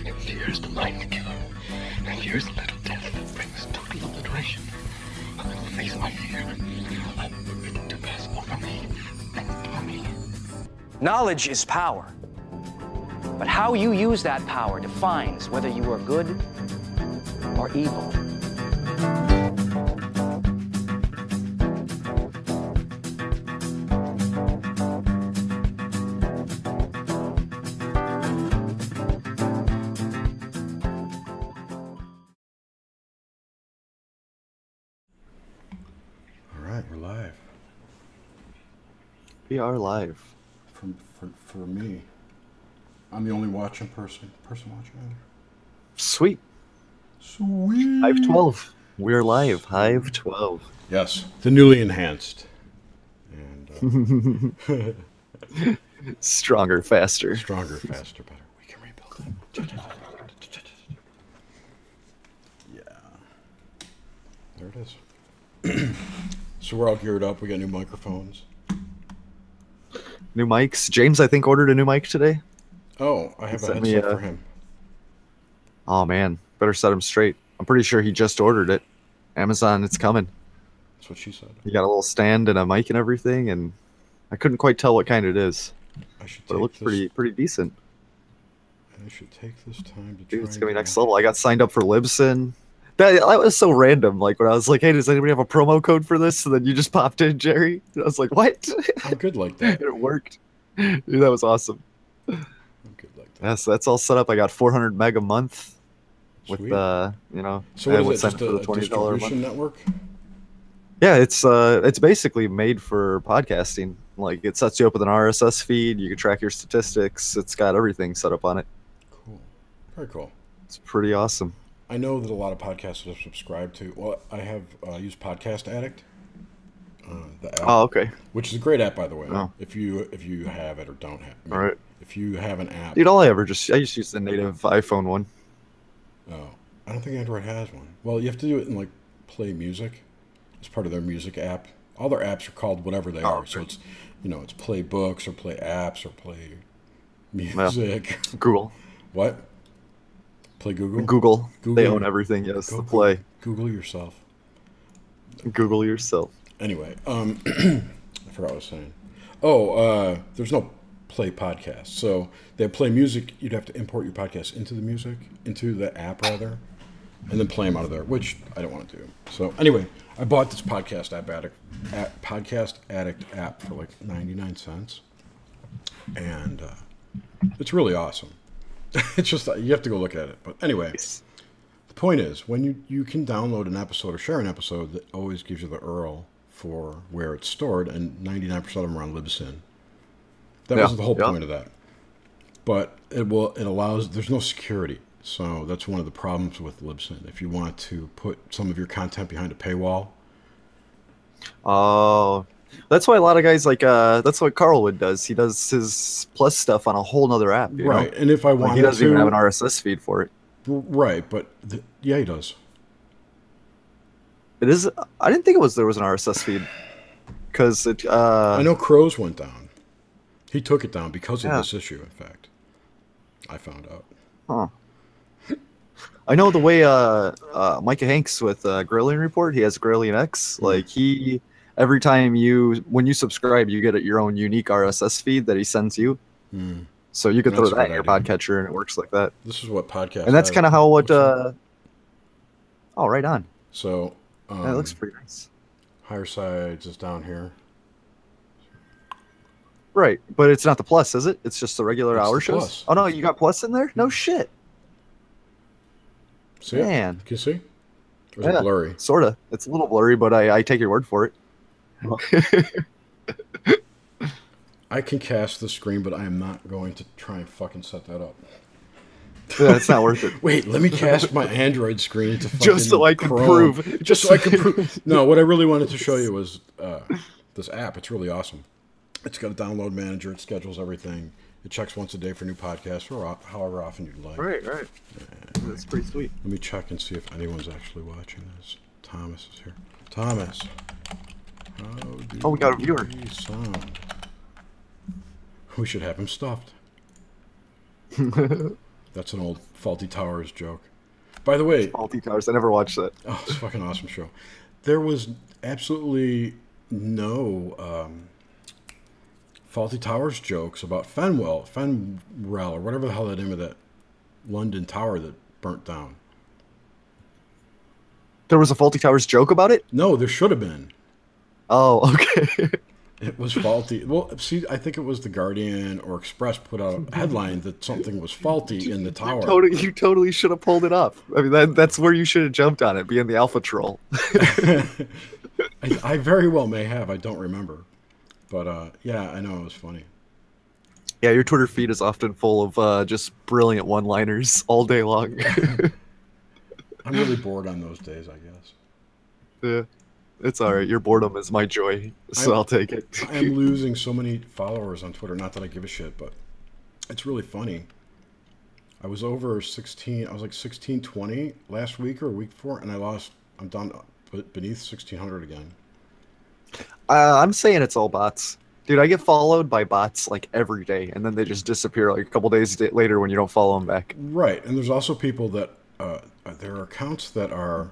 And fear's the mind killer. And fear's the little death that brings total obliteration. I will face my fear. I permit it to pass over me and through me. Knowledge is power. But how you use that power defines whether you are good or evil. All right, we're live. We are live. For me. I'm the only watching person watching either. Sweet. Sweet. Hive 12. We're live. Hive 12. Yes, the newly enhanced. And Stronger, faster. Stronger, faster, better. We can rebuild it. Yeah. There it is. So we're all geared up. We got new microphones. New mics. James, I think, ordered a new mic today. Oh, I have a headset for him. Oh, man. Better set him straight. I'm pretty sure he just ordered it. Amazon, it's coming. That's what she said. You got a little stand and a mic and everything, and I couldn't quite tell what kind it is. But it looks pretty decent. I should take this time to Dude, it's going to be next level. I got signed up for Libsyn. That was so random. Like, when I was like, hey, does anybody have a promo code for this? And then you just popped in, Jerry. And I was like, what? I'm good like that. It worked. Dude, that was awesome. I'm good like that. Yeah, so that's all set up. I got 400 meg a month with, Sweet. you know. So what is it, just just a distribution network? Yeah, it's basically made for podcasting. Like, it sets you up with an RSS feed. You can track your statistics. It's got everything set up on it. Cool. Very cool. It's pretty awesome. I know that a lot of podcasters have subscribed to. Well, I have used Podcast Addict, the app. Oh, okay. Which is a great app, by the way. Oh. If you have it or don't have it. All right. If you have an app. Dude, I just use the native iPhone one. Oh, I don't think Android has one. Well, you have to do it in like Play Music. It's part of their music app. All their apps are called whatever they are. Okay. So it's, it's Play Books or Play Apps or Play Music. Well, Google. What? Play Google? Google. They own everything. Yes, the Play. Google yourself. Google yourself. Anyway, I forgot what I was saying. Oh, there's no Play Podcast. So they have Play Music. You'd have to import your podcast into the app rather, and then play them out of there, which I don't want to do. So anyway, I bought this Podcast Addict app for like 99 cents, and it's really awesome. It's just, you have to go look at it. But anyway, the point is, when you can download an episode or share an episode, that always gives you the URL for where it's stored, and 99% of them are on Libsyn. That was the whole point of that. But it allows, there's no security. So that's one of the problems with Libsyn. If you want to put some of your content behind a paywall. Oh, that's why a lot of guys that's what Carlwood does. He does his Plus stuff on a whole nother app. You know? And if I wanted he doesn't even have an RSS feed for it. Right, but yeah, he does. It is. I didn't think there was an RSS feed because it. I know Crows went down. He took it down because of this issue. In fact, I found out. Huh. I know the way Micah Hanks with Grillian Report. He has Grillian X. Like every time when you subscribe, you get your own unique RSS feed that he sends you. So you could throw that in your podcatcher, and it works like that. This is what podcast. And that's kind of how Oh, right on. So that looks pretty nice. Higher Sides is down here. Right, but it's not the Plus, is it? It's just the regular hour shows. Plus. Oh no, you got Plus in there? No shit. See Man, can you see? Or is it blurry? Sorta. It's a little blurry, but I take your word for it. I can cast the screen, but I am not going to try and fucking set that up. Yeah, it's not worth it. Wait, let me cast my Android screen to fucking just so I can Chrome. prove. Just so I can prove. No, what I really wanted to show you was this app. It's really awesome. It's got a download manager. It schedules everything. It checks once a day for new podcasts, or however often you'd like. Right. That's pretty sweet. Let me check and see if anyone's actually watching this. Thomas is here. Thomas. We got a viewer. We should have him stuffed. That's an old Faulty Towers joke. By the way, Faulty Towers. I never watched that. oh, it's a fucking awesome show. There was absolutely no Faulty Towers jokes about Fenwell, or whatever the hell the name of that London tower that burnt down. There was a Faulty Towers joke about it? No, there should have been. Oh, okay. It was faulty. Well, see, I think it was The Guardian or Express put out a headline that something was faulty in the tower. You totally should have pulled it up. I mean, that's where you should have jumped on it, being the alpha troll. I very well may have. I don't remember. But, yeah, I know it was funny. Yeah, your Twitter feed is often full of just brilliant one-liners all day long. I'm really bored on those days, I guess. Yeah. It's all right. Your boredom is my joy, so I'll take it. I'm losing so many followers on Twitter. Not that I give a shit, but it's really funny. I was over 16. I was like 1620 last week or a week before, and I'm down beneath 1600 again. I'm saying it's all bots. Dude, I get followed by bots like every day, and then they just disappear like a couple days later when you don't follow them back. Right, and there's also people that there are accounts that are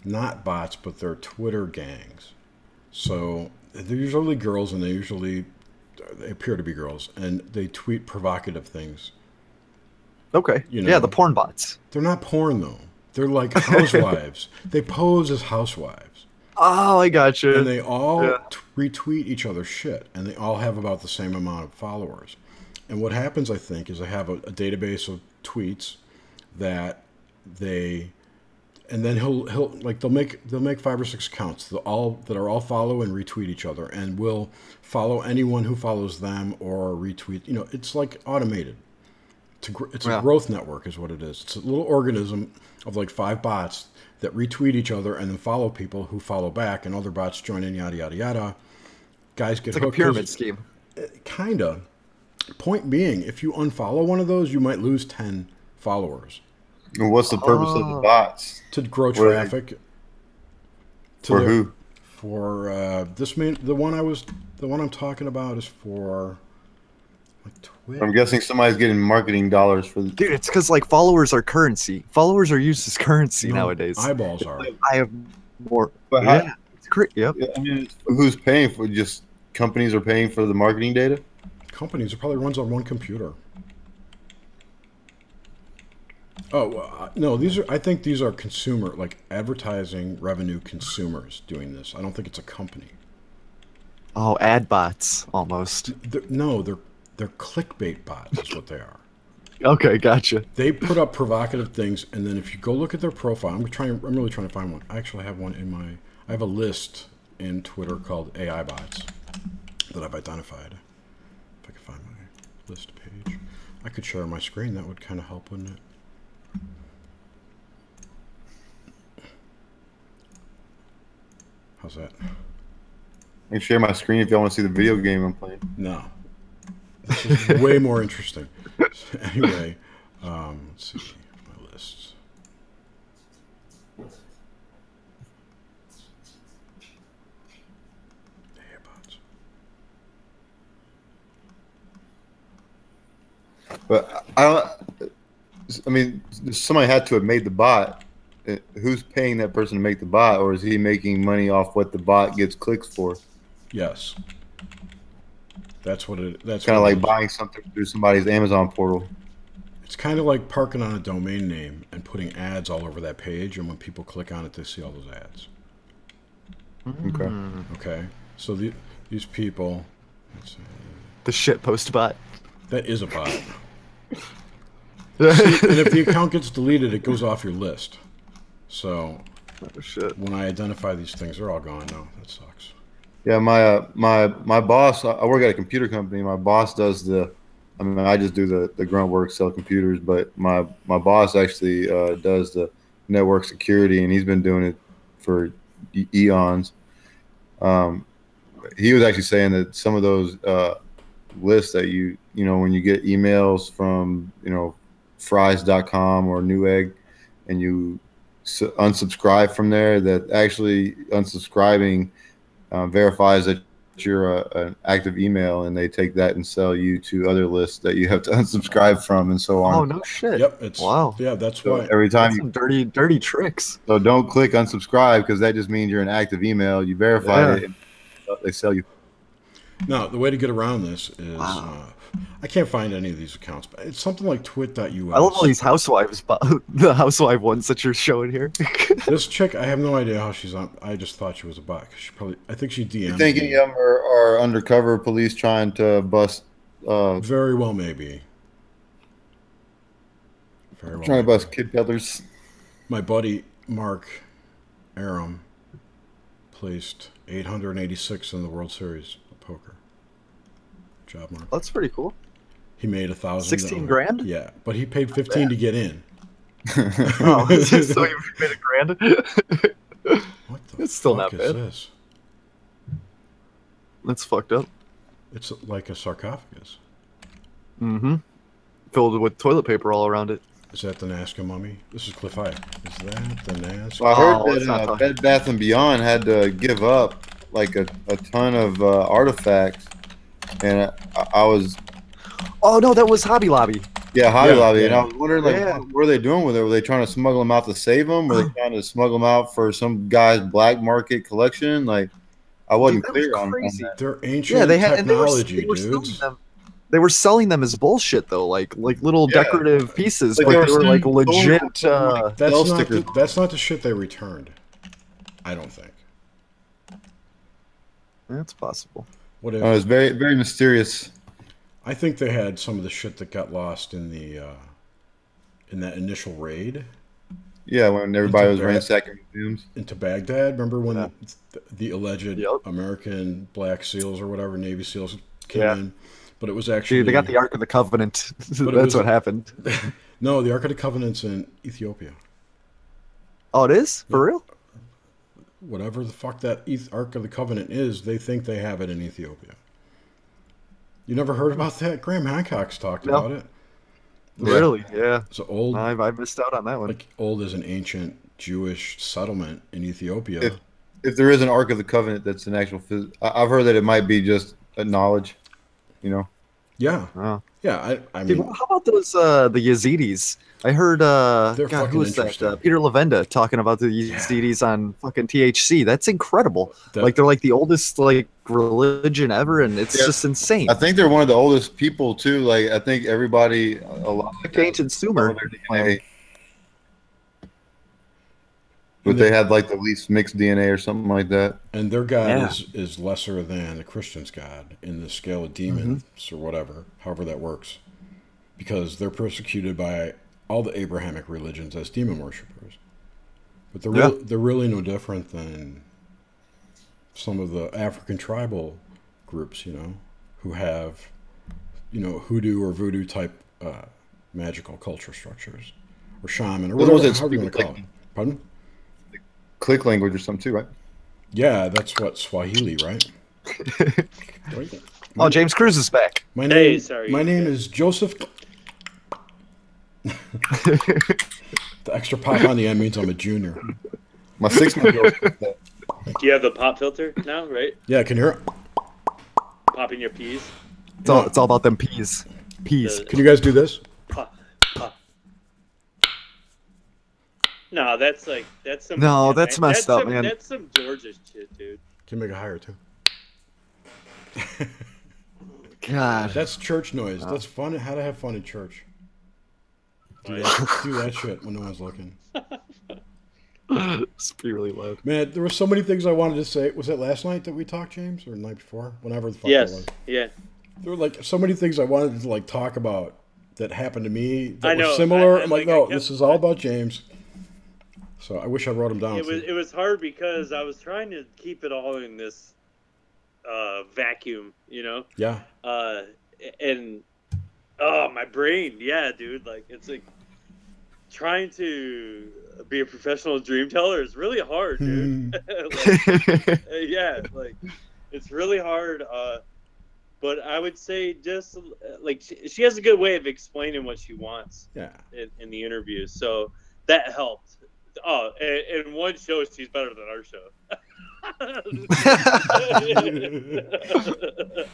not bots, but they're Twitter gangs. So they're usually girls, and they appear to be girls, and they tweet provocative things. Okay. You know, yeah, the porn bots. They're not porn though. They're like housewives. They pose as housewives. Oh, I gotcha. And they all retweet each other's shit, and they all have about the same amount of followers. And what happens, I think, is they have a database of tweets that and then they'll make 5 or 6 accounts that are all follow and retweet each other, and will follow anyone who follows them or retweet. You know, it's like automated. It's a growth network, is what it is. It's a little organism of like 5 bots that retweet each other and then follow people who follow back, and other bots join in, yada yada yada. Guys get hooked. It's like a pyramid scheme. Kinda. Point being, if you unfollow one of those, you might lose 10 followers. What's the purpose of the bots? To grow traffic. For who? For the one I'm talking about is for like Twitter. I'm guessing somebody's getting marketing dollars for the... Dude, it's because like followers are currency. Followers are used as currency nowadays. Eyeballs are. I have more. But yeah, it's great. Yep. I mean, who's paying for? Just companies are paying for the marketing data. Companies. It probably runs on one computer. Oh no! I think these are consumer, like advertising revenue consumers doing this. I don't think it's a company. Oh, ad bots almost. They're clickbait bots. Is what they are. Okay, gotcha. They put up provocative things, and then if you go look at their profile, I'm really trying to find one. I actually have one I have a list in Twitter called AI bots that I've identified. If I could find my list page, I could share my screen. That would kind of help, wouldn't it? How's that? I can share my screen if y'all want to see the video game I'm playing. No. This is way more interesting. Anyway, let's see my lists. But I mean, somebody had to have made the bot. Who's paying that person to make the bot, or is he making money off what the bot gets clicks for? Yes. That's what it. That's kind of like buying something through somebody's Amazon portal. It's kind of like parking on a domain name and putting ads all over that page, and when people click on it, they see all those ads. Okay. Okay. So these people. Let's see. The shit post bot. That is a bot. See, and if the account gets deleted, it goes off your list. So when I identify these things, they're all gone now. That sucks. Yeah, my boss. I work at a computer company. My boss does I just do the grunt work, sell computers. But my boss actually does the network security, and he's been doing it for eons. He was actually saying that some of those lists that you know when you get emails from fries.com or Newegg, and you unsubscribe from there, that actually unsubscribing verifies that you're an active email, and they take that and sell you to other lists that you have to unsubscribe from, and so on. Oh no shit. Yep. It's Wow. Yeah, that's So why. every time That's you some dirty tricks. so don't click unsubscribe, because that just means you're an active email. You verify it, and they sell you. No, the way to get around this is Wow. I can't find any of these accounts, but it's something like twit.us. I love all these housewives, the housewife ones that you're showing here. This chick, I have no idea how she's on. I just thought she was a bot. 'Cause she probably, I think she DM'd You think me. any of them are undercover police trying to bust? Very well, maybe. Very well. Trying to maybe. bust kid peddlers. My buddy Mark Aram placed 886 in the World Series of Poker. Good job, Mark. That's pretty cool. He made 1,000. 16 grand? Yeah, but he paid 15 to get in. Oh, so you made $1,000? What the It's still fuck not is bad. this? That's fucked up. It's like a sarcophagus. Mm-hmm. Filled with toilet paper all around it. Is that the Nazca mummy? This is Cliff Hyatt. Is that the Nazca? Well, I heard Oh, let's not that talk- Bed Bath and Beyond had to give up like a ton of artifacts, and I was Oh no, that was Hobby Lobby. Hobby Yeah, Lobby, and yeah. I was wondering like Yeah. what were they doing with it? Were they trying to smuggle them out to save them? Were they trying to smuggle them out for some guy's black market collection? Like I wasn't Dude, that was clear on crazy. that. They're ancient Yeah, they had and technology, they were selling dudes. them. They were selling them as bullshit though, like little Yeah. decorative pieces, Like but they they were were like selling legit. gold- That's Bell not stickers. that's not the shit they returned. I don't think. That's possible. What if? It was very very mysterious. I think they had some of the shit that got lost in the in that initial raid Yeah, when everybody was Bad. ransacking museums. into Baghdad. Remember when Yeah. the alleged Yep. American Black SEALs or whatever Navy SEAls came Yeah. in? But it was actually Dude, they got the Ark of the Covenant. it That's was- what happened. No, the Ark of the Covenant's in Ethiopia. Oh, it is? For real? Whatever the fuck that Ark of the Covenant is, they think they have it in Ethiopia. You never heard about that? Graham Hancock's talked No. about it. Really? Yeah. It's old, I missed out on that one. like old as an ancient Jewish settlement in Ethiopia. If there is an Ark of the Covenant that's an actual I've heard that it might be just a knowledge, you know. Yeah, Oh. yeah. I Dude, mean, how about those the Yazidis? I heard They're God, fucking who was that? interesting. Peter Levenda talking about the Yazidis on fucking THC. That's incredible. That- Like they're like the oldest like religion ever, and it's Yeah. just insane. I think they're one of the oldest people too. Like I think everybody, a lot of Ancient Sumer. DNA, but they had like the least mixed DNA or something like that. and their God Yeah. is lesser than the Christian's God in the scale of demons or whatever, however that works, because they're persecuted by all the Abrahamic religions as demon worshippers. But they're they're really no different than some of the African tribal groups, you know, who have, you know, hoodoo or voodoo type magical culture structures, or shaman, or Those ones whatever, that however you want to speak call it. Pardon? Click language or something too, right? Yeah, that's what Swahili, right? Oh, James Cruz is back. My Hey, name, sorry, my you name guys. is Joseph. The extra pop on the end means I'm a junior. My 6-month-old. Do you have the pop filter now, right? Yeah, can you hear it? Popping your peas. It's all about them peas. Peas. Can you guys do this? Pop, pop. No, that's some. No, that's messed up, man. That's some Georgia shit, dude. Can you make it higher too? God. That's church noise. That's fun. How to have fun in church. Do that shit when no one's looking. It's pretty really loud. Man, there were so many things I wanted to say. Was it last night that we talked, James, or the night before? Whenever the fuck it Yes. was. Yeah. There were like so many things I wanted to like talk about that happened to me that I were know. similar. I I'm like, like, I no, kept- this is all about James. So I wish I wrote them down. It was hard because I was trying to keep it all in this vacuum, you know. Yeah. And my brain, yeah, dude, like it's like trying to be a professional dream teller is really hard, dude. Yeah, like it's really hard. But I would say just like she has a good way of explaining what she wants Yeah. in the interviews, so that helped. Oh, and one show she's better than our show.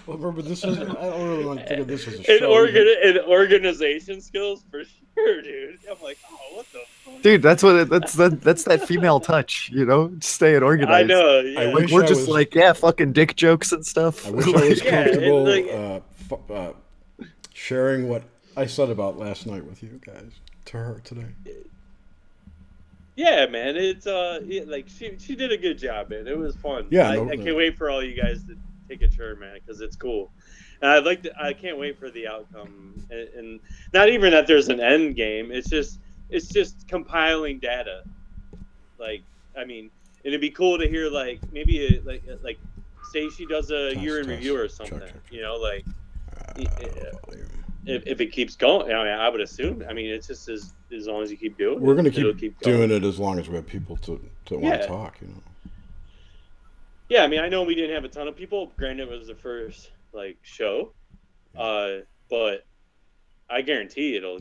Well, remember, this is. I don't really want to think of this as a show. And organization skills for sure, dude. I'm like, oh, what the fuck? Dude, that's that female touch, you know, staying organized. I know. Yeah. I Like, wish we're I just was- like, yeah, fucking dick jokes and stuff. I wish I was Yeah, comfortable sharing what I said about last night with you guys to her today. Yeah, man. It's like she did a good job, man. It was fun. Yeah, I can't wait for all you guys to take a turn, man, because it's cool. And I can't wait for the outcome, and not even that there's an end game. It's just compiling data. Like, I mean, it'd be cool to hear like maybe like say she does a year in review or something. Check. You know, like if it keeps going, I would assume. I mean, it's just as long as you keep doing it. We're going to it'll keep going. doing it as long as we have people to want Yeah. to talk, you know. Yeah, I mean, I know we didn't have a ton of people. Granted, it was the first like show, but I guarantee it'll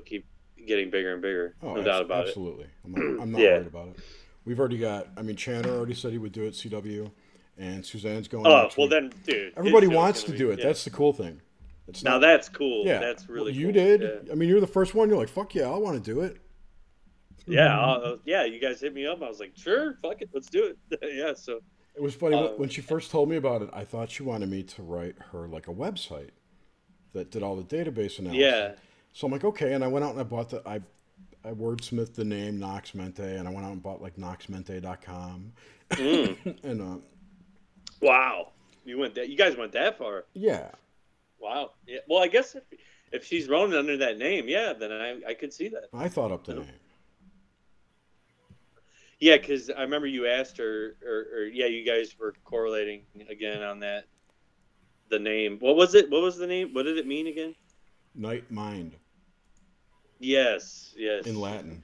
keep getting bigger and bigger. Oh, no doubt about absolutely. I'm not Yeah. worried about it. We've already got. I mean, Chandler already said he would do it. CW, and Suzanne's going. Oh, next well week. then, dude. Everybody his show's wants gonna to be- do it. yeah. That's the cool thing. It's Now not, that's cool. yeah. That's really you cool. did. Yeah. I mean, you're the first one. You're like, fuck yeah, I want to do it. Yeah, you guys hit me up. I was like, sure, fuck it, let's do it. Yeah, so It was funny when she first told me about it. I thought she wanted me to write her like a website that did all the database analysis. yeah, So I'm like, okay, and I went out and I bought I wordsmithed the name Nox Mente, and I went out and bought like noxmente.com. And wow, you guys went that far. yeah, Wow. Yeah. Well, I guess if she's running under that name, yeah, then I could see that. I thought up the name. Yeah, because I remember you asked her, or yeah, you guys were correlating again on that. The name. What was it? What was the name? What did it mean again? Night Mind Yes. in Latin.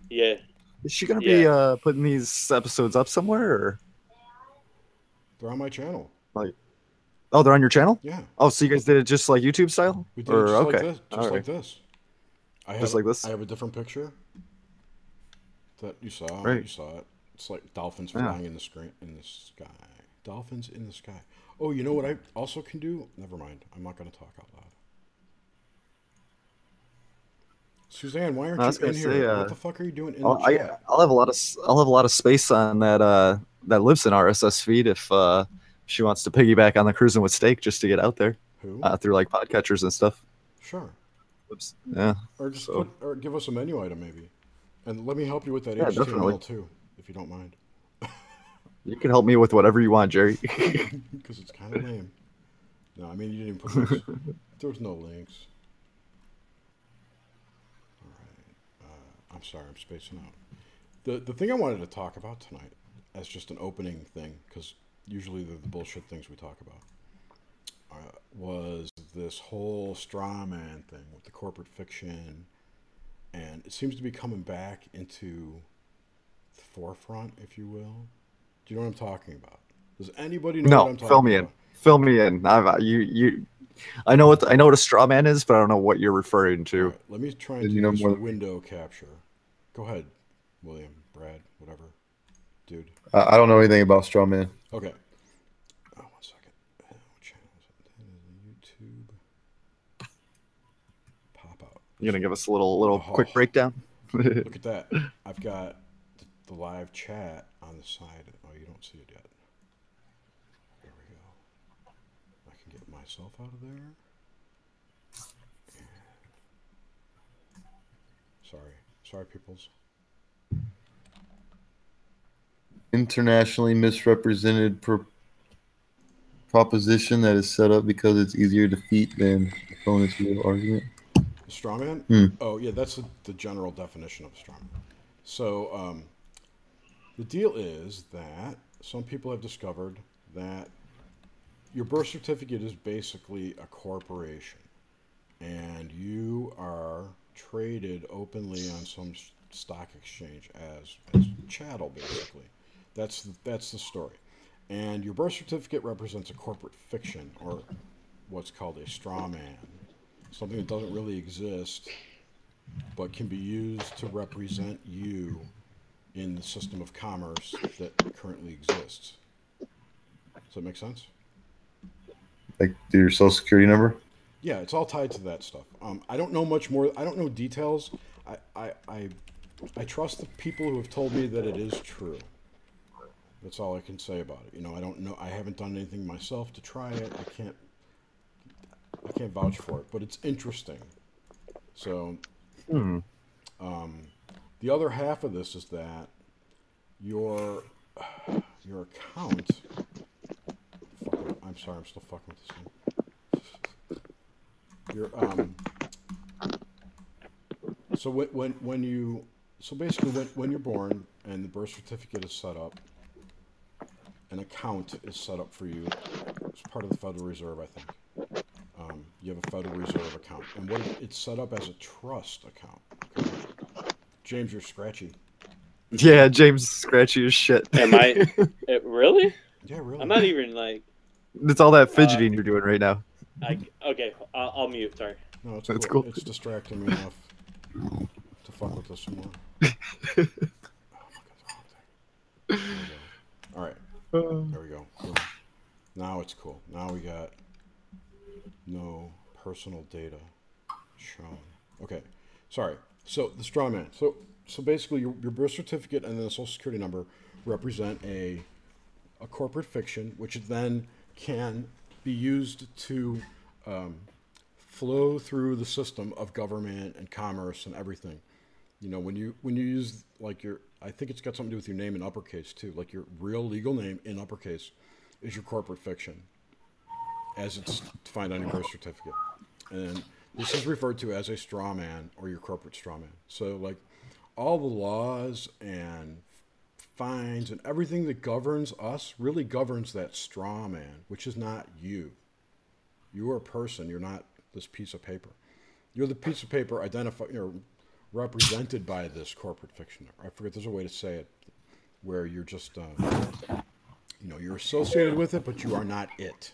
Yeah. Is she gonna be putting these episodes up somewhere, or They're on my channel. like? Oh, they're on your channel. Yeah, Oh, so you guys did it just like YouTube style? we did it just like this. Just All like right. this. I Just have, like this? I have a different picture that you saw. Right. You saw it. It's like dolphins Yeah. flying in the sky. Dolphins in the sky. Oh, you know what I also can do? Never mind. I'm not going to talk out loud. Suzanne, why I was aren't you in gonna here? say, What the fuck are you doing in I'll, the chat? I'll have a lot of space on that Libsyn RSS feed if she wants to piggyback on the Cruising with Steak just to get out there Who? through like podcatchers and stuff. Sure. Yeah. Or just So- or give us a menu item maybe, and let me help you with that Yeah, HTML definitely. too, if you don't mind, You can help me with whatever you want, Jerry. because it's kind of lame. No, I mean you didn't even put those. There was no links. All right. I'm sorry, I'm spacing out. The thing I wanted to talk about tonight, as just an opening thing, because usually they're the bullshit things we talk about, was this whole straw man thing with the corporate fiction, and it seems to be coming back into the forefront, if you will. Do you know what I'm talking about? Does anybody know what No, I'm talking fill me about? in. Fill me in. I know what a straw man is, but I don't know what you're referring to. All right, let me try and Did do you know this more than- window capture. Go ahead, William, Brad, whatever. Dude. I don't know anything about straw man. Okay. Oh, 1 second. What channel is it? YouTube. Pop out. You gonna give us a little Oh. quick breakdown? Look at that. I've got the live chat on the side. Oh, you don't see it yet. There we go. I can get myself out of there. Sorry, peoples. Internationally misrepresented proposition that is set up because it's easier to defeat than opponent's real argument. A strawman? Oh, yeah, that's the general definition of a strawman. So, the deal is that some people have discovered that your birth certificate is basically a corporation, and you are traded openly on some stock exchange as chattel, basically. That's the story. And your birth certificate represents a corporate fiction, or what's called a straw man, something that doesn't really exist, but can be used to represent you in the system of commerce that currently exists. Does that make sense? Like your social security number? Yeah, it's all tied to that stuff. I don't know much more. I don't know details. I trust the people who have told me that it is true. That's all I can say about it. You know, I don't know. I haven't done anything myself to try it. I can't vouch for it, but it's interesting. So, the other half of this is that your account. I'm sorry, I'm still fucking with this thing. So when you're born and the birth certificate is set up, an account is set up for you. It's part of the Federal Reserve, I think. You have a Federal Reserve account, and it's set up as a trust account. Okay? James, you're scratchy. Yeah, James is scratchy as shit. Am I? Really? Yeah, really. I'm not even like. It's all that fidgeting you're doing right now. Okay, I'll mute. Sorry. No, it's That's cool. cool. It's distracting me enough to fuck with this some more. All right. There we go. Cool. Now it's cool. Now we got no personal data shown. Okay. Sorry. So the straw man. So basically your birth certificate and then the social security number represent a corporate fiction, which then can be used to flow through the system of government and commerce and everything. You know, when you use like I think it's got something to do with your name in uppercase too. Like your real legal name in uppercase is your corporate fiction, as it's defined on your birth certificate. And this is referred to as a straw man or your corporate straw man. So like all the laws and fines and everything that governs us really governs that straw man, which is not you. You are a person. You're not this piece of paper. You're the piece of paper represented by this corporate fiction. I forget, there's a way to say it where you're just, you're associated with it, but you are not it.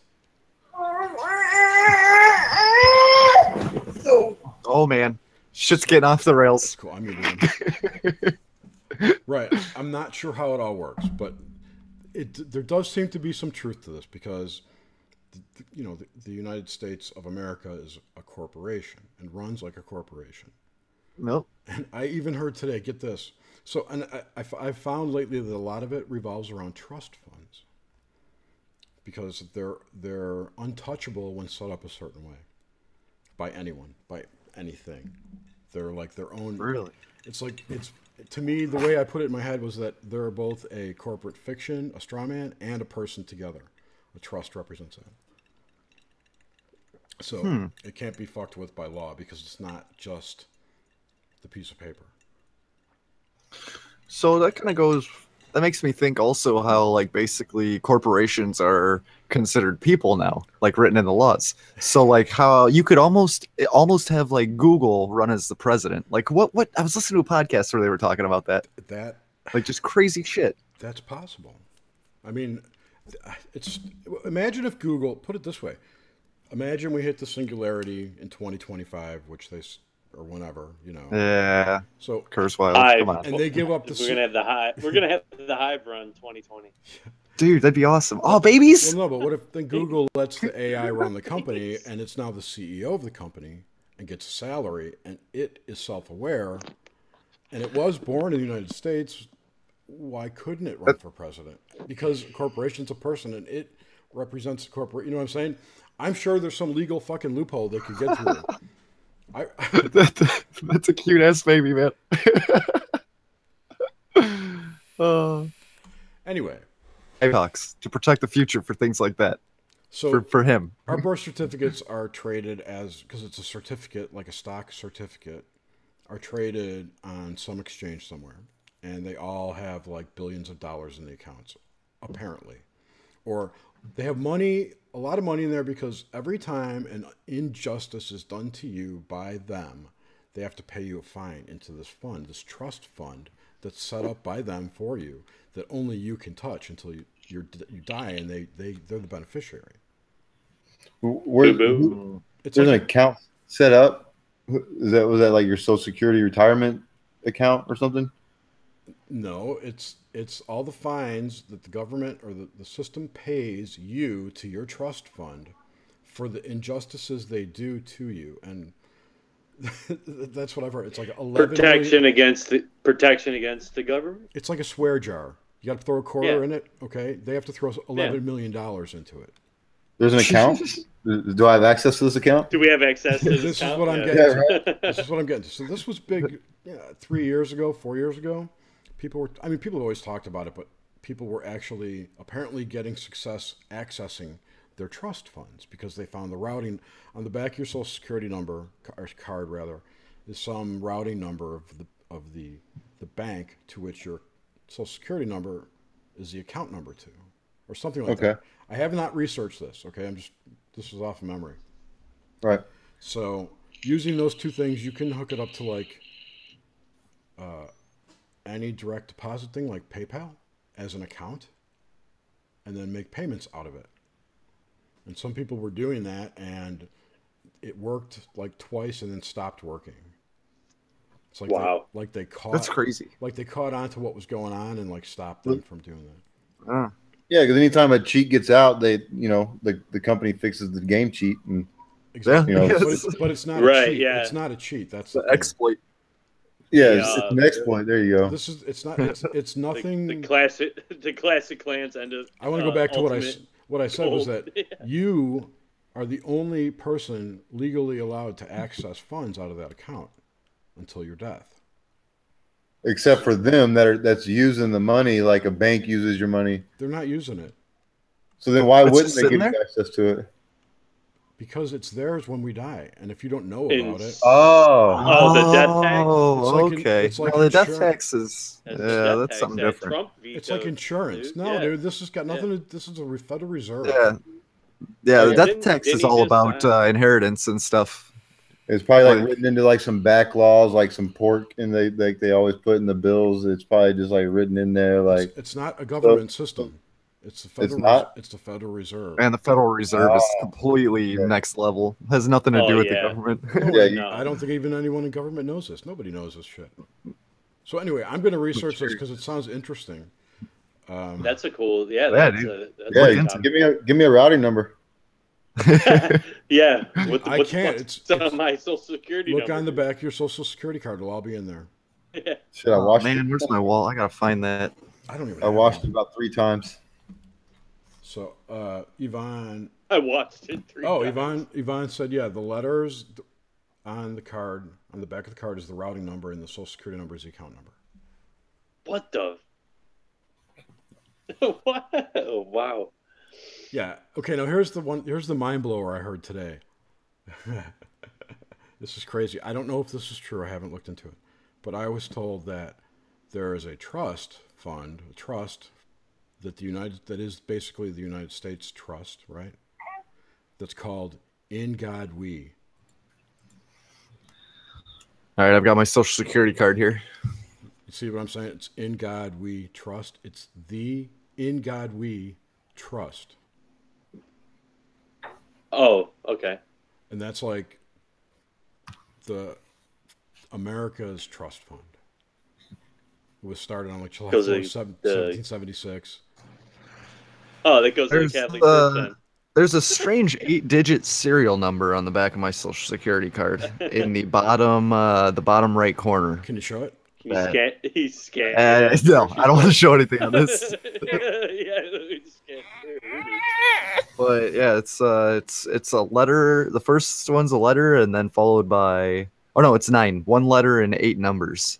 Oh man, shit's getting off the rails. That's cool. I'm muting him. Right. I'm not sure how it all works, but there does seem to be some truth to this because, the United States of America is a corporation and runs like a corporation. Nope. And I even heard today, get this. So, and I found lately that a lot of it revolves around trust funds because they're untouchable when set up a certain way by anyone, by anything. They're like their own. Really? To me, the way I put it in my head was that they're both a corporate fiction, a straw man, and a person together. A trust represents that. So it can't be fucked with by law because it's not just the piece of paper. So that kind of that makes me think also how like basically corporations are considered people now, like written in the laws. So like how you could almost have like Google run as the president. Like what I was listening to a podcast where they were talking about that like just crazy shit. That's possible. I mean, imagine if Google, put it this way, imagine we hit the singularity in 2025, which or whenever, Yeah. So Kurzweil, come on. And they give up the. We're gonna have the H.I.V.E. We're gonna have the H.I.V.E. run 2020. Dude, that'd be awesome. Oh, babies. Well, no, but what if then Google lets the AI run the company, and it's now the CEO of the company and gets a salary, and it is self-aware, and it was born in the United States. Why couldn't it run for president? Because a corporation's a person, and it represents a corporate. You know what I'm saying? I'm sure there's some legal fucking loophole they could get through. That's a cute ass baby, man. Anyway, Apex to protect the future for things like that. So for him, our birth certificates are traded because it's a certificate, like a stock certificate, are traded on some exchange somewhere, and they all have like billions of dollars in the accounts, apparently, or they have money. A lot of money in there because every time an injustice is done to you by them, they have to pay you a fine into this fund, this trust fund that's set up by them for you that only you can touch until you die, and they're the beneficiary. There's an account set up. Was that like your Social Security retirement account or something? No, it's all the fines that the government or the system pays you to your trust fund for the injustices they do to you, and that's what I've heard. It's like 11 protection against the government. It's like a swear jar. You got to throw a quarter in it. Okay, they have to throw $11 million into it. There's an account. Do I have access to this account? Do we have access to this This account? is what I'm getting. To. This is what I'm getting to. So this was big. 3 years ago, 4 years ago. People have always talked about it, but people were actually apparently getting success accessing their trust funds because they found the routing on the back of your social security number or card rather is some routing number of the bank to which your social security number is the account number to, or something like that. I have not researched this. Okay, this is off of memory. Right. So using those two things, you can hook it up to like any direct deposit thing like PayPal as an account, and then make payments out of it. And some people were doing that, and it worked like twice, and then stopped working. It's like wow, they caught. That's crazy. Like they caught on to what was going on and like stopped them from doing that. Yeah, because anytime a cheat gets out, the company fixes the game cheat, and exactly. Yes. But it's not right. a cheat. Yeah, it's not a cheat. That's the exploit. Yeah, it's an exploit. There you go. It's nothing. The classic clans end up. I want to go back to what I said gold. was that you are the only person legally allowed to access funds out of that account until your death. Except for them that's using the money like a bank uses your money. They're not using it. So then why wouldn't they give there? you access to it? Because it's theirs when we die, and if you don't know about it, the death tax. Okay. It's like the death insurance. tax is that's something different. Trump It's like vetoed, insurance. dude. No, Yeah. dude, this has got nothing to. This is a Federal Reserve. Yeah, the death didn't- tax didn't is he all just about inheritance and stuff. It's probably like written into like some back laws, like some pork, and they always put in the bills. It's probably just like written in there, like It's not a government system. It's the Federal. not? It's the Federal Reserve. And the Federal Reserve is completely next level. Has nothing to do with the government. I don't think even anyone in government knows this. Nobody knows this shit. So anyway, I'm going to research this because it sounds interesting. That's a cool. Yeah, dude. that's give me a routing number. yeah, I can't. It's my social security look number. on the back of your social security card. It'll all be in there. Yeah. Shit, I washed it. Man, where's my wallet? I gotta find that. I don't even. I have washed one. it about 3 times. So Yvonne. I watched it 3 times. Yvonne said, yeah, the letters on the card, on the back of the card, is the routing number, and the social security number is the account number. What the? What? Oh, wow. Yeah. Okay. Now here's the mind blower I heard today. This is crazy. I don't know if this is true. I haven't looked into it, but I was told that there is a trust fund, a trust that is basically the United States trust, right? That's called In God We. All right, I've got my social security card here. You see what I'm saying? It's In God We Trust. It's the In God We Trust. Oh, okay. And that's like the America's Trust Fund. It was started on like July 4th, 1776. Oh, that goes to the Catholic Church then. There's a strange 8-digit serial number on the back of my social security card in the bottom right corner. Can you show it? He's scanned. No, I don't want to show anything on this. He's scanned. But yeah, it's a letter. The first one's a letter, and then followed by it's 9. 1 letter and 8 numbers,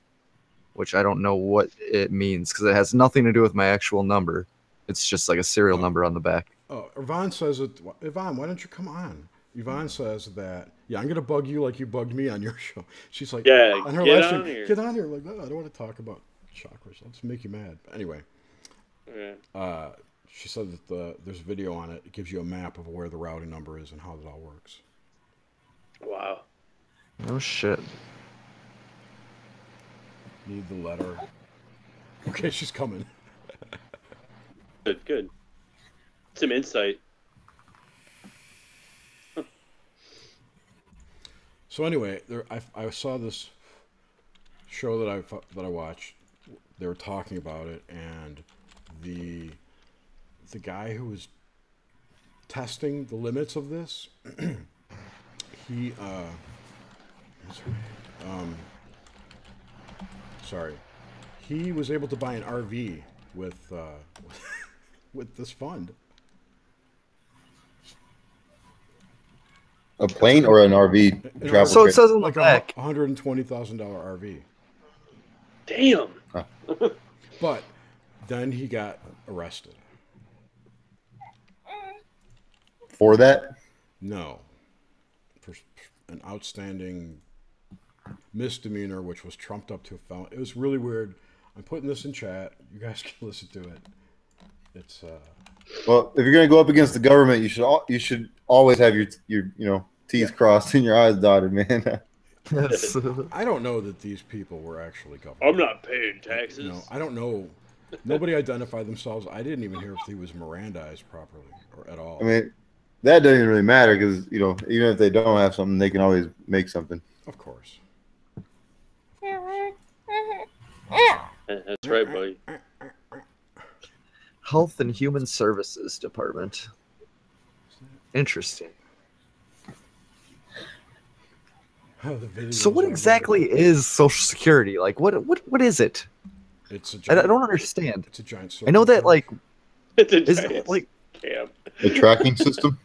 which I don't know what it means because it has nothing to do with my actual number. It's just like a serial number on the back. Oh, Yvonne says it. Yvonne, why don't you come on? Yvonne says that. Yeah, I'm gonna bug you like you bugged me on your show. She's like, yeah, on her get live on stream, here. get on here. Like, I don't want to talk about chakras. I'll just make you mad. But anyway, Yeah. she said that there's a video on it. It gives you a map of where the routing number is and how it all works. Wow. Oh shit. Need the letter. Okay, she's coming. Good. Some insight. So anyway, I saw this show that I watched. they were talking about it, and the guy who was testing the limits of this, he he was able to buy an RV with with this fund. A plane or an RV travel? So it says on the Like back. a $120,000 RV. Damn. But then he got arrested. For that? No. For an outstanding misdemeanor, which was trumped up to a felony. It was really weird. I'm putting this in chat. You guys can listen to it. It's Well, if you're gonna go up against the government, you should always have your T's crossed and your I's dotted, man. Yes. I don't know that these people were actually government. I'm not paying taxes. No, I don't know. Nobody identified themselves. I didn't even hear if he was Mirandized properly or at all. I mean, that doesn't really matter because even if they don't have something, they can always make something. Of course. That's right, buddy. Health and Human Services Department. Interesting. So what exactly is Social Security? Like, what is it? It's a I giant, don't understand. It's a giant. I know that, like, It's a is giant it like? scam. A tracking system.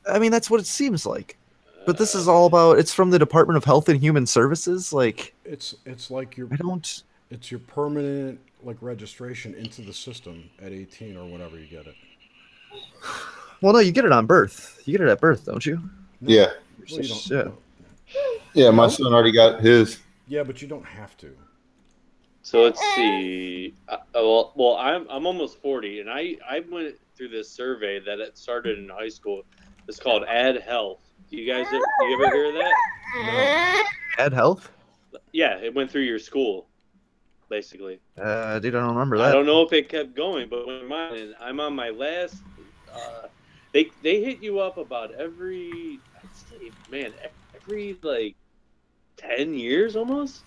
I mean, that's what it seems like. But this is all about. It's from the Department of Health and Human Services. Like, it's like your. I don't. It's your permanent like registration into the system at 18 or whenever you get it. Well, no, you get it on birth. You get it at birth, don't you? Yeah. Well, you don't, Yeah. Yeah, my son already got his. Yeah, but you don't have to. So let's see. Well, I'm almost 40, and I went through this survey that it started in high school. It's called Ad Health. Do you ever hear of that? Ad Health? Yeah, it went through your school, basically. Dude, I don't remember that. I don't know if it kept going, but when I'm on my last. They hit you up about every like 10 years almost.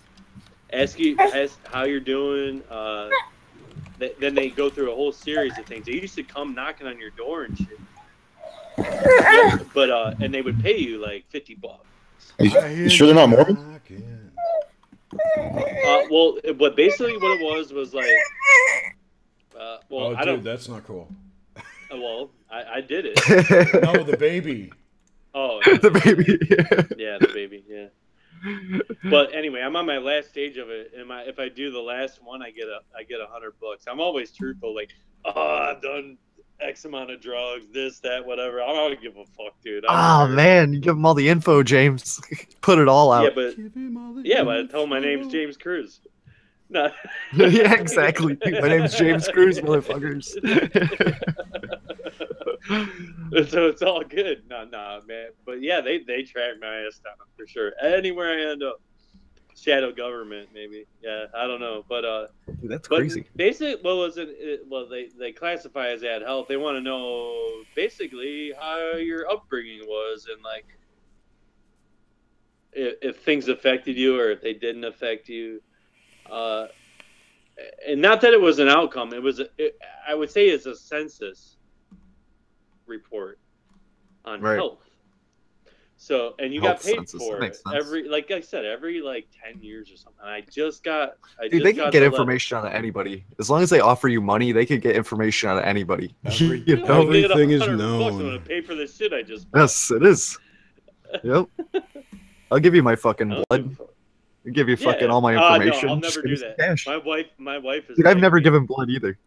Ask how you're doing. Then they go through a whole series of things. They used to come knocking on your door and shit. But and they would pay you like $50. Are you sure they're not Mormon? But basically what it was like. Oh, dude, that's not cool. Well, I did it. No, the baby. Oh, The baby. yeah, the baby. Yeah. But anyway, I'm on my last stage of it, and if I do the last one, I get $100. I'm always truthful, like, I've done X amount of drugs, this, that, whatever. I don't give a fuck, dude. Man, you give them all the info, James. Put it all out. But I tell them my name's James Cruz. No. Yeah, exactly. My name's James Cruz, motherfuckers. So it's all good. No, man. But yeah, they track my ass down for sure. Anywhere I end up, shadow government maybe. Yeah, I don't know, but Dude, that's crazy. Basically, what was it? Well, they classify as ad health. They want to know basically how your upbringing was and like if things affected you or if they didn't affect you. And not that it was an outcome. I would say it's a census report on health. So, and you got paid for it every, like I said, every like 10 years or something. Dude, they can get information out of anybody as long as they offer you money. They can get information out of anybody. Everything is known. I'm gonna pay for this shit I just. Yes, it is. Yep. I'll give you my fucking blood. I'll give you fucking all my information. No, I'll never do that. Cash. My wife is. Dude, I've never given blood either.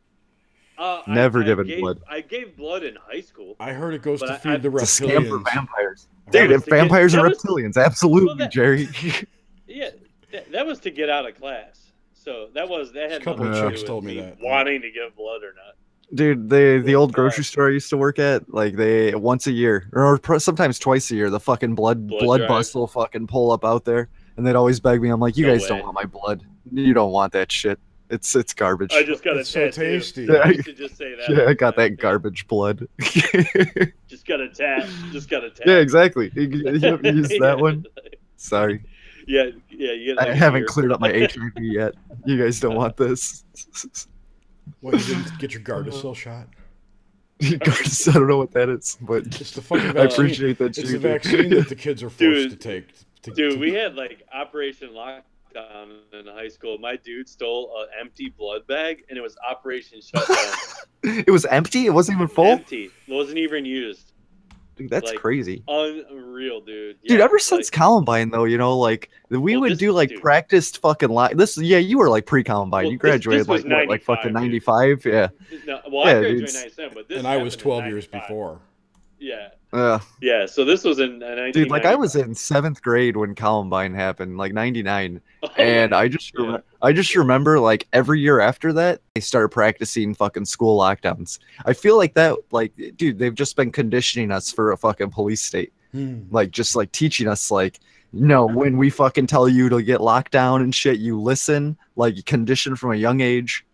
Never given blood. I gave blood in high school. I heard it goes to feed the reptilians. It's a scam for vampires. Dude, if vampires and reptilians, absolutely, Jerry. Yeah, that was to get out of class. So that had nothing to do told with me that. wanting to give blood or not. Dude, the old grocery store I used to work at, like they once a year or sometimes twice a year, the fucking blood bus will fucking pull up out there, and they'd always beg me. I'm like, you guys don't want my blood. You don't want that shit. It's garbage. I just got it's so tasty. I used to just say that. Yeah, I got that garbage blood. Just got a tat. Yeah, exactly. You use that one. Sorry. Yeah. You get, I like, haven't beer. cleared up my HIV yet. You guys don't want this. What, you didn't get your Gardasil shot? I don't know what that is, but It's the fucking I vaccine. appreciate that. It's the vaccine that the kids are forced Dude. to take. Dude, we had like Operation Lockdown in high school. My dude stole an empty blood bag, and it was Operation Shutdown. It was empty. It wasn't even full. Empty. It wasn't even used. Dude, that's Like, crazy. Unreal, dude. Dude, Yeah, ever since like, Columbine, though, you know, like we Well, would this- do like dude. practiced fucking this. Yeah, you were like pre-Columbine. Well, You this graduated was like what, like 95, fucking dude. 95. Yeah. No, well, Yeah, I graduated dude. in 97, but this And I was happened in 12 years 95. before. Yeah. Yeah. So this was in 1995. Dude, like I was in 7th grade when Columbine happened, like 99. Oh, And I just remember like every year after that, they started practicing fucking school lockdowns. I feel like that, like, dude, they've just been conditioning us for a fucking police state. Like, just like teaching us, like, no, when we fucking tell you to get locked down and shit, you listen, like, conditioned from a young age.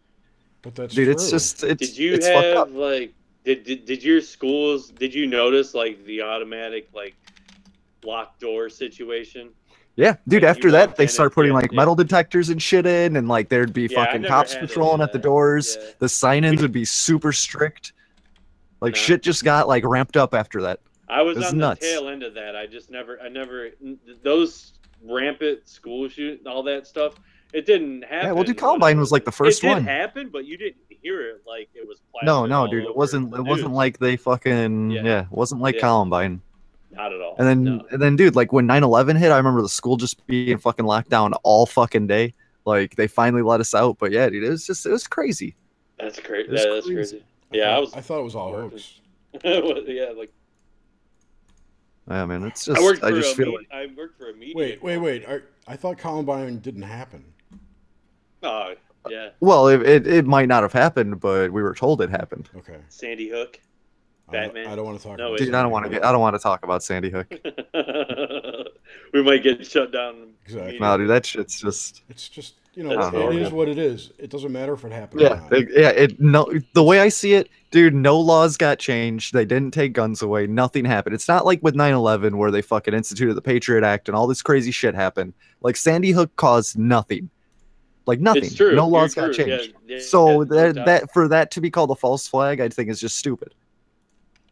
But that's Dude, true. it's just, Did you it's fucked up. have like did your schools, did you notice like the automatic like locked door situation? Yeah, dude, like, after you that, walked they in start and- putting yeah, like yeah. metal detectors and shit in, and like there'd be Yeah, I fucking never cops had any patrolling of at the that. doors. Yeah. The sign-ins would be super strict. Like, Nah. shit just got like ramped up after that. I was It was on nuts. the tail end of that. I never those rampant school shoot all that stuff. It didn't happen. Yeah, well, dude, Columbine was like the first it one. It did happen, but you didn't hear it like it was. No, plastered no, all dude, it over wasn't. the It wasn't news. like they fucking. Yeah. Yeah, it wasn't like Yeah. Columbine. Not at all. And then, No. dude, like when 9/11 hit, I remember the school just being fucking locked down all fucking day. Like they finally let us out, but yeah, dude, it was crazy. That's crazy. It was That's crazy. crazy. Yeah, I thought it was all working. hoax. Yeah, like Yeah, man, it's just. I worked for just a feel media. I worked for a media. Wait. I thought Columbine didn't happen. Oh, yeah. Well, it might not have happened, but we were told it happened. Okay. Sandy Hook. Batman. I don't want to talk No, about it's- Dude, I don't want to talk about Sandy Hook. We might get shut down. Exactly. No, dude, that shit's just. It's just, you know, That's it is horrible. what it is. It doesn't matter if it happened or Yeah, not. the way I see it, dude, no laws got changed. They didn't take guns away. Nothing happened. It's not like with 9/11 where they fucking instituted the Patriot Act and all this crazy shit happened. Like Sandy Hook caused nothing. Like nothing. It's true. No laws You're got true. changed. Yeah, So no doubt. that for that to be called a false flag, I think is just stupid.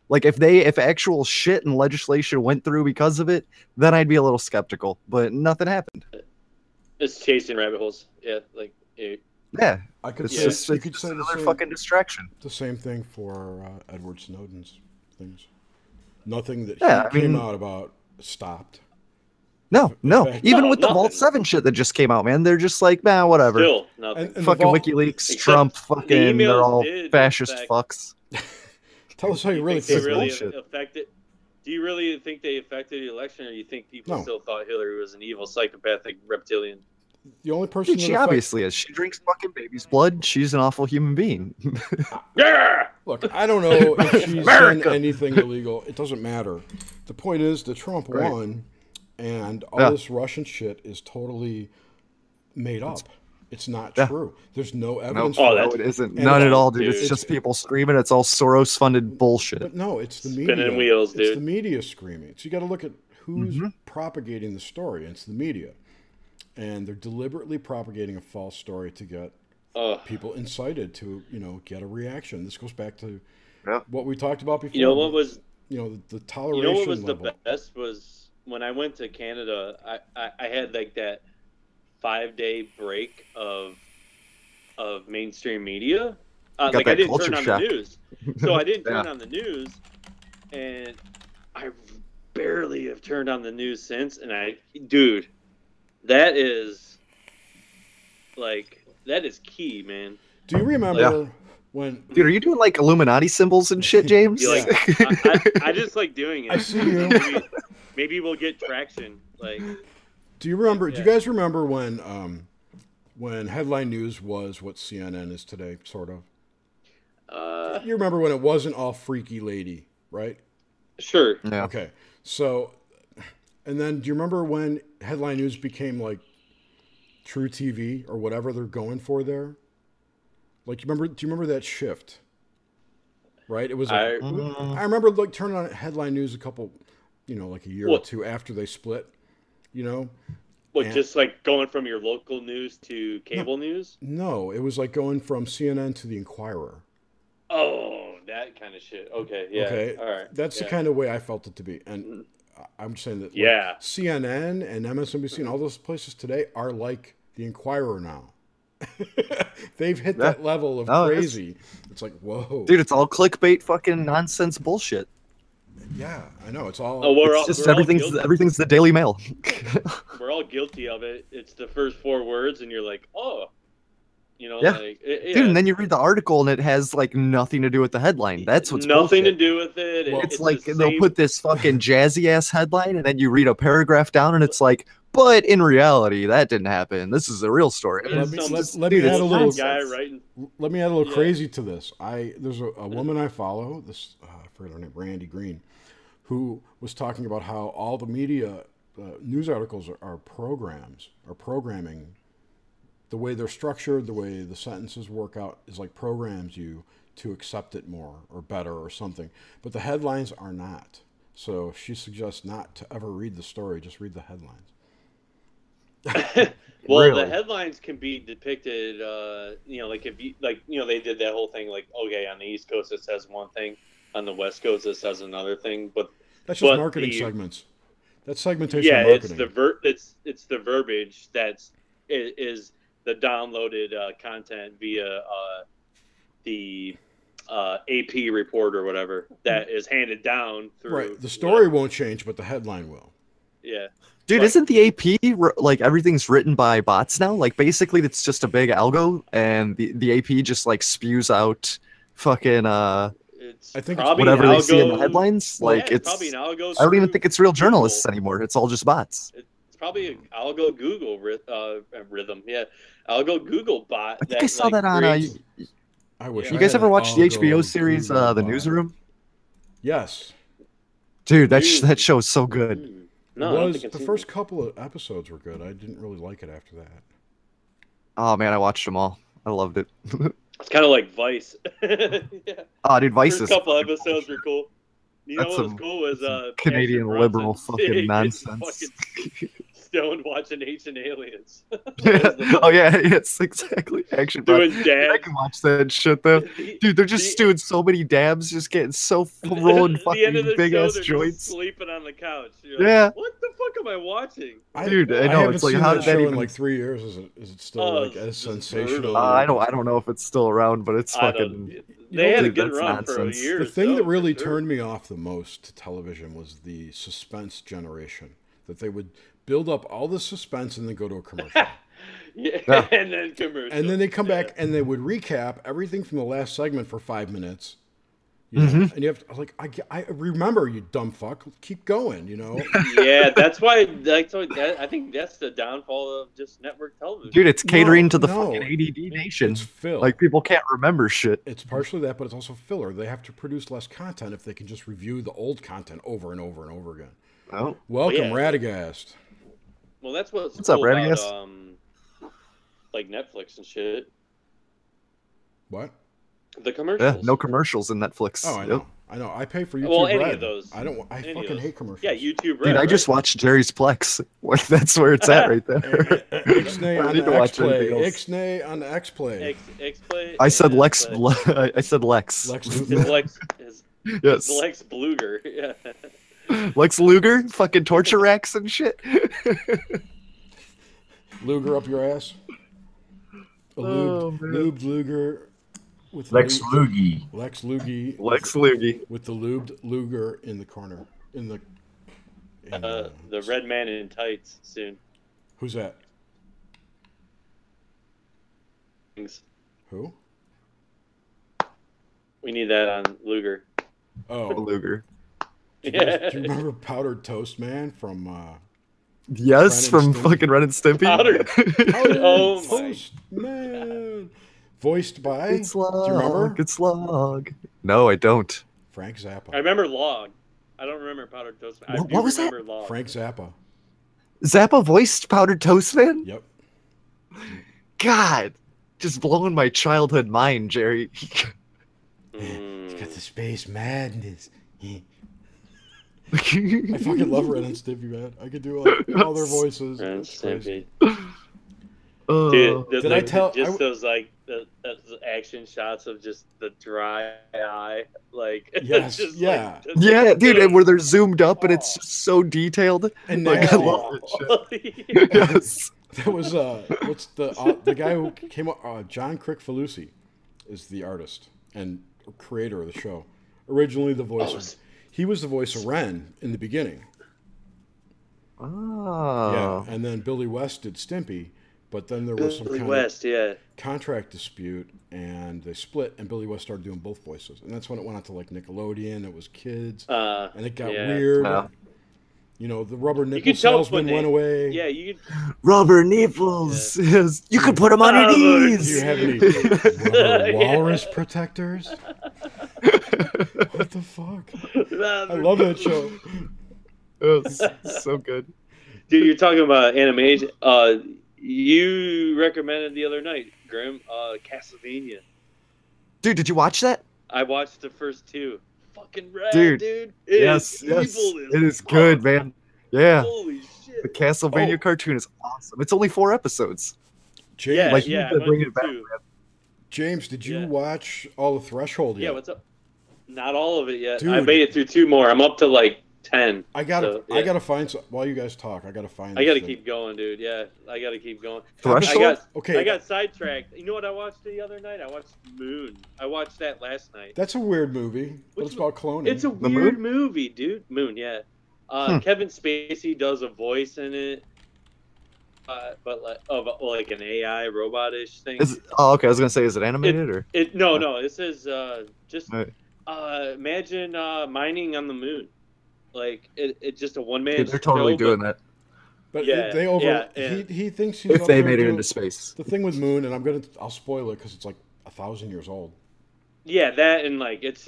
Like if actual shit and legislation went through because of it, then I'd be a little skeptical. But nothing happened. It's chasing rabbit holes. Yeah, like Yeah, I could it's say, just, you it's could just say another fucking distraction. the same thing for Edward Snowden's things. Nothing that Yeah, he I came mean- out about stopped. No. fact- Even No, with the Vault nothing. 7 shit that just came out, man, they're just like, man, whatever. still nothing. And the Fucking Vault- WikiLeaks, Except Trump, the fucking, they're emails all did, in fascist fact- fucks. Tell us how you really think feel. they really bullshit. affected? Do you really think they affected the election, or you think people No. still thought Hillary was an evil, psychopathic reptilian? The only person Dude, she that affects- obviously is. She drinks fucking baby's blood. She's an awful human being. Yeah. Look, I don't know if she's done America. anything illegal. It doesn't matter. The point is that Trump Right. won, and all Yeah. this Russian shit is totally made up. It's not Yeah. true. There's no No, evidence. Oh, for no, it. it isn't. And None it's- at all, dude. dude. It's just people screaming. It's all Soros-funded bullshit. But no, it's the Spinning media. wheels, It's dude. the media screaming. So you got to look at who's Mm-hmm. propagating the story. It's the media, and they're deliberately propagating a false story to get Oh, people incited to, get a reaction. This goes back to Yeah. what we talked about before. you know what was the toleration You know what was level. the best was when I went to Canada. I had like that 5-day break of mainstream media. Got Like I that didn't culture turn on shock. the news, so I didn't turn Yeah. on the news, and I barely have turned on the news since. And dude, that is key, man. Do you remember when Dude, are you doing like Illuminati symbols and shit, James? You like, I just like doing it. I see you. Maybe we'll get traction. Like, Do you remember? Do Yeah. you guys remember when headline news was what CNN is today? Sort of. You remember when it wasn't all freaky lady, right? sure. Yeah. Okay. So, and then do you remember when headline news became like True TV or whatever they're going for there? Like, do you remember that shift? Right? It was. Like, I remember like turning on headline news a couple, like a year or What? two after they split. What, just like going from your local news to cable news? No, it was like going from CNN to the Inquirer. Oh, that kind of shit. Okay, yeah. Okay, all right. That's the kind of way I felt it to be, and I'm saying that Yeah. CNN and MSNBC and all those places today are like the Inquirer now. They've hit that level of crazy. It's like, whoa, dude, it's all clickbait, fucking nonsense bullshit. Yeah, I know. It's all. It's just everything's the Daily Mail. We're all guilty of it. It's the first 4 words, and you're like, oh, you know, Yeah. like, Dude, and then you read the article, and it has like nothing to do with the headline. That's what's nothing bullshit. to do with it. Well, it's like the they'll same- put this fucking jazzy ass headline, and then you read a paragraph down, and it's like, but in reality, that didn't happen. This is a real story. Let me Dude, add a some little. guy writing. Let me add a little crazy to this. There's a woman I follow. This I forget her name, Randy Green, who was talking about how all the media news articles are programming. The way they're structured, the way the sentences work out is like programs you to accept it more or better or something. But the headlines are not. So she suggests not to ever read the story, just read the headlines. Well, Really? the headlines can be depicted, you know, like if you, like, you know, they did that whole thing, like, okay, on the East Coast it says one thing, on the West Coast it says another thing, but That's just marketing segments. That's segmentation. yeah, marketing. it's the verbiage is the downloaded content via the AP report or whatever that is handed down through. Right. The story won't change, but the headline will. Yeah. Dude, Right. isn't the AP like everything's written by bots now? Like basically, it's just a big algo, and the AP just like spews out fucking It's I think it's probably whatever an they see in the algo- headlines. Well, Like yeah, it's probably an algo. I don't even through think it's real Google. journalists anymore. It's all just bots. It's probably an algo Google rhythm. Yeah, algo Google bot. I think I saw that on. creates- I wish. You I guys had ever an watched the algo HBO series, Google The bot. Newsroom? Yes. Dude, that Dude. that show's so good. No, I It don't was think I've the seen first it. couple of episodes were good. I didn't really like it after that. Oh man, I watched them all. I loved it. It's kind of like Vice. yeah. Oh, dude, Vice First is couple fucking episodes were cool. You know That's what was some- cool was Canadian Patrick liberal Brunson fucking getting nonsense. fucking stoned watching Ancient Aliens. Oh yeah, yes, exactly. Action Doing bot. dabs. I can watch that shit though. Dude, they're just doing so many dabs, just getting so rolling the end of the fucking big show, ass they're just joints. sleeping on the couch. You're like, Yeah. what the fuck am I watching? Dude, I know, haven't it's like, seen how that did that show in even- like 3 years. Is it still Oh, like as it's just sensational? brutal. I don't know if it's still around, but it's I fucking. don't. They had a dude, good that's run for nonsense. years. The thing though, that for really sure. turned me off the most to television was the suspense generation. That they would build up all the suspense and then go to a commercial. Yeah, Yeah. and then commercial. And then they come Yeah. back and they would recap everything from the last segment for 5 minutes. You Mm-hmm. know? And you have to, like, I remember, you dumb fuck. Keep going, you know? Yeah, that's why. I think that's the downfall of just network television. Dude, it's catering to the no. fucking ADD nation. It's fill. Like people can't remember shit. It's partially that, but it's also filler. They have to produce less content if they can just review the old content over and over and over again. Oh, Welcome, yeah. Radagast. Well, that's what's What's up, cool about, Radagast? like Netflix and shit. What? The yeah, commercials. no commercials in Netflix. Oh, I Yep. know. I know. I pay for YouTube Well, any Red. of those. I don't. I Any of fucking those. hate commercials. Yeah, YouTube. Dude, I just watched Jerry's Plex. That's where it's at right there. Ixnay I on need the to watch X-Play. anything else. Ixnay on the X-Play. X-Play. I said and Lex. X-Play. I said Lex. Lex It's Luthor. Lex. It's Yes. Lex Bluger. Yeah. Lex Luger, fucking torture racks and shit. Luger up your ass. A lubed, lubed Luger with Lex lube- Lugie. Lex Lugie Lex Lugie. with the lubed Luger in the corner. In the. The Red Man in Tights soon. Who's that? Things. Who? We need that on Luger. Oh, Luger. do you remember Powdered Toast Man from? Yes, Ren from and Stimpy. fucking Ren and Stimpy. Powdered. Powdered Oh my. Toast Man, voiced by. Good slog. Do you remember? Good slog. No, I don't. Frank Zappa. I remember Log. I don't remember Powdered Toast. I What do was that? remember Log. Frank Zappa. Zappa voiced Powdered Toast Man? Yep. God, just blowing my childhood mind, Jerry. Mm. Got the space madness. I fucking love Ren and Stimpy, man. I could do all their voices. Ren and It's crazy. Stimpy. Dude, Did I tell? Just those like the action shots of just the dry eye, like Yes, just, yeah. like, Yeah, dude, and where they're zoomed up and it's just so detailed. And like, I love it. Yes. That was what's the guy who came up? John Crickfalusi is the artist and creator of the show. Originally, the voice. He was the voice of Ren in the beginning. Oh. Yeah, and then Billy West did Stimpy, but then there was some kind of contract dispute, and they split, and Billy West started doing both voices, and that's when it went out to like Nickelodeon. It was kids, and it got weird. Yeah. You know, the rubber nipple salesman went away. Yeah, you could. Rubber nipples. Yeah. Yes. You could put them on your knees. Do you have any rubber walrus protectors? What the fuck? I love that show. It's so good. Dude, you're talking about animation. You recommended the other night, Grim, Castlevania. Dude, did you watch that? I watched the first two. Fucking rad, dude. Yes. It is good, man. Yeah. Holy shit. The Castlevania cartoon is awesome. It's only 4 episodes. James, bring it back, man. James, did you watch all the Threshold yet? Yeah, what's up? Not all of it yet. Dude. I made it through 2 more. I'm up to like 10. I gotta find some, while you guys talk. I gotta find. I gotta keep going, dude. Yeah, I gotta keep going. Threshold? I got sidetracked. You know what I watched the other night? I watched Moon. I watched that last night. That's a weird movie. But it's about cloning. It's a weird movie, dude. Moon, yeah. Kevin Spacey does a voice in it, but like an AI robotish thing. Okay. I was gonna say, is it animated or? No. This is just imagine mining on the moon. Like it's just a one-man. Dude, they're totally doing that. But he thinks he's if they made it into space. The thing with Moon, and I'll spoil it because it's like 1,000 years old. Yeah, that and like it's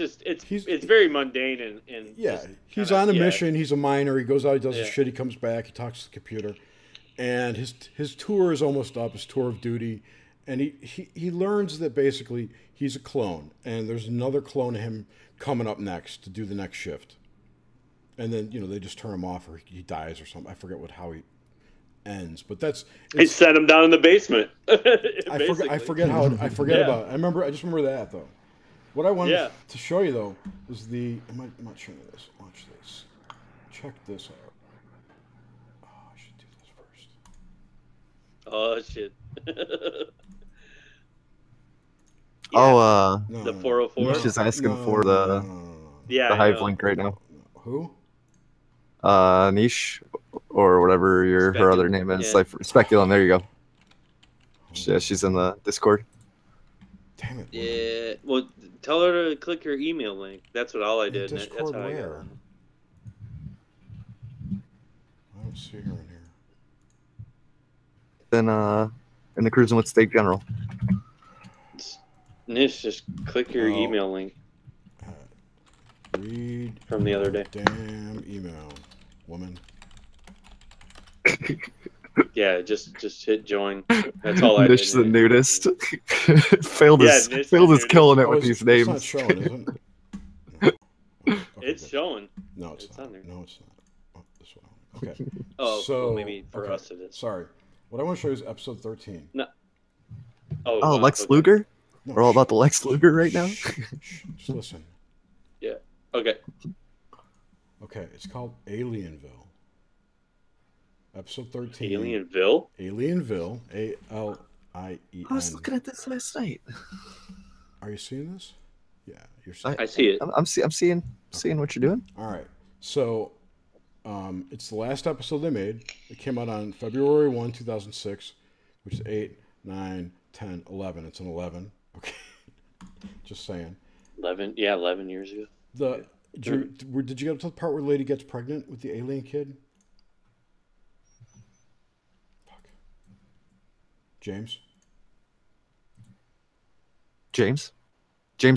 very mundane and yeah, he's on a mission. He's a miner. He goes out, he does his shit. He comes back. He talks to the computer, and his tour is almost up. His tour of duty, and he learns that basically he's a clone, and there's another clone of him coming up next to do the next shift. And then, they just turn him off or he dies or something. I forget how he ends, but he set him down in the basement. I forget about it. I just remember that though. What I wanted to show you though was I'm not showing you this. Watch this. Check this out. Oh, I should do this first. Oh shit. The 404. He's just asking for the Hive link right now. Who? Niche, or whatever her other name is, like Speculum. There you go. Yeah, she's in the Discord. Damn it. Yeah. Well, tell her to click her email link. That's all I did. Discord that's how where? I got on. I don't see her in here. Then in the Cruising with State General. Nish, just click your email link. Read from the other day. Damn email, woman. Yeah, just hit join. That's all I did. Nish the nudist. Failed is killing it with these names. It's not showing, is it? No. It's showing. No, it's not. On there. No, it's not. Oh, this one. Okay. So maybe for us it is. Sorry. What I want to show you is episode 13. No. Lex Luger? No, We're all about the Lex Luger right now? Just listen. Yeah. Okay. Okay, it's called Alienville. Episode 13. Alienville? Alienville. A-L-I-E-N. I was looking at this last night. Are you seeing this? Yeah, you're seeing I see it. I'm seeing what you're doing. All right. So, it's the last episode they made. It came out on February 1, 2006, which is 8, 9, 10, 11. It's an 11. Okay. Just saying. 11 years ago. Did you get up to the part where the lady gets pregnant with the alien kid? Fuck. James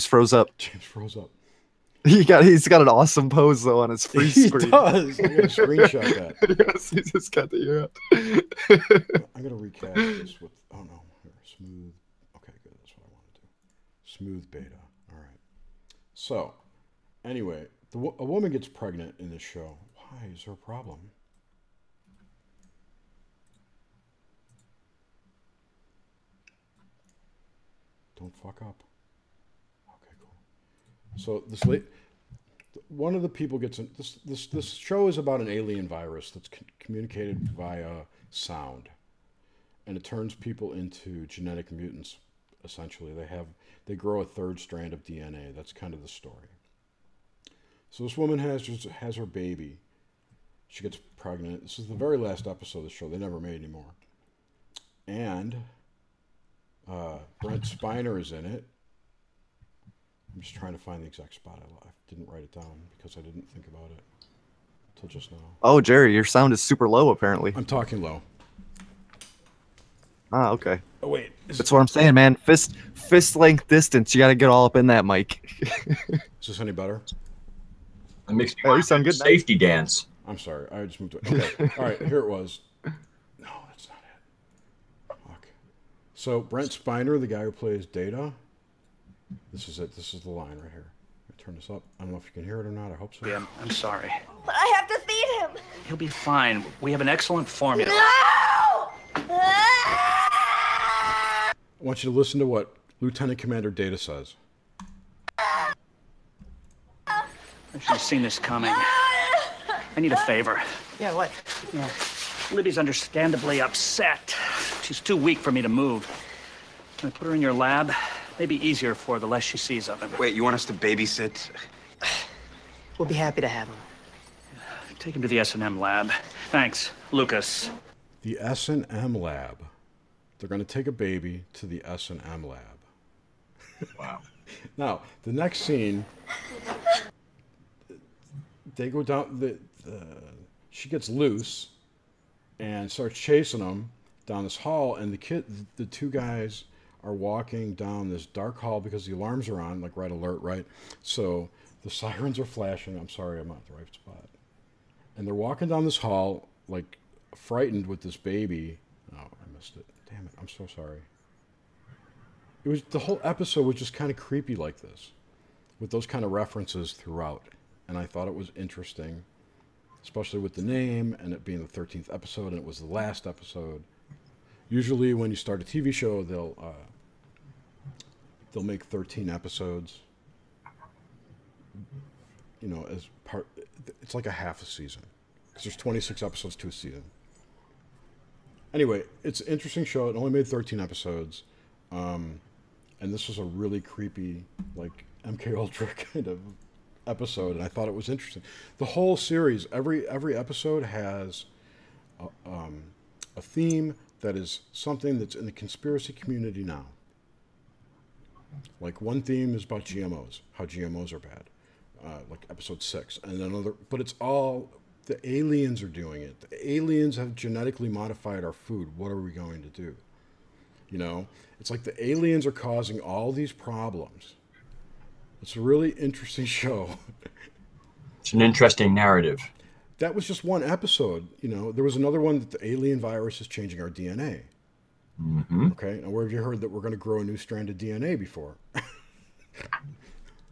froze up. James froze up. He's got an awesome pose though on his free screen. He does. I gotta screenshot that. Yes, he just got the ear up. I'm gonna recast this with smooth. Okay, good. That's what I want to do. Smooth beta. All right. So, anyway, A woman gets pregnant in this show. Why? Is there a problem? Don't fuck up. Okay, cool. So one of the people gets in, this show is about an alien virus that's communicated via sound, and it turns people into genetic mutants. Essentially, they grow a third strand of DNA. That's kind of the story. So this woman has her baby. She gets pregnant. This is the very last episode of the show. They never made any more. And Brent Spiner is in it. I'm just trying to find the exact spot. I didn't write it down because I didn't think about it until just now. Oh, Jerry, your sound is super low, apparently. I'm talking low. Ah, okay. Oh, wait. That's what I'm saying, man. Fist length distance. You got to get all up in that mic. Is this any better? It makes me you want sound to good now. safety dance. I'm sorry. I just moved it. Okay. All right. Here it was. No, that's not it. Fuck. So Brent Spiner, the guy who plays Data. This is it. This is the line right here. Turn this up. I don't know if you can hear it or not. I hope so. Yeah, I'm sorry. But I have to feed him. He'll be fine. We have an excellent formula. No! I want you to listen to what Lieutenant Commander Data says. I should have seen this coming. I need a favor. Yeah, what? Yeah. Libby's understandably upset. She's too weak for me to move. Can I put her in your lab? Maybe easier for her the less she sees of him. Wait, you want us to babysit? We'll be happy to have him. Take him to the S&M lab. Thanks, Lucas. The S&M lab. They're going to take a baby to the S&M lab. Wow. Now, the next scene, they go down, she gets loose and starts chasing them down this hall, and the two guys are walking down this dark hall because the alarms are on, like red alert, right? So the sirens are flashing. I'm sorry, I'm not at the right spot. And they're walking down this hall, like frightened with this baby. Oh, I missed it. Damn it, I'm so sorry. The whole episode was just kind of creepy like this, with those kind of references throughout. And I thought it was interesting, especially with the name and it being the 13th episode, and it was the last episode. Usually when you start a TV show, they'll make 13 episodes, you know, as part, it's like a half a season, because there's 26 episodes to a season. Anyway, it's an interesting show. It only made 13 episodes. And this was a really creepy, like, MK Ultra kind of episode, and I thought it was interesting. The whole series, every episode has a theme that is something that's in the conspiracy community now. Like one theme is about GMOs, how GMOs are bad, like episode 6, and another. But it's all the aliens are doing it. The aliens have genetically modified our food. What are we going to do? You know, it's like the aliens are causing all these problems. It's a really interesting show. It's an interesting narrative. That was just one episode. You know, there was another one that the alien virus is changing our DNA. Mm-hmm. Okay, now where have you heard that we're going to grow a new strand of DNA before?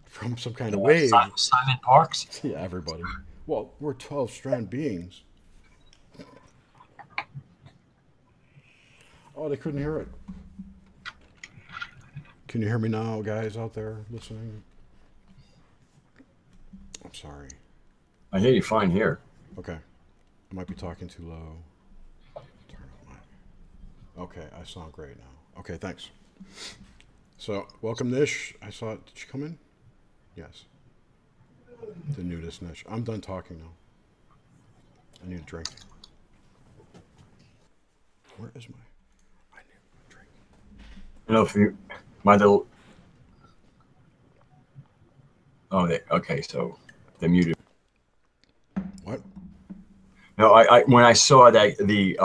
From some kind of wave. Simon Parks? Yeah, everybody. Well, we're 12-strand beings. Oh, they couldn't hear it. Can you hear me now, guys out there listening? I'm sorry. I hear you fine here. Okay. I might be talking too low. Turn on my... Okay, I sound great now. Okay, thanks. So, welcome Nish. I saw it. Did she come in? Yes. The nudist Nish. I'm done talking now. I need a drink. Where is my... I need a drink. You know, if you... My little... Oh, okay, so they're muted. What? No, I when I saw that the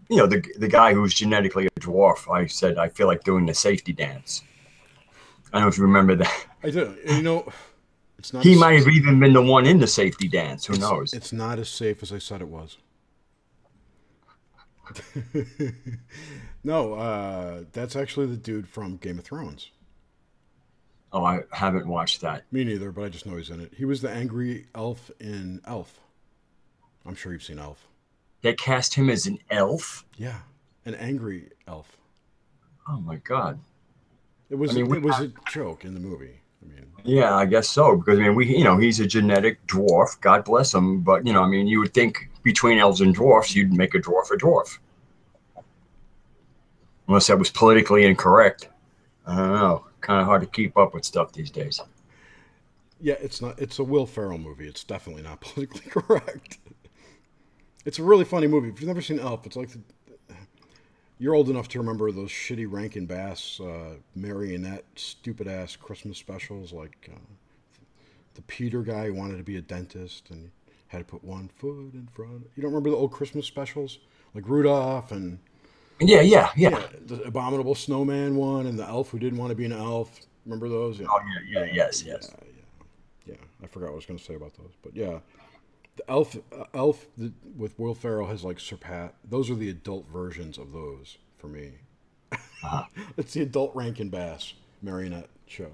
you know, the guy who's genetically a dwarf, I said I feel like doing the safety dance. I don't know if you remember that. I do. You know, it's not. He might have even been the one in the safety dance. Who knows? It's not as safe as I said it was. No, that's actually the dude from Game of Thrones. Oh, I haven't watched that. Me neither, but I just know he's in it. He was the angry elf in Elf. I'm sure you've seen Elf. They cast him as an elf? Yeah, an angry elf. Oh my God. It was a joke in the movie. Yeah, I guess so. Because he's a genetic dwarf. God bless him. But you would think between elves and dwarfs, you'd make a dwarf. Unless that was politically incorrect. I don't know. Kind of hard to keep up with stuff these days. Yeah, it's not. It's a Will Ferrell movie. It's definitely not politically correct. It's a really funny movie. If you've never seen Elf, it's like you're old enough to remember those shitty Rankin Bass marionette stupid ass Christmas specials, like the Peter guy who wanted to be a dentist and had to put one foot in front. You don't remember the old Christmas specials, like Rudolph and yeah. The Abominable Snowman one and the elf who didn't want to be an elf. Remember those? Yeah. Oh yeah, yes. Yeah. I forgot what I was going to say about those, but yeah. The Elf with Will Ferrell has like surpassed. Those are the adult versions of those for me. It's the adult Rankin Bass marionette show.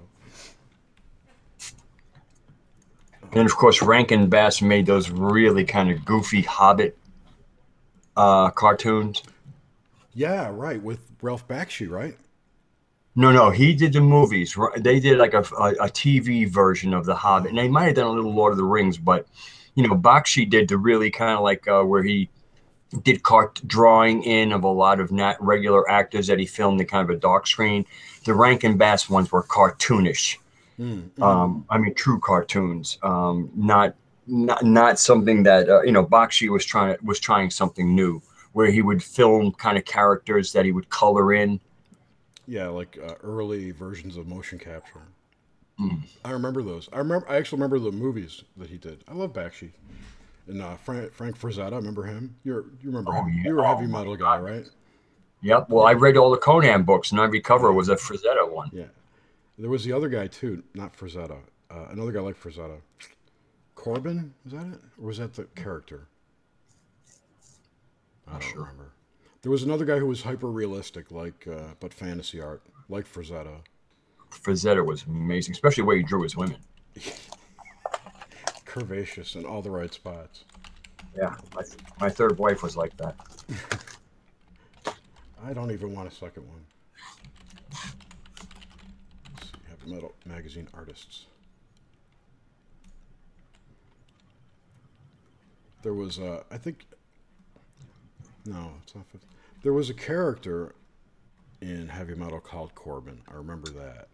And of course, Rankin Bass made those really kind of goofy Hobbit cartoons. Yeah, right. With Ralph Bakshi, right? No, he did the movies. They did like a TV version of the Hobbit, and they might have done a little Lord of the Rings, but. Bakshi did the really kind of like where he did drawing in of a lot of regular actors that he filmed in kind of a dark screen. The Rankin Bass ones were cartoonish. True cartoons. Not something that Bakshi was trying something new, where he would film kind of characters that he would color in. Yeah, like early versions of motion capture. I remember those. I actually remember the movies that he did. I love Bakshi. And Frank Frazetta, remember him? You remember him? Yeah. You were a heavy metal guy, right? Yep. Well, I read all the Conan books, and every cover was a Frazetta one. Yeah. There was the other guy too, not Frazetta. Another guy like Frazetta. Corbin, was that it? Or was that the character? I don't remember. There was another guy who was hyper realistic, but fantasy art, like Frazetta. Frazetta was amazing, especially the way he drew his women. Curvaceous in all the right spots. Yeah, my third wife was like that. I don't even want a second one. Let's see, Heavy Metal Magazine artists. There was, I think, no, it's not 50. There was a character in Heavy Metal called Corbin. I remember that.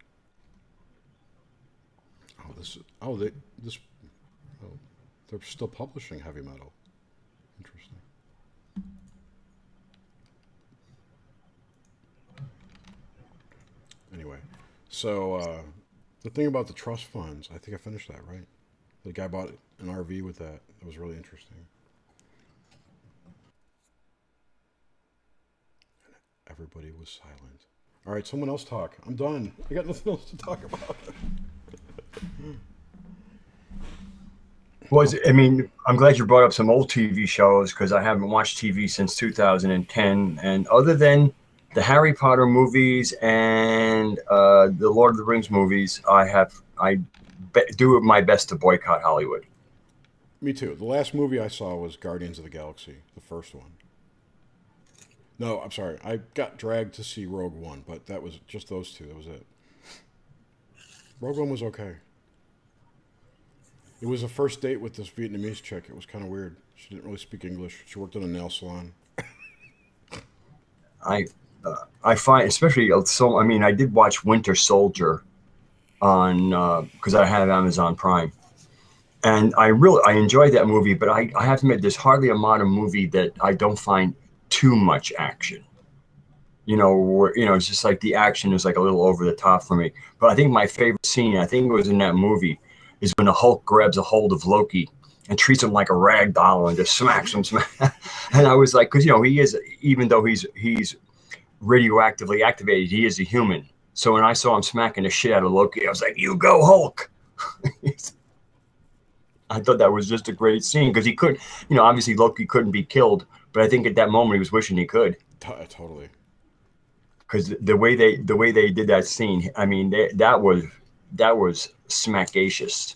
They're still publishing Heavy Metal. Interesting. Anyway, so the thing about the trust funds, I think I finished that, right? The guy bought an RV with that. That was really interesting. And everybody was silent. All right, someone else talk. I'm done. I got nothing else to talk about. I'm glad you brought up some old TV shows because I haven't watched TV since 2010. And other than the Harry Potter movies and the Lord of the Rings movies, I do my best to boycott Hollywood. Me too. The last movie I saw was Guardians of the Galaxy, the first one. No, I'm sorry. I got dragged to see Rogue One, but that was just those two. That was it. Rogue One was okay. It was a first date with this Vietnamese chick. It was kind of weird. She didn't really speak English. She worked in a nail salon. I find, especially I did watch Winter Soldier on because I have Amazon Prime, and I enjoyed that movie. But I have to admit, there's hardly a modern movie that I don't find too much action. It's just like the action is like a little over the top for me. But I think my favorite scene, I think it was in that movie, is when the Hulk grabs a hold of Loki and treats him like a rag doll and just smacks him. And I was like, because he is, even though he's radioactively activated, he is a human. So when I saw him smacking the shit out of Loki, I was like, "You go, Hulk!" I thought that was just a great scene because he could, obviously Loki couldn't be killed, but I think at that moment he was wishing he could. Totally. Because the way they did that scene, that was that was smackacious.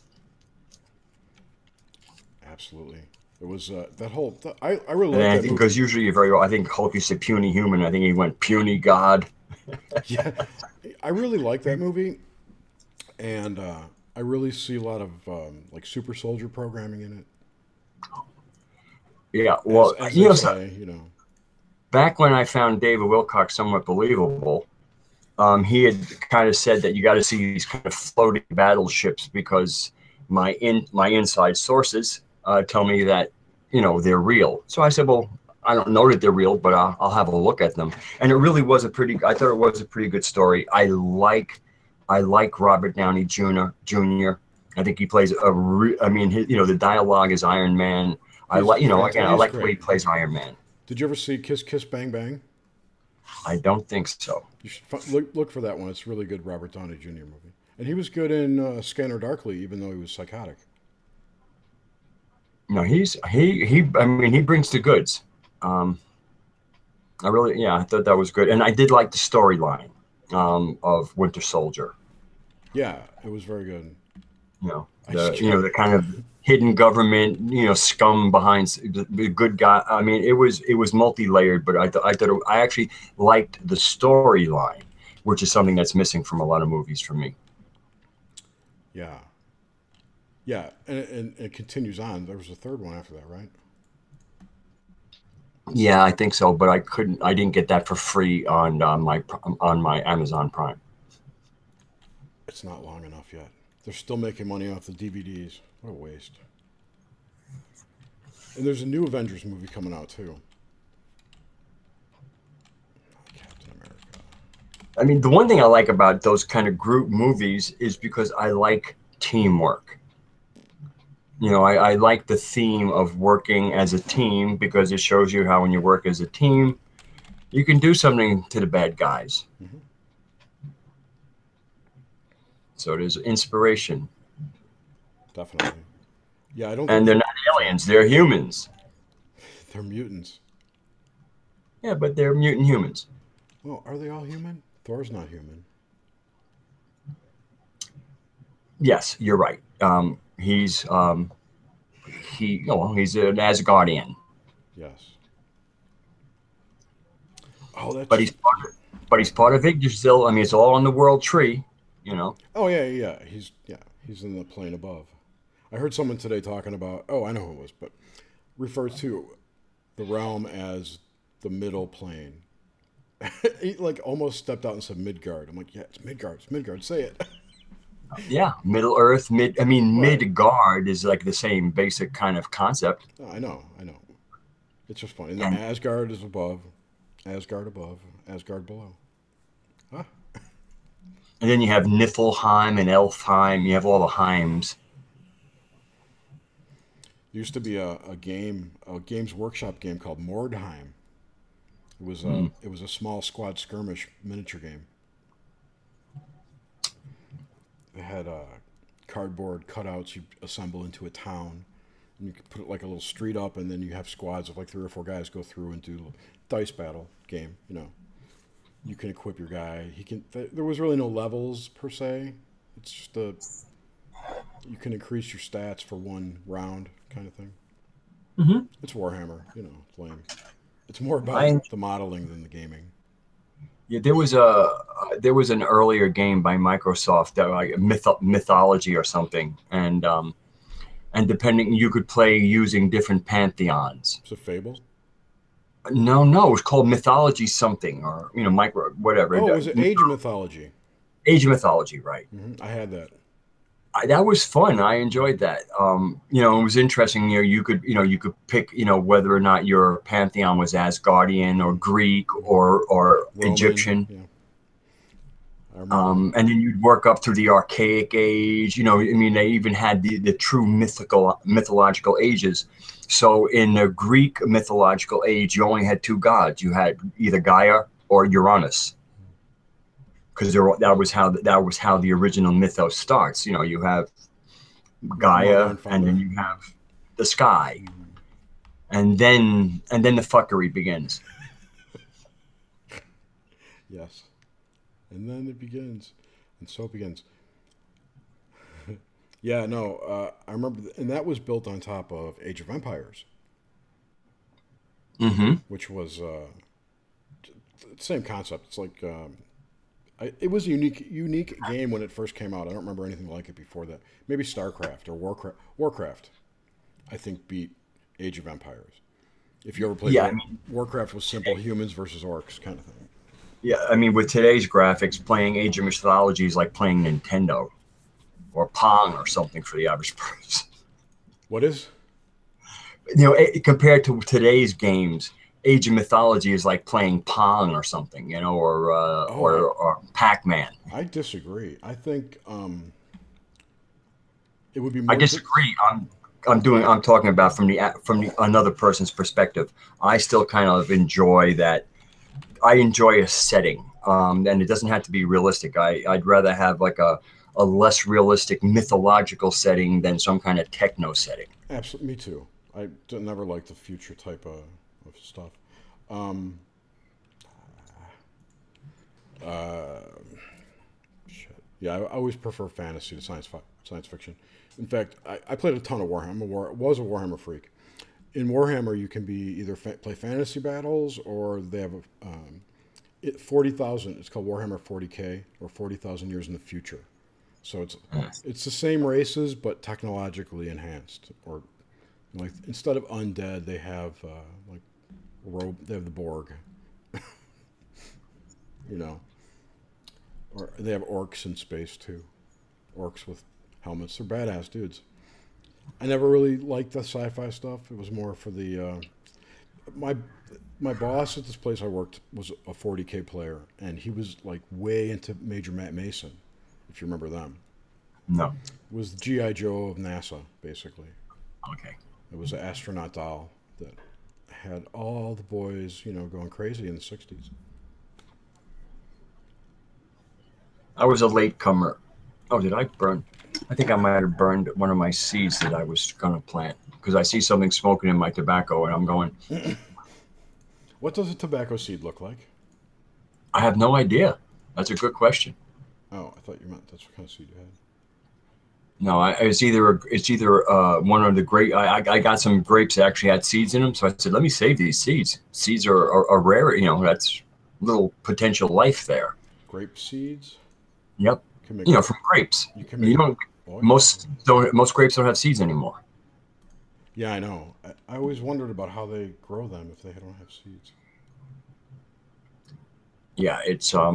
Absolutely. It was that whole. I really And like I that think movie. because usually you're very. I think Hulk used to puny human. I think he went puny god. Yeah, I really like that movie, and I really see a lot of like super soldier programming in it. Yeah, well, as you they know, say, you know. back when I found David Wilcock somewhat believable, he had kind of said that you got to see these kind of floating battleships because my inside sources tell me that they're real. So I said, well, I don't know that they're real, but I'll have a look at them. And it really was I thought it was a pretty good story. I like Robert Downey Jr. I think he plays the dialogue is Iron Man. I like the way he plays Iron Man. Did you ever see Kiss Kiss Bang Bang? I don't think so. You should look for that one. It's a really good Robert Downey Jr. movie. And he was good in Scanner Darkly, even though he was psychotic. No, he brings the goods. I thought that was good. And I did like the storyline of Winter Soldier. Yeah, it was very good. The kind of hidden government, scum behind the good guy. I mean, it was multi-layered, but I actually liked the storyline, which is something that's missing from a lot of movies for me. Yeah. Yeah, and it continues on. There was a third one after that, right? Yeah, I think so, but I didn't get that for free on my Amazon Prime. It's not long enough yet. They're still making money off the DVDs. What a waste. And there's a new Avengers movie coming out, too. Captain America. I mean, the one thing I like about those kind of group movies is because I like teamwork. I like the theme of working as a team because it shows you how when you work as a team, you can do something to the bad guys. Mm-hmm. So there's inspiration. Definitely. Yeah, I don't. And they're not aliens; they're humans. They're mutants. Yeah, but they're mutant humans. Well, are they all human? Thor's not human. Yes, you're right. He's an Asgardian. Yes. Oh, that's. But he's part of Yggdrasil. I mean, it's all on the world tree. Oh yeah. He's in the plane above. I heard someone today talking about. Oh, I know who it was, but refers to the realm as the middle plane. He almost stepped out and said Midgard. I'm like, yeah, it's Midgard. It's Midgard. Say it. Yeah, Middle Earth. Midgard is like the same basic kind of concept. Oh, I know. It's just funny. And Asgard is above. Asgard above. Asgard below. Huh? And then you have Niflheim and Elfheim. You have all the Heims. There used to be a Games Workshop game called Mordheim. It was a small squad skirmish miniature game. They had cardboard cutouts you assemble into a town, and you could put like a little street up, and then you have squads of like 3 or 4 guys go through and do a dice battle game. You can equip your guy. There was really no levels per se. It's just you can increase your stats for one round kind of thing. Mm-hmm. It's Warhammer, it's lame. It's more about the modeling than the gaming. Yeah, there was an earlier game by Microsoft that like Mythology or something, and depending you could play using different pantheons. Is it Fable? No, it was called Mythology something, or micro whatever. Oh, was it Age of Mythology? Age of Mythology, right? Mm-hmm. I had that. That was fun. I enjoyed that. It was interesting. You could pick, whether or not your pantheon was Asgardian or Greek or Roman, Egyptian. Yeah. And then you'd work up through the Archaic Age. They even had the true mythological ages. So in the Greek mythological age, you only had 2 gods. You had either Gaia or Uranus. Because that was how the original mythos starts. You have Gaia, and then you have the sky, and then the fuckery begins. Yes, and then it begins, and so it begins. Yeah, no, I remember, and that was built on top of Age of Empires, which was same concept. It's like it was a unique game when it first came out. I don't remember anything like it before that. Maybe Starcraft or Warcraft, I think beat Age of Empires. If you ever played Warcraft was simple humans versus orcs kind of thing. Yeah, I mean, with today's graphics, playing Age of Mythology is like playing Nintendo or Pong or something for the average person. What is? Compared to today's games, Age of Mythology is like playing Pong or something, or Pac-Man. I disagree. I think it would be. I disagree. I'm talking about from the another person's perspective. I still kind of enjoy that. I enjoy a setting, and it doesn't have to be realistic. I'd rather have like a less realistic mythological setting than some kind of techno setting. Absolutely, me too. I never liked the future type of stuff. Shit. Yeah, I always prefer fantasy to science fiction. In fact, I played a ton of Warhammer. Was a Warhammer freak. In Warhammer, you can be either play fantasy battles, or they have 40,000. It's called Warhammer 40K, or 40,000 years in the future. So it's the same races, but technologically enhanced. Or like instead of undead, they have they have the Borg. Or they have orcs in space too. Orcs with helmets. They're badass dudes. I never really liked the sci-fi stuff. It was more for the my boss at this place I worked was a 40K player, and he was like way into Major Matt Mason, if you remember them. No. It was the G.I. Joe of NASA, basically. Okay. It was an astronaut doll that had all the boys, going crazy in the 60s. I was a latecomer. Oh, did I burn? I think I might have burned one of my seeds that I was going to plant, because I see something smoking in my tobacco and I'm going. What does a tobacco seed look like? I have no idea. That's a good question. Oh, I thought you meant that's what kind of seed you had. No, it's either one of the grape. I got some grapes that actually had seeds in them, so I said, let me save these seeds. Seeds are rare. That's little potential life there. Grape seeds. Yep. From grapes. Most grapes don't have seeds anymore. Yeah, I know. I always wondered about how they grow them if they don't have seeds. Yeah, it's I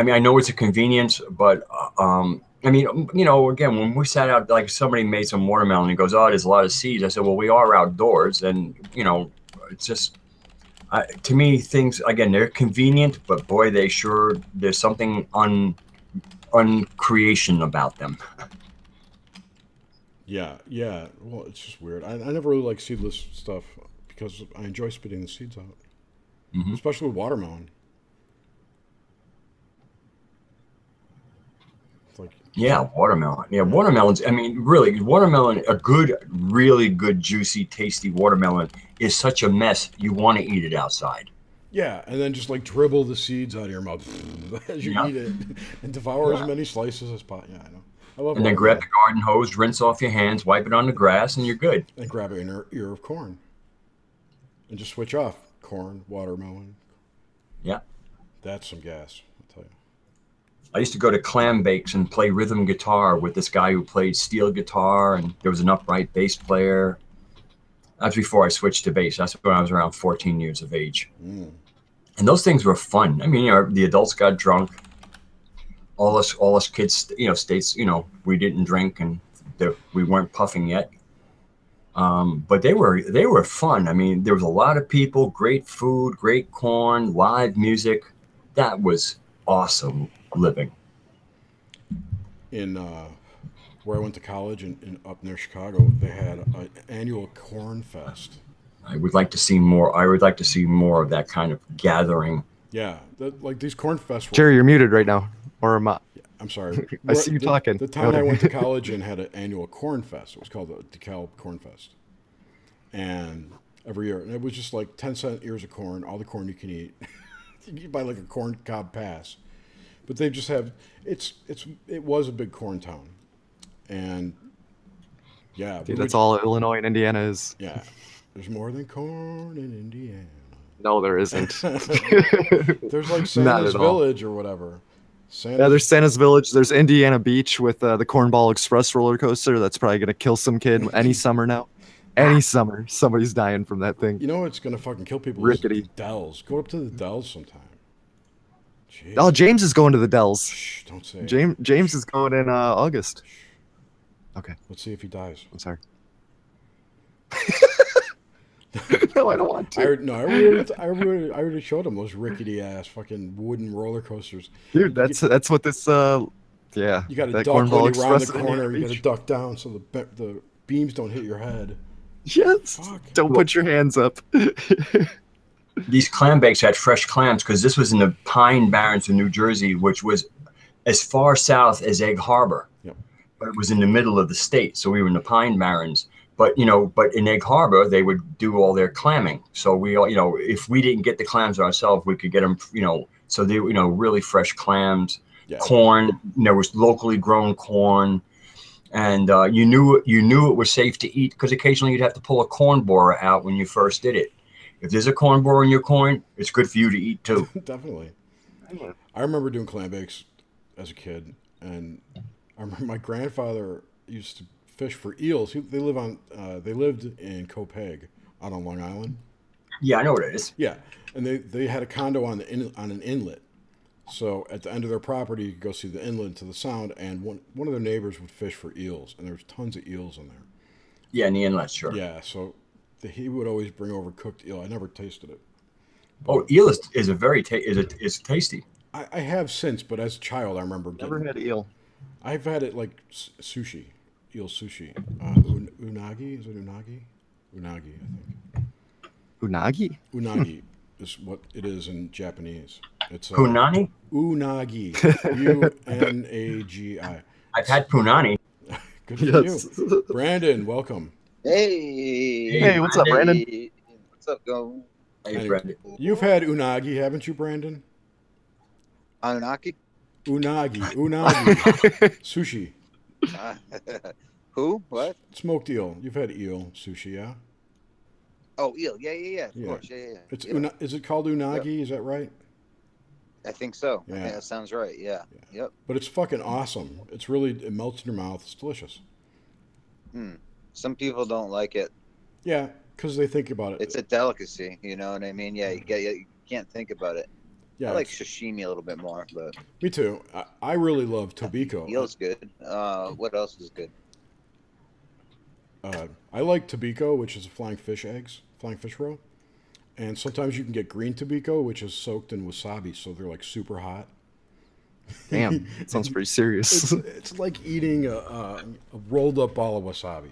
mean, I know it's a convenience, but again, when we sat out, like somebody made some watermelon and goes, oh, there's a lot of seeds. I said, well, we are outdoors, and it's just to me, things again, they're convenient, but boy, there's something uncreation about them. Yeah. Well, it's just weird. I never really like seedless stuff because I enjoy spitting the seeds out, especially with watermelon. It's like watermelon. Yeah, watermelons. I mean, really, watermelon. A really good, juicy, tasty watermelon is such a mess. You want to eat it outside. Yeah, and then just like dribble the seeds out of your mouth as you eat it, and devour as many slices as possible. Yeah, I know. I love. And then grab the garden hose, rinse off your hands, wipe it on the grass, and you're good. And grab an ear of corn, and just switch off corn, watermelon. Yeah, that's some gas. I'll tell you. I used to go to clam bakes and play rhythm guitar with this guy who played steel guitar, and there was an upright bass player. That's before I switched to bass. That's when I was around 14 years of age. And those things were fun. I mean, the adults got drunk. All us kids, states, we didn't drink and we weren't puffing yet. But they were fun. I mean, there was a lot of people, great food, great corn, live music. That was awesome living. In where I went to college in up near Chicago, they had an annual corn fest. I would like to see more. I would like to see more of that kind of gathering. Yeah, like these corn fests. Jerry, you're muted right now. Or am I? I'm sorry. I see you talking. The town I went to college in had an annual corn fest. It was called the DeKalb Corn Fest. And every year, and it was just like 10-cent ears of corn, all the corn you can eat. You buy like a corn cob pass. But they just have it was a big corn town. And Yeah, Dude, that's all Illinois and Indiana is. Yeah, there's more than corn in Indiana. No, there isn't. There's like Santa's Village or whatever. Yeah, there's Santa's Village. There's Indiana Beach with the Cornball Express roller coaster. That's probably gonna kill some kid any summer now. Any summer, somebody's dying from that thing. You know what's gonna fucking kill people? Rickety. Dells. Go up to the Dells sometime. Jeez. Oh, James is going to the Dells. Shh, don't say it. James is going in August. Okay. Let's see if he dies. I'm sorry. No, I don't want to. I already showed him those rickety ass fucking wooden roller coasters. Dude, that's what this. Yeah. You got to that duck when Cornball you round the Express corner. You got to Beach. duck down so the beams don't hit your head. Yes. Fuck. Don't put your hands up. These clam bakes had fresh clams because this was in the Pine Barrens of New Jersey, which was as far south as Egg Harbor. Yep. But it was in the middle of the state, so we were in the Pine Barrens. But but in Egg Harbor, they would do all their clamming. So we all, if we didn't get the clams ourselves, we could get them, So they, really fresh clams, corn. There was locally grown corn, and you knew it was safe to eat because occasionally you'd have to pull a corn borer out when you first did it. If there's a corn borer in your corn, it's good for you to eat too. Definitely. I remember doing clam bakes as a kid, and I remember my grandfather used to fish for eels. They lived in Copeg, out on Long Island. Yeah, I know what it is. Yeah, and they had a condo on an inlet. So at the end of their property, you could go see the inlet to the sound, and one of their neighbors would fish for eels, and there's tons of eels in there. Yeah, in the inlet, sure. Yeah, so he would always bring over cooked eel. I never tasted it. Oh, eel is a very is tasty. I have since, but as a child, I remember Never had eel. I've had it like sushi, eel sushi. Unagi, is it unagi? Unagi, I think. Unagi? Unagi is what it is in Japanese. It's Punani? Unagi. Unagi. I've had punani. Good for you. Brandon, welcome. Hey, what's up, Brandon? What's up, go? Hey, Brandon. You've had unagi, haven't you, Brandon? Anunnaki? Unagi. Sushi. Who? What? Smoked eel. You've had eel sushi, yeah? Oh, eel. Yeah. Of course. Yeah. It's is it called unagi? Is that right? I think so. Yeah. I think that sounds right. Yeah. Yep. But it's fucking awesome. It melts in your mouth. It's delicious. Some people don't like it. Yeah, because they think about it. It's a delicacy. You know what I mean? Yeah. You can't think about it. Yeah, I like sashimi a little bit more, but me too. I really love tobiko. eel's good. What else is good? I like tobiko, which is flying fish roe. And sometimes you can get green tobiko, which is soaked in wasabi, so they're like super hot. Damn, that sounds pretty serious. It's like eating a rolled up ball of wasabi,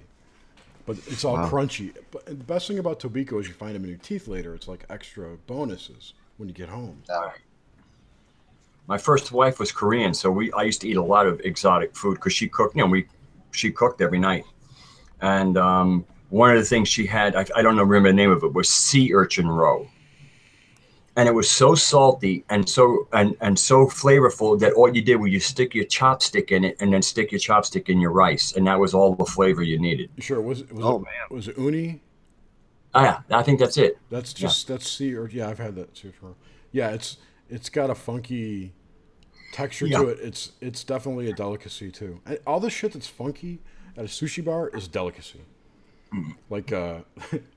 but it's all crunchy. But the best thing about tobiko is you find them in your teeth later. It's like extra bonuses when you get home. My first wife was Korean, so I used to eat a lot of exotic food because she cooked. She cooked every night, and one of the things she had, I don't remember the name of it, was sea urchin roe, and it was so salty and so flavorful that all you did was you stick your chopstick in it and then stick your chopstick in your rice, and that was all the flavor you needed. Sure, was it uni? Yeah, I think that's it. That's sea urchin. Yeah, I've had that sea urchin roe. Yeah, it's got a funky texture to it. It's definitely a delicacy too. All the shit that's funky at a sushi bar is a delicacy. Like I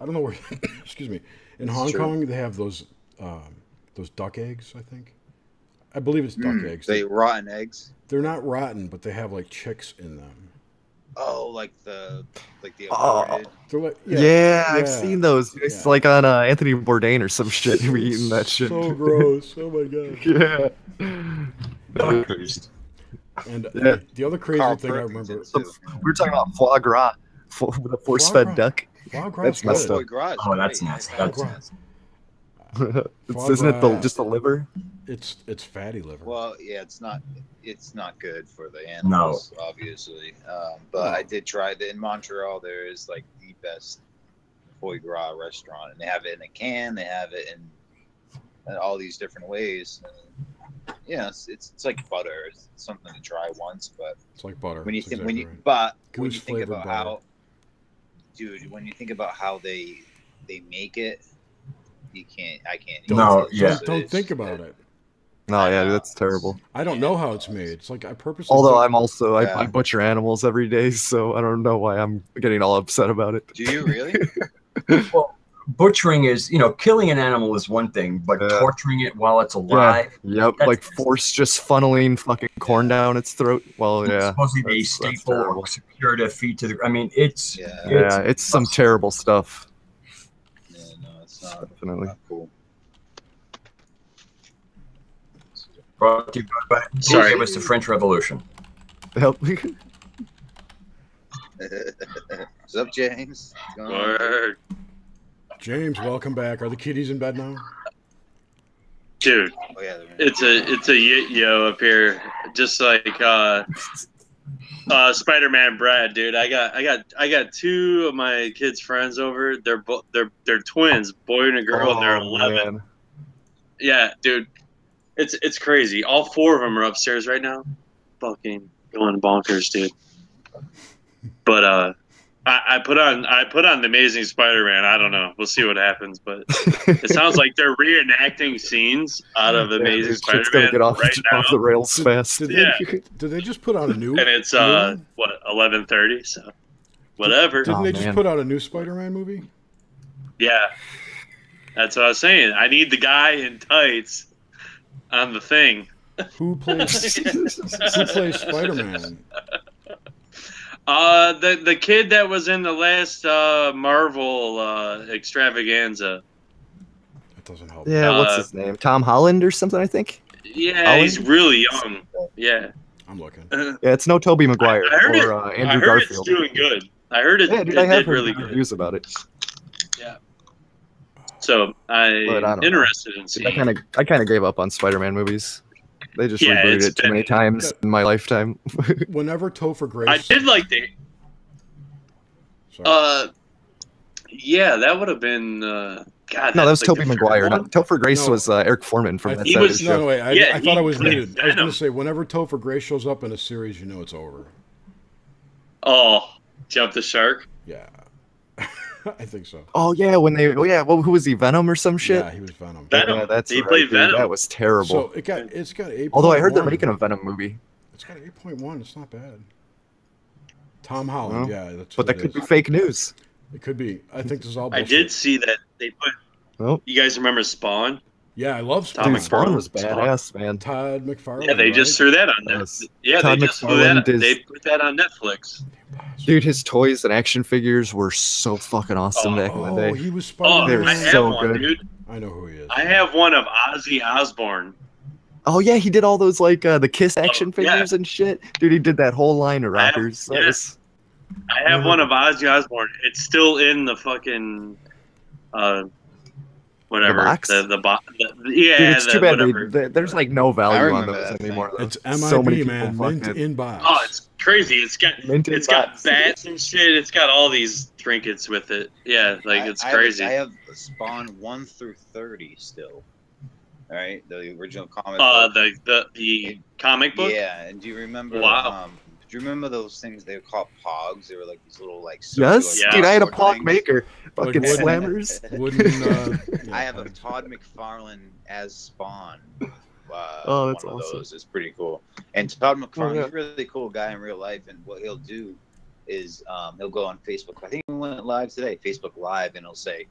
don't know where. Excuse me. In Hong Kong, they have those duck eggs. I believe it's duck eggs. They rotten eggs. They're not rotten, but they have like chicks in them. Oh, like the aborted. They're like, I've seen those. It's like on Anthony Bourdain or some shit. We eating that shit. So gross. Oh my god. Yeah. And the other crazy thing I remember. We were talking about foie gras, the force-fed duck. Foie gras. That's messed up. Oh, that's nasty. That's nasty. Isn't it just the liver? It's fatty liver. Well, yeah, it's not good for the animals, obviously. But I did try it in Montreal. There is like the best foie gras restaurant, and they have it in a can. They have it in all these different ways. And, yeah, it's like butter. It's something to try once, but it's like butter. When you think exactly when you right. think about butter. dude, when you think about how they make it, you can't. I can't. Don't think about it. No, yeah, that's terrible. I don't know how it's made. It's like I purposely. Although I'm also I butcher animals every day, so I don't know why I'm getting all upset about it. Do you really? Well, butchering is, killing an animal is one thing, but torturing it while it's alive. Yeah. Yep, like force just funneling fucking corn down its throat. Well, yeah. Supposedly a staple or secure to feed to the. I mean, it's it's some terrible stuff. Yeah, no, it's not. Definitely. Not cool. Brought to you by Sorry, it was the French Revolution. Help. What's up, James? Word. James, welcome back. Are the kiddies in bed now? Dude, it's a yit-yo up here, just like Spiderman Brad, dude. I got two of my kids' friends over. They're twins, boy and a girl, and they're 11. Man. Yeah, dude. It's crazy. All four of them are upstairs right now, fucking going bonkers, dude. But I put on The Amazing Spider-Man. I don't know. We'll see what happens, but it sounds like they're reenacting scenes out of Amazing Spider-Man. It's gonna get off the rails Did fast. Did they just put out a new? And it's 11:30, so whatever. Didn't they just put out a new Spider-Man movie? Yeah, that's what I was saying. I need the guy in tights on the thing. Who plays Spider-Man? The kid that was in the last Marvel extravaganza. That doesn't help. Yeah, what's his name? Tom Holland or something, I think. Yeah, Holland? he's really young. Yeah. I'm looking. Yeah, it's no Tobey Maguire or Andrew Garfield. It's doing good. I heard it. Yeah, dude, it I have did really good. reviews about it. Yeah. So I'm interested in seeing. I kind of gave up on Spider-Man movies. They just rebooted it too many times in my lifetime. Whenever Topher Grace, I did like the. Yeah, that would have been. God, no, that was Tobey Maguire. Topher Grace was Eric Foreman from that show. No, wait. I thought I was muted. I was going to say, whenever Topher Grace shows up in a series, you know it's over. Oh, jump the shark. Yeah. I think so. Oh yeah, who was he? Venom or some shit? Yeah, he was Venom. Yeah, that's he played Venom. That was terrible. So it's got 8. Although I heard they're making a Venom movie. It's got 8.1. It's not bad. Tom Holland, well, yeah, that's. But that could be fake news. It could be. I think this is all. I did see that they put. Oh. You guys remember Spawn? Yeah, I love Spawn. Dude, Spawn was badass, man. Todd McFarlane. Yeah, they just threw that on Netflix. Yeah, Todd they just threw that. McFarlane They put that on Netflix. Dude, his toys and action figures were so fucking awesome back in the day. Oh, he was Spider-Man. I have so one, good. dude. I know who he is. I have one of Ozzy Osbourne. Oh yeah, he did all those like the Kiss action figures and shit. Dude, he did that whole line of rockers. I have one of Ozzy Osbourne. It's still in the fucking whatever. The box? The Dude, it's too bad there's like no value on those that anymore. It's MIB, so many man. people Mint in box. Oh, it's crazy. It's got bats and shit. It's got all these trinkets with it. Yeah, like it's crazy. I have Spawn 1 through 30 still. All right, the original comic. The comic book. Yeah, and do you remember? Wow. Do you remember those things they were called Pogs? They were like these little like. Yes, yeah. dude, I had a Pog things. maker. Fucking Like slammers. I have a Todd McFarlane as Spawn. Oh, that's one of awesome. those. It's pretty cool. And Todd McFarlane, yeah. he's a really cool guy in real life. And what he'll do is he'll go on Facebook. I think he went live today, Facebook Live, and he'll say,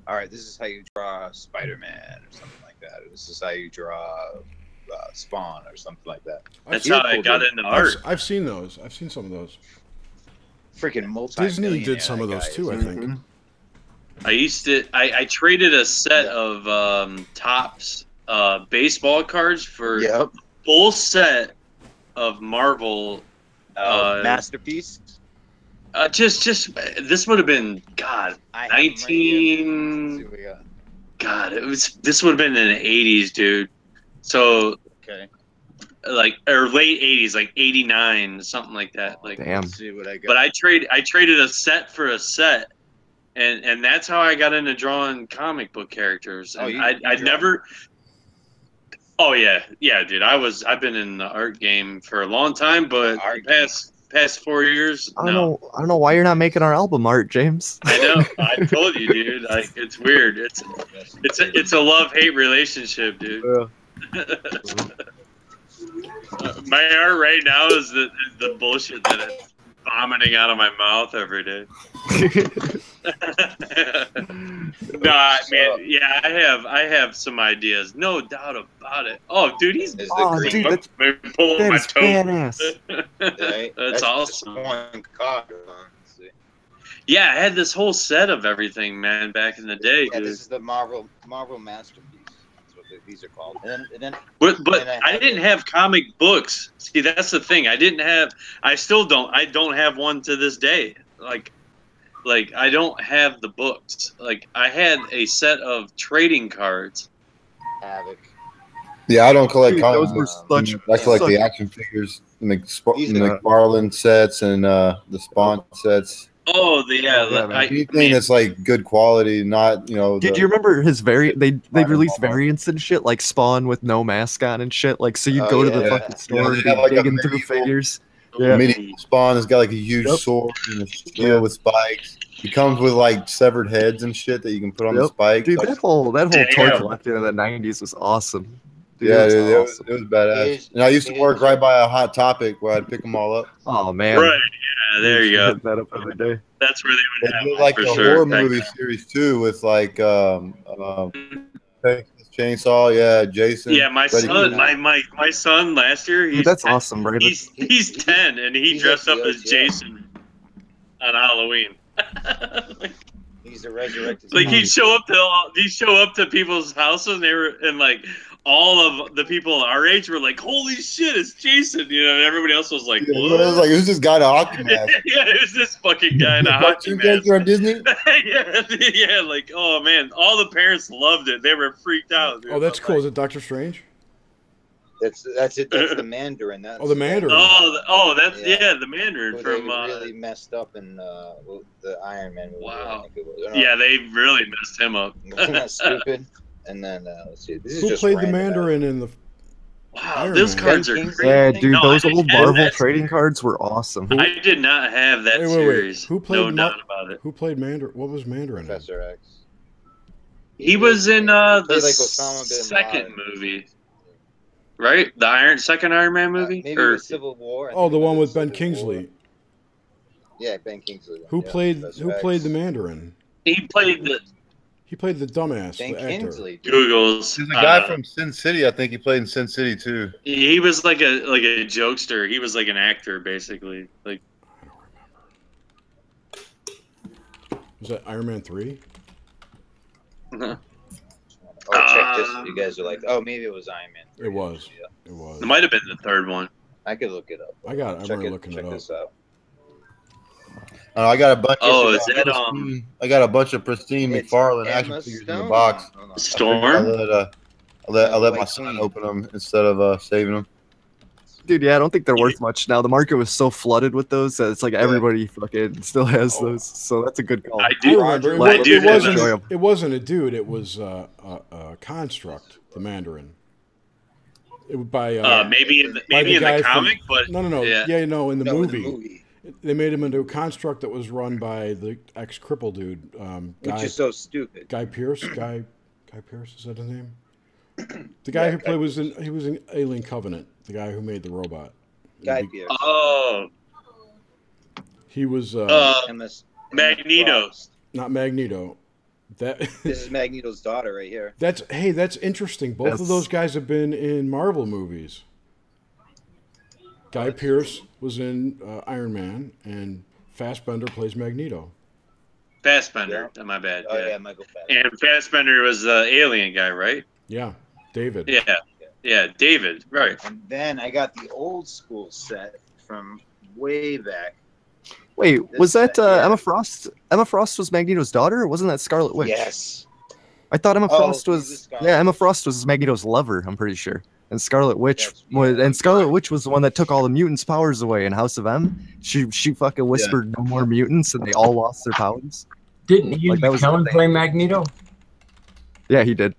"All right, this is how you draw Spider-Man," or something like that. Or, "This is how you draw Spawn," or something like that. That's how I got into art. I've seen those. I've seen some of those. Freaking multi. Disney did some of those too, I think. I traded a set of Topps baseball cards for a full set of Marvel Masterpiece. Just this would have been 19. God, this would have been in the 80s, dude. So or late 80s, like 89, something like that. Like, damn. Let's see what I got. But I traded a set for a set, and that's how I got into drawing comic book characters. And I'd never. Oh yeah, dude. I've been in the art game for a long time, but past 4 years. I don't know why you're not making our album art, James. I know. I told you, dude. Like, it's weird. It's a love-hate relationship, dude. Yeah. My art right now is the bullshit that it's vomiting out of my mouth every day. Nah, man. Yeah, I have some ideas. No doubt about it. Oh, dude, he's dude, that's badass. That's awesome. Yeah, I had this whole set of everything, man, back in the day. Yeah, dude. this is the Marvel masterpiece. That's what these are called. But I didn't have comic books. See, that's the thing. I don't have one to this day. Like I don't have the books. Like, I had a set of trading cards. Havoc. Yeah, I don't collect comic those books. were I collect the action figures, McFarlane sets, and the Spawn sets. Oh, anything that's like good quality, not Did you remember his variant? They released variants and shit, like Spawn with no mask on and shit. Like, so you'd go to the fucking store and be digging through figures. Yeah, medieval Spawn has got like a huge sword and a shield with spikes. He comes with like severed heads and shit that you can put on the spikes. Dude, that whole toy collecting in the '90s was awesome. Dude, it was badass. And I used to work right by a Hot Topic where I'd pick them all up. Oh man, right? Yeah, there you go. That up every day. That's where they would have like a horror movie series too, with like Chainsaw, yeah, Jason. Yeah, my son last year. Dude, that's awesome, Brandon. He's 10 and he dressed up as Jason on Halloween. He's a resurrected. Like, he'd show up to people's houses, and like all of the people our age were like, "Holy shit, it's Jason!" And everybody else was like, "What?" It was like, "Who's this guy in a hockey mask?" Yeah, it was this fucking guy in a hockey mask. on Disney. yeah, like, oh man, all the parents loved it. They were freaked out. Dude. Oh, that's cool. Is it Doctor Strange? That's it. That's the Mandarin. That's the Mandarin. That's the Mandarin from. Really messed up in the Iron Man movie. Wow. I think it was. Yeah, they really messed him up. Wasn't that stupid? And then let's see. This is Who just played the Mandarin in the? Wow, those cards are crazy. Yeah, dude, those old Marvel trading cards were awesome. I did not have that series. Who played? No doubt about it. Who played Mandarin? What was Mandarin? Professor X. He was in the Osama bin second Laden. movie, right? The second Iron Man movie, maybe it was Civil War. Oh, the one with Ben Kingsley. Yeah, Ben Kingsley. Who played the Mandarin? He played the dumbass. Ben Kingsley. Googles. There's a guy from Sin City. I think he played in Sin City too. He was like a jokester. He was like an actor, basically. Like, I don't remember. Was that Iron Man 3? Uh-huh. Check this. You guys are like, oh, maybe it was Iron Man 3. It was. Yeah. It was. It might have been the third one. I could look it up. I got it. I'm looking it check up. this out. I got a bunch. I got a bunch of pristine McFarlane action figures in the box. Storm. I let my son open them instead of saving them. Dude, yeah, I don't think they're worth much now. The market was so flooded with those that it's like everybody fucking still has those. So that's a good call. I remember. It wasn't a dude. It was a construct. The Mandarin. It was by maybe in the comic, but no. Yeah, in the movie. They made him into a construct that was run by the ex-cripple dude. Which is so stupid. Guy Pearce. Guy Pearce, is that his name? The guy who was in Alien Covenant. The guy who made the robot. Guy Pearce. Oh. He was Magneto. Not Magneto. This is Magneto's daughter right here. That's interesting. Both of those guys have been in Marvel movies. Guy Pearce was in Iron Man, and Fassbender plays Magneto. Fassbender, my bad. Oh, yeah, Michael Fassbender. And Fassbender was the alien guy, right? Yeah, David. Yeah, David, right. And then I got the old school set from way back. Wait, was that Emma Frost? Emma Frost was Magneto's daughter, or wasn't that Scarlet Witch? Yes. I thought Emma Frost was. Yeah, Emma Frost was Magneto's lover. I'm pretty sure. And Scarlet Witch was the one that took all the mutants' powers away in House of M. She fucking whispered no more mutants, and they all lost their powers. Didn't Ian McKellen play Magneto? Yeah, he did.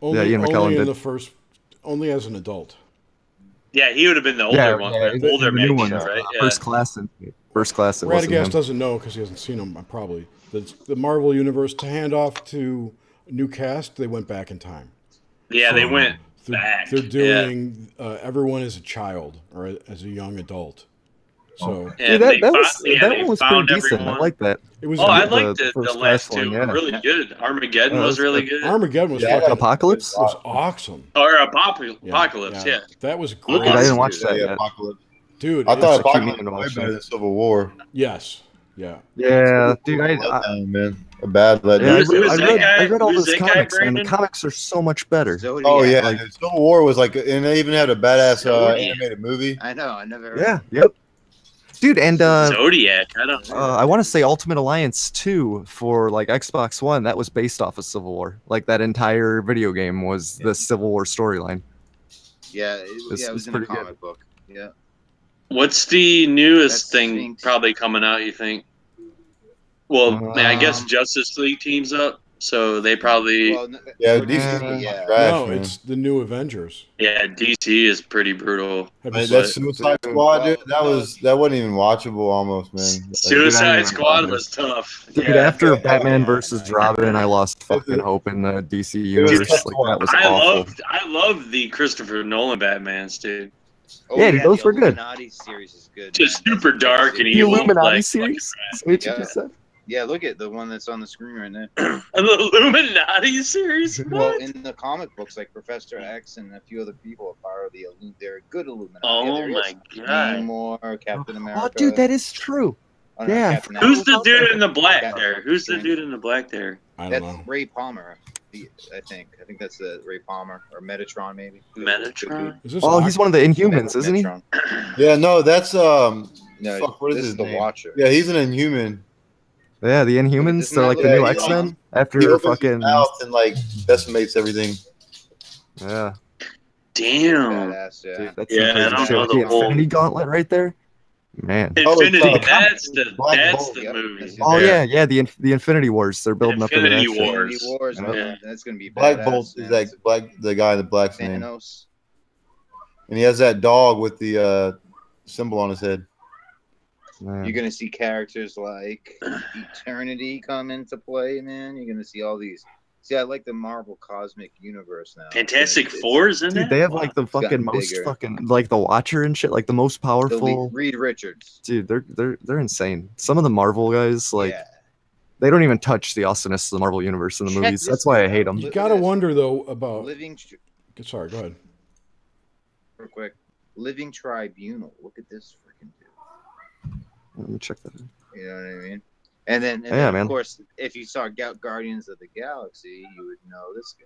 Ian McKellen did. Only as an adult. Yeah, he would have been the older one, the older the new one, Magneto, right? Yeah. First class. It wasn't Radagast him. doesn't know because he hasn't seen them. Probably the Marvel universe to hand off to a new cast. They went back in time. Yeah, they went back. They're doing everyone as a child or as a young adult. So and that one was pretty decent. Everyone. I like that. It was. I liked the first last one, two. yeah. Really good. Armageddon was really good. Armageddon was fucking Apocalypse. It was awesome. Or Apocalypse, yeah. That was great. Dude, I didn't watch that yet. Apocalypse. Dude, I thought keep Apocalypse meaning to was watch way better that. than Civil War. Yes. Yeah. Yeah, dude. Man, a bad legend. I read all those comics, and the comics are so much better. Oh yeah, like, Civil War was like, and they even had a badass animated movie. I know. I never. Yeah. Yep. Dude, and Zodiac. I don't know. I want to say Ultimate Alliance 2 for like Xbox One. That was based off of Civil War. Like that entire video game was the Civil War storyline. Yeah, it was in a comic book. Yeah. What's the newest thing probably coming out? You think? Well, I guess Justice League teams up, so they probably. Well, DC. No, it's the new Avengers. Yeah, DC is pretty brutal. That Suicide Squad, dude, that wasn't even watchable almost, man. Suicide Squad was tough. Dude, after Batman versus Robin, I lost fucking hope in the DC universe. Like that was awful. I loved the Christopher Nolan Batmans, dude. Oh, yeah, dude, those were good. The Illuminati series is good. Just super dark and The evil. Illuminati series? What you just said? Yeah, look at the one that's on the screen right now. The Illuminati series? Well, in the comic books, like Professor X and a few other people are part of the they're good Illuminati. Oh my god. Namor, Captain America. Oh, dude, that is true. Yeah. Who's the dude in the black there? Who's the dude in the black there? I don't know. That's Ray Palmer. I think that's the Ray Palmer or Metatron maybe. Metatron. Oh, he's one of the Inhumans, isn't he? Yeah, no, that's No, fuck, what is this his is the name? Watcher. Yeah, he's an Inhuman. Yeah, the Inhumans. Isn't They're that like what the new they- X-Men after He opens fucking. his mouth and like decimates everything. Yeah. Damn. Badass, yeah. Dude, that's Yeah, some crazy I don't shit know with the the whole- Infinity Gauntlet right there. Man. Infinity. it's, That's the Bolt, the yep. movie. Oh yeah, the Infinity Wars. They're building up to Infinity that shit. Wars. Infinity Wars, Yeah. man. That's gonna be Black badass, Bolt is man. that the guy in the black name, Thanos. and he has that dog with the symbol on his head. Man. You're gonna see characters like Eternity come into play, man. You're gonna see all these. See, I like the Marvel Cosmic Universe now. Fantastic Four's in Dude, there? they have like the It's gotten fucking most bigger. fucking like the Watcher and shit, like the most powerful. Reed Richards. Dude, they're insane. Some of the Marvel guys, like, Yeah. they don't even touch the awesomeness of the Marvel universe in the Check movies. this That's why I out. hate them. You Look gotta at this. wonder though about. Sorry, go ahead. Real quick. Living Tribunal. Look at this freaking dude. Let me check that out. You know what I mean? And then, Yeah, of man. course, if you saw Guardians of the Galaxy, you would know this guy.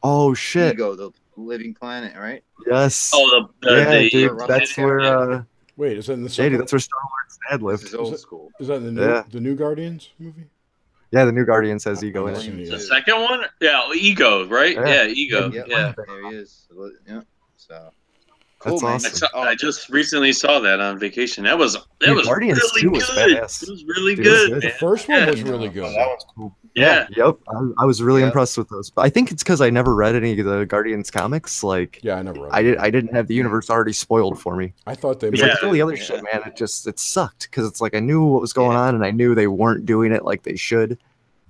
Oh shit! Ego, the living planet, right? Yes. Oh, yeah, dude. Russell That's where. Wait, is that in the? Yeah, dude, that's where Star Wars dad This lived. is old school. Is that in the new Guardians movie? Yeah, the new Guardians has Ego in it. The second one? Yeah, Ego, right? Yeah. Yeah, Ego. Yep, Yeah. there he is. Yeah. So That's man. awesome. I just recently saw that on vacation. That was Dude, Guardians really 2 was good. badass. It was really Dude, it was good. good. The man. first one Yeah. was really good. That was cool. Yeah. Yep. I was really Yep. impressed with those. But I think it's because I never read any of the Guardians comics. Like, Yeah, I never read. I didn't have the universe already spoiled for me. I thought they. It's Yeah. like all the other shit, man. It sucked because it's like I knew what was going on and I knew they weren't doing it like they should.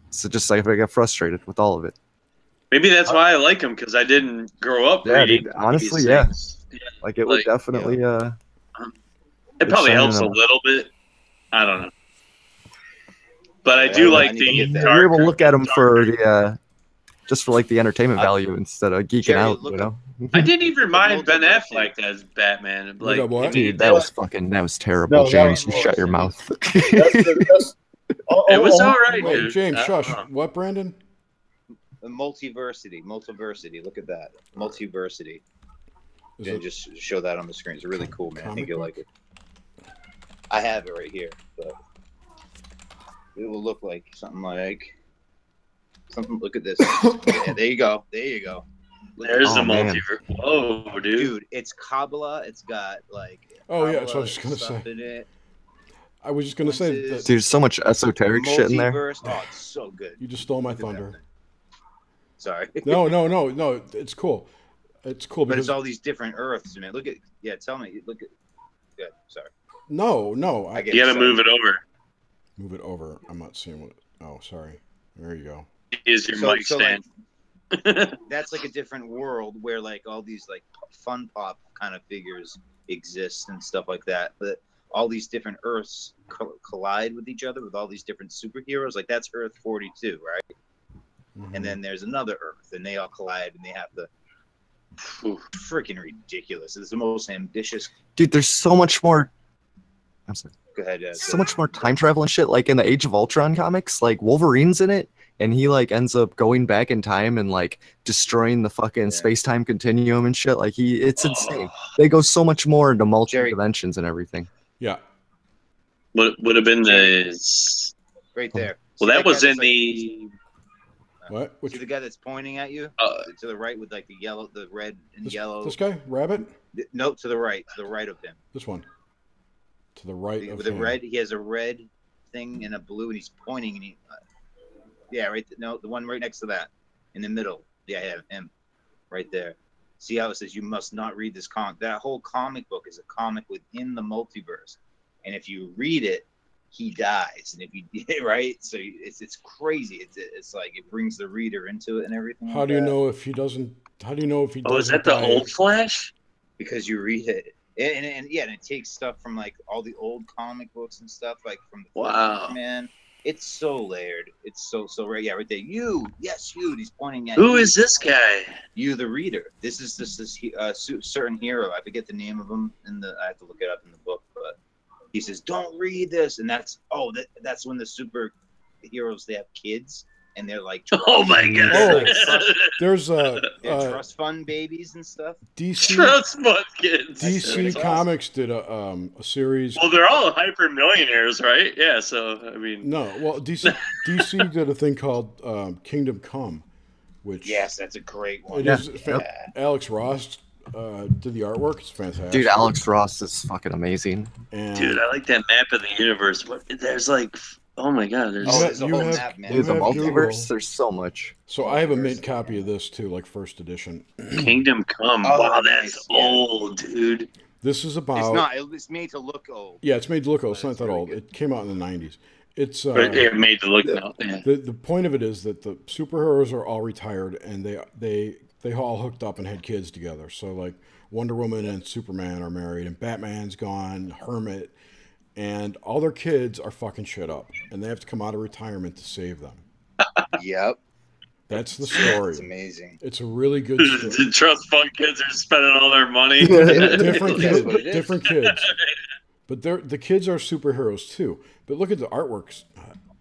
So just like I got frustrated with all of it. Maybe that's why I like him, because I didn't grow up Yeah, reading. dude, honestly, these yeah. things. Like it would Like, definitely. It probably shining helps a on- little bit. I don't know. But I do Yeah, like I need to the get that. You're able to darker- look at them for darker- the just for like the entertainment value instead of geeking Jerry, out. look You know, I didn't even mind Ben Multiverse. Affleck as Batman. Look Like, at what? dude, that was terrible. No, that James, was you shut your mouth. it was all right, Wait, dude. James, I don't shush. know. What, Brandon? The multiversity. Look at that. Multiversity. Is And it- just show that on the screen. It's really cool, man. I Comic think you'll book? like it. I have it right here, but it will look like something. Look at this. Yeah, there you go. Look at There's Oh, the man. multiverse. Whoa, dude. Dude, it's Kabbalah. It's got like. Oh, yeah, that's what I Kabbalah was gonna stuff say. in it. I was just gonna say that Dude, Dude, so much esoteric shit in there. Multiverse. Oh, it's so good. you just stole my Look at that thunder. thing. Sorry. No, it's cool. it's cool. But Because, it's all these different Earths, man. Look at, tell me. Look at, sorry. No. You gotta move it over. Move it over. I'm not seeing what. Oh, sorry. There you go. Is your mic stand? Like, that's like a different world where like all these like fun pop kind of figures exist and stuff like that. But all these different Earths collide with each other with all these different superheroes. Like that's Earth 42, right? Mm-hmm. And then there's another Earth, and they all collide, and they have to. Freaking ridiculous! It's the most ambitious. Dude, there's so much more. I'm sorry. Go ahead. So much more time travel and shit. Like in the Age of Ultron comics, like Wolverine's in it, and he like ends up going back in time and like destroying the fucking space-time continuum and shit. Like it's insane. They go so much more into multiple dimensions and everything. Yeah. Would have been the right there. Well, that was in the. What? See the guy that's pointing at you to the right with like the yellow, the red and yellow. This guy, Rabbit? No, to the right of him. This one. To the right of with him. The red. He has a red thing and a blue, and he's pointing. And right. No, the one right next to that, in the middle. Yeah, I have him, right there. See how it says you must not read this comic. That whole comic book is a comic within the multiverse, and if you read it, he dies, and if you right, so it's crazy. It's like it brings the reader into it and everything. How do you know if he doesn't? How do you know if he doesn't? Oh, is that the old Flash? Because you read it, and it takes stuff from like all the old comic books and stuff, like from the 50s, man. It's so layered. It's so right. Yeah, right there. You, yes, you. He's pointing at. Who is this guy? You, the reader. This is this certain hero. I forget the name of him I have to look it up in the book, but. He says, "Don't read this," and that's when the superheroes they have kids and they're like, "Oh my god!" There's trust fund babies and stuff. DC trust fund kids. DC Comics did a series. Well, they're all hyper millionaires, right? Yeah. So I mean, no. Well, DC did a thing called Kingdom Come, which that's a great one. It is. Alex Ross did the artwork. It's fantastic. Dude, Alex Ross is fucking amazing. And dude, I like that map of the universe. There's like, oh my god, there's a whole map, man. There's a multiverse. There's so much. So I have a mint copy of this too, like first edition. Kingdom Come. Wow, that's old, dude. This is about. It's made to look old. Yeah, it's made to look old. It's not that old. It came out in the 90s. It's it made to look old. Yeah. The point of it is that the superheroes are all retired and they all hooked up and had kids together. So like Wonder Woman and Superman are married, and Batman's gone, Hermit, and all their kids are fucking shit up, and they have to come out of retirement to save them. Yep. That's the story. It's amazing. It's a really good story. The trust fund kids are spending all their money. different kids. But the kids are superheroes too. But look at the artworks.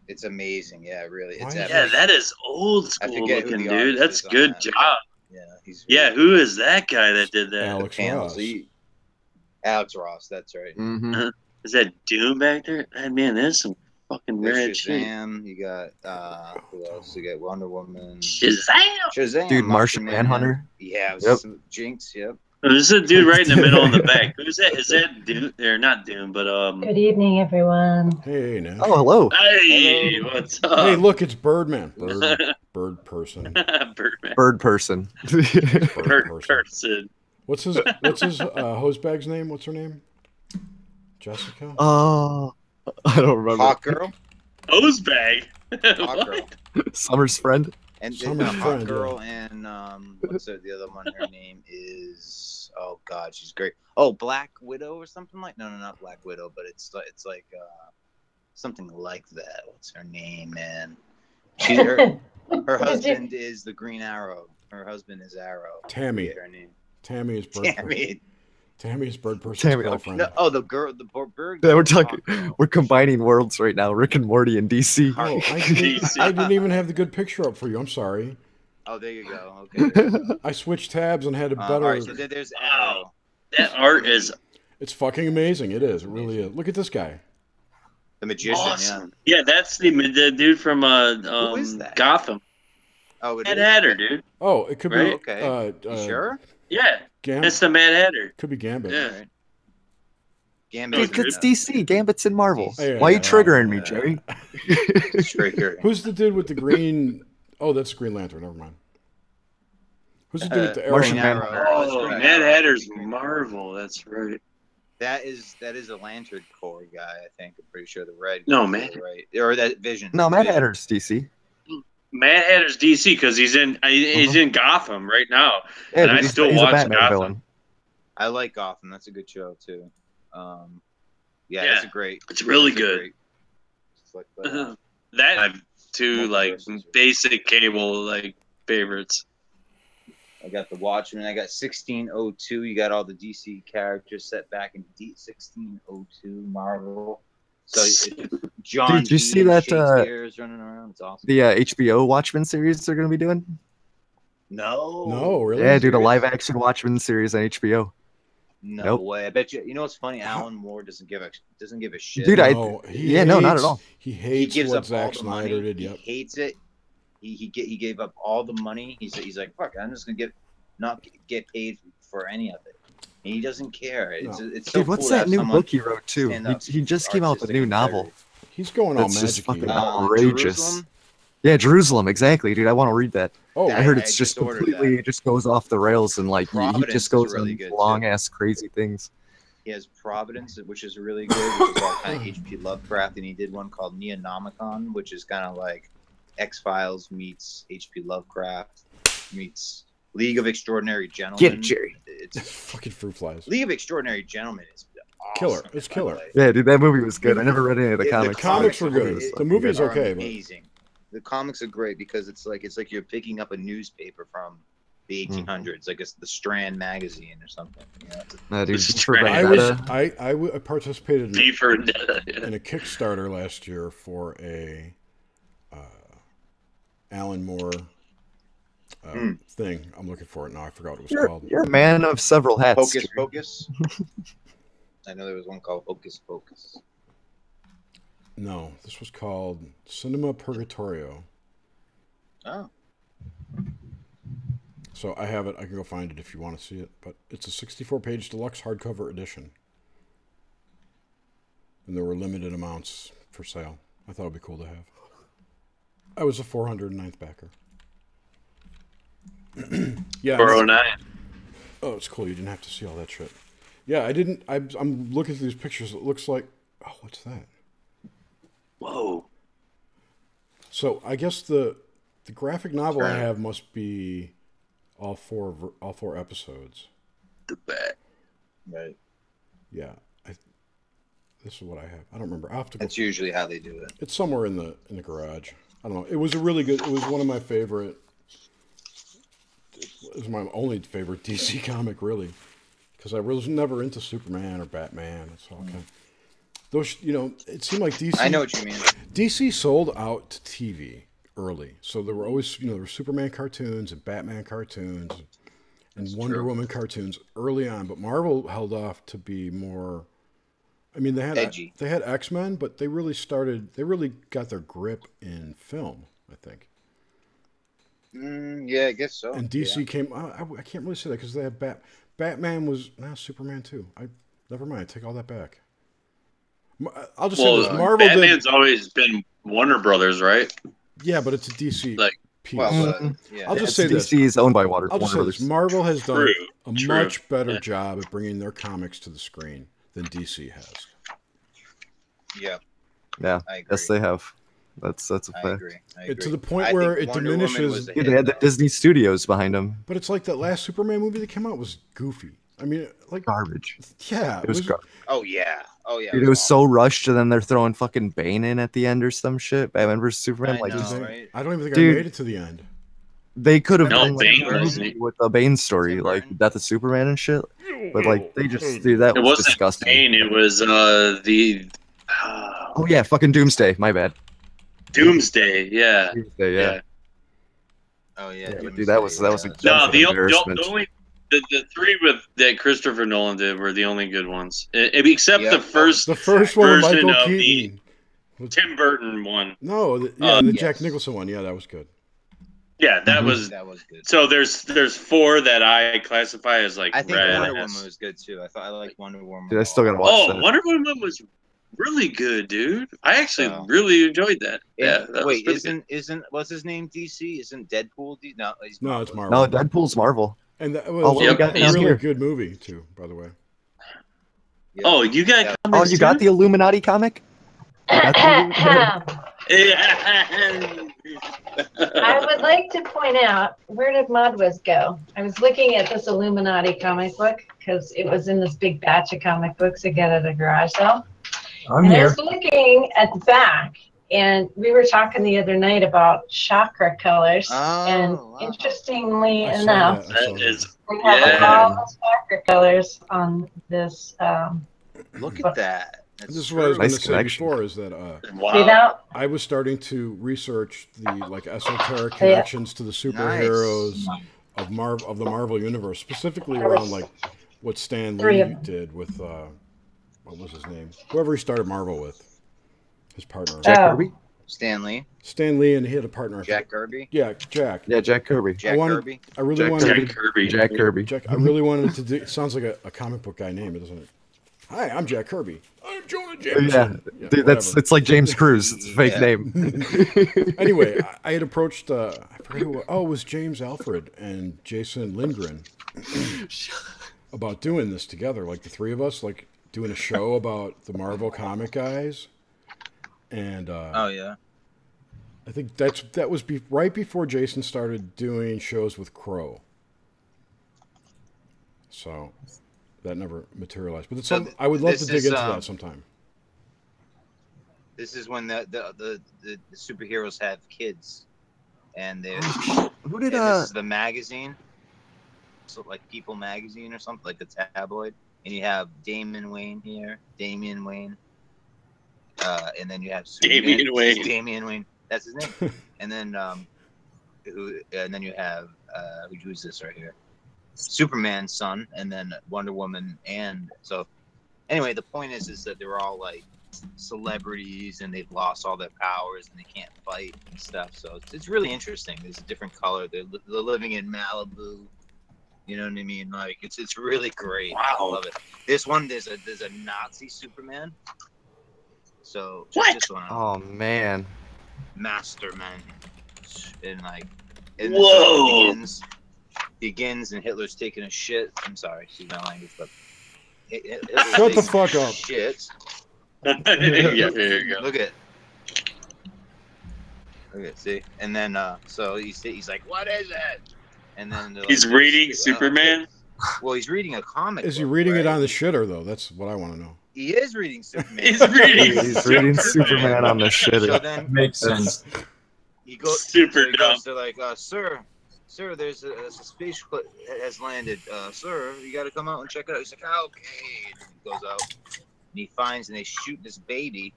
It's amazing. Yeah, really. It's that is old school looking, dude. That's good job. Yeah, who is that guy that did that? Alex Ross. Alex Ross, that's right. Mm-hmm. Is that Doom back there? Man, there's some fucking rad shit. Shazam. You got who else? You got Wonder Woman. Shazam. Dude, Martian Manhunter. Yeah, Jinx. Yep. There's a dude right in the middle in the back. Who's that? Is that Doom? Or not Doom, but Good evening, everyone. Hey, now. Oh, hello. Hey, what's up? Hey, look, it's Birdman. Bird person. Birdman. Bird person. Bird person. What's his hosebag's name? What's her name? Jessica? Oh, I don't remember. Hawk Girl? Hosebag? Hawk Girl. Summer's friend? And Summer's Hawk friend, Girl and what's the other one? Her name is god, she's great. Oh, Black Widow or something like no, not Black Widow, but it's like something like that. What's her name, man? She's her husband is the Green Arrow. Her husband is Arrow. Tammy. Her name. Tammy is Bird. Tammy's Bird person's Tammy, girlfriend. No, the bird. Yeah, we're combining worlds right now. Rick and Morty and DC. Oh, I didn't even have the good picture up for you. I'm sorry. Oh, there you go. Okay. I switched tabs and had a better. All right, so there's Arrow. That art is. It's fucking amazing. It is. It really is. Look at this guy. The magician. Awesome. Yeah, that's the dude from Who is that? Gotham. Oh, Mad Hatter, dude. Oh, it could be. Okay. You sure? Yeah. It's the Mad Hatter. Could be Gambit. Yeah. Right. Gambit. It's DC. Gambit's in Marvel. Yeah, Why are you triggering me, Jerry? Trigger. Who's the dude with the green? Oh, that's Green Lantern. Never mind. Who's the dude with the arrow? Martian Arrow. Manhunter. Oh, Mad Hatter's Marvel. That's right. That is a Lantern Corps guy. I think I'm pretty sure the red. No, guy, man. right? Or that Vision. No, Mad Vision. Hatter's DC. Mad Hatter's DC because he's in Gotham right now, Yeah, and dude, I still he's a watch Batman Gotham. villain. I like Gotham. That's a good show too. Yeah, Yeah, it's a great. it's really that's a good. great- it's like, That I have two like Multiverses. basic cable like favorites. I got the Watchmen. I got 1602. You got all the DC characters set back in 1602 Marvel. So John. Dude, did you Dee see and that, Shakespeare is running around. It's awesome. The HBO Watchmen series they're going to be doing? No. No, really? Yeah, dude, a Serious? live-action Watchmen series on HBO. No Nope. way. I bet you. You know what's funny? Alan Moore doesn't give a shit. Dude, No, no, not at all. He He hates gives what up all Zack the Snyder money. did. He Yep. hates it. He gave up all the money. He's like, fuck. I'm just gonna not get paid for any of it. And he doesn't care. It's No. it's so Dude, what's cool to that have new someone book he wrote, too? stand up He just for came out with a new artistic novel. integrity. He's going all That's just magic-y. fucking now. outrageous. Jerusalem? Yeah, Jerusalem, exactly, dude. I want to read that. Oh, I heard I it's just just ordered completely that. just goes off the rails and like he Providence just is goes really on good, too. long ass crazy things. He has Providence, which is really good, which is all kind of H.P. Lovecraft, and he did one called Neonomicon, which is kind of like X-Files meets H.P. Lovecraft meets League of Extraordinary Gentlemen. Get it, Jerry. It's Fucking fruit flies. League of Extraordinary Gentlemen is awesome. Killer. It's by the killer. way. Yeah, dude, that movie was good. I never read any of the The comics. comics were good. It was The movie is are okay, but amazing. The comics are great because it's like you're picking up a newspaper from the 1800s, like it's the Strand magazine or something. You know, Nah, dude, It's for great. Vendetta. I participated in, V for in a Kickstarter last year for a Alan Moore thing. I'm looking for it now. I forgot what it was called. You're a man of several hats. Hocus Jerry. Pocus. I know there was one called Hocus Pocus. No, this was called Cinema Purgatorio. Oh. So I have it. I can go find it if you want to see it. But it's a 64-page deluxe hardcover edition. And there were limited amounts for sale. I thought it would be cool to have. I was a 409th backer. Yeah. 409. Oh, it's cool. You didn't have to see all that shit. Yeah, I didn't. I'm looking through these pictures. It looks like... Oh, what's that? Whoa. So I guess the graphic novel I have must be all four episodes. The bat. Right. Yeah, this is what I have. I don't remember. I have to go. That's usually how they do it. It's somewhere in the garage. I don't know. It was a really good. It was one of my favorite. It was my only favorite DC comic, really, because I was never into Superman or Batman. It's all kind. Those, it seemed like DC. I know what you mean. DC sold out to TV early, so there were always, there were Superman cartoons and Batman cartoons and Wonder Woman cartoons early on. But Marvel held off to be more. I mean, they had edgy. They had X-Men, but they really started. They really got their grip in film, I think. Yeah, I guess so. And DC came. I can't really say that because they had Batman was Superman too. Never mind. Take all that back. I'll just say this: Marvel Batman's always been Warner Brothers, right? Yeah, but it's a DC piece. Well, I'll just say this: DC is owned by Warner I'll just say Brothers. this: Marvel has done a True. much better job at bringing their comics to the screen than DC has. Yeah. Yeah. I agree. Yes, they have. That's a I fact. agree. I agree. To the point I where think it Wonder Woman diminishes. was a Yeah, hit, they had the though. Disney Studios behind them. But it's like that last Superman movie that came out was goofy. I mean, like Garbage. yeah, It was garbage. Oh yeah. Oh yeah. Dude, it was so rushed, and then they're throwing fucking Bane in at the end or some shit. Batman vs Superman. I Like, know. just- Right? I don't even think Dude. I made it to the end. they could have No, done Bane like, a wasn't. movie with the Bane story, Tim like Burton. Death of Superman and shit. But like, they just dude, that It was wasn't disgusting. Bane. It was the Oh yeah, fucking Doomsday. My bad. Doomsday. Yeah. Doomsday, yeah. Oh yeah. Yeah, but Doomsday, dude, that was a No, That was the an embarrassment. only the three that Christopher Nolan did were the only good ones, except Yeah. the first The first one, with version Michael of Keaton. Tim Burton one. No, the yes. Jack Nicholson one. Yeah, that was good. Yeah, that Mhm. was. That was good. So there's four that I classify as like I think red. Wonder Woman was good too. I liked Wonder Woman. Dude, I still gotta watch Oh, that. Wonder Woman was really good, dude. I actually really enjoyed that. Yeah. That wait, was good. isn't what's his name? DC? Isn't Deadpool? No, he's No, Marvel. it's Marvel. No, Deadpool's Marvel. And that Oh, was what we got a down really here? good movie too, by the way. Yeah. Oh, you got Yeah. Oh, comics you got too? the Illuminati comic? I Yeah. would like to point out, where did Modwiz go? I was looking at this Illuminati comic book because it was in this big batch of comic books I got at a garage sale. I'm And I here. was looking at the back, and we were talking the other night about chakra colors. And interestingly I saw enough, that. I saw That is we have Yeah. all the chakra colors on this. Look at that. This is what I was going Nice to say connection. before, is that wow. See that? I was starting to research the like esoteric connections to the superheroes of the Marvel universe, specifically around like what Stan Lee did with what was his name? Whoever he started Marvel with, his partner. Jack Oh. Kirby? Stanley, Stan Lee, and he had a partner. Jack Kirby, Yeah, Jack. Yeah, Jack Kirby. Jack Kirby. I really Jack wanted. Jack Kirby. Jack Kirby. Jack. I really wanted to do. It sounds like a comic book guy name, doesn't it? Hi, I'm Jack Kirby. I'm Jonah Jameson. Yeah, dude, it's like James Cruz. It's a fake name. Anyway, I had approached. I forget who. Oh, it was James Alfred and Jason Lindgren about doing this together, like the three of us, like doing a show about the Marvel comic guys. And Oh yeah. I think that was right before Jason started doing shows with Crow. So that never materialized. But it's I would love to dig into that sometime. This is when the superheroes have kids, and they're Who did this is the magazine, so like People magazine or something, like a tabloid, and you have Damian Wayne, and then you have Superman, Damian Wayne, that's his name, and then you have who's this right here? Superman's son, and then Wonder Woman, and so anyway, the point is that they're all like celebrities and they've lost all their powers and they can't fight and stuff. So it's really interesting. There's a different color. They're living in Malibu. You know what I mean? Like it's really great. Wow. I love it. This one there's a Nazi Superman. So What? This one, Oh man. Masterman, and like and Whoa. begins and Hitler's taking a shit. I'm sorry, excuse my language, but Shut the fuck up. Shit. Yeah, there you go. Look at see, and then so he's like, what is it? And then He's like, reading Superman. Well, he's reading a comic. Is he book, reading it right? on the shitter though? That's what I want to know. He is reading Superman. He's reading. He's reading Superman on the shitter. So then Makes sense. he goes. Super so he dumb. goes to like, sir, there's a spaceship has landed. Sir, you got to come out and check it out. He's like, okay. And he goes out and he finds and they shoot this baby.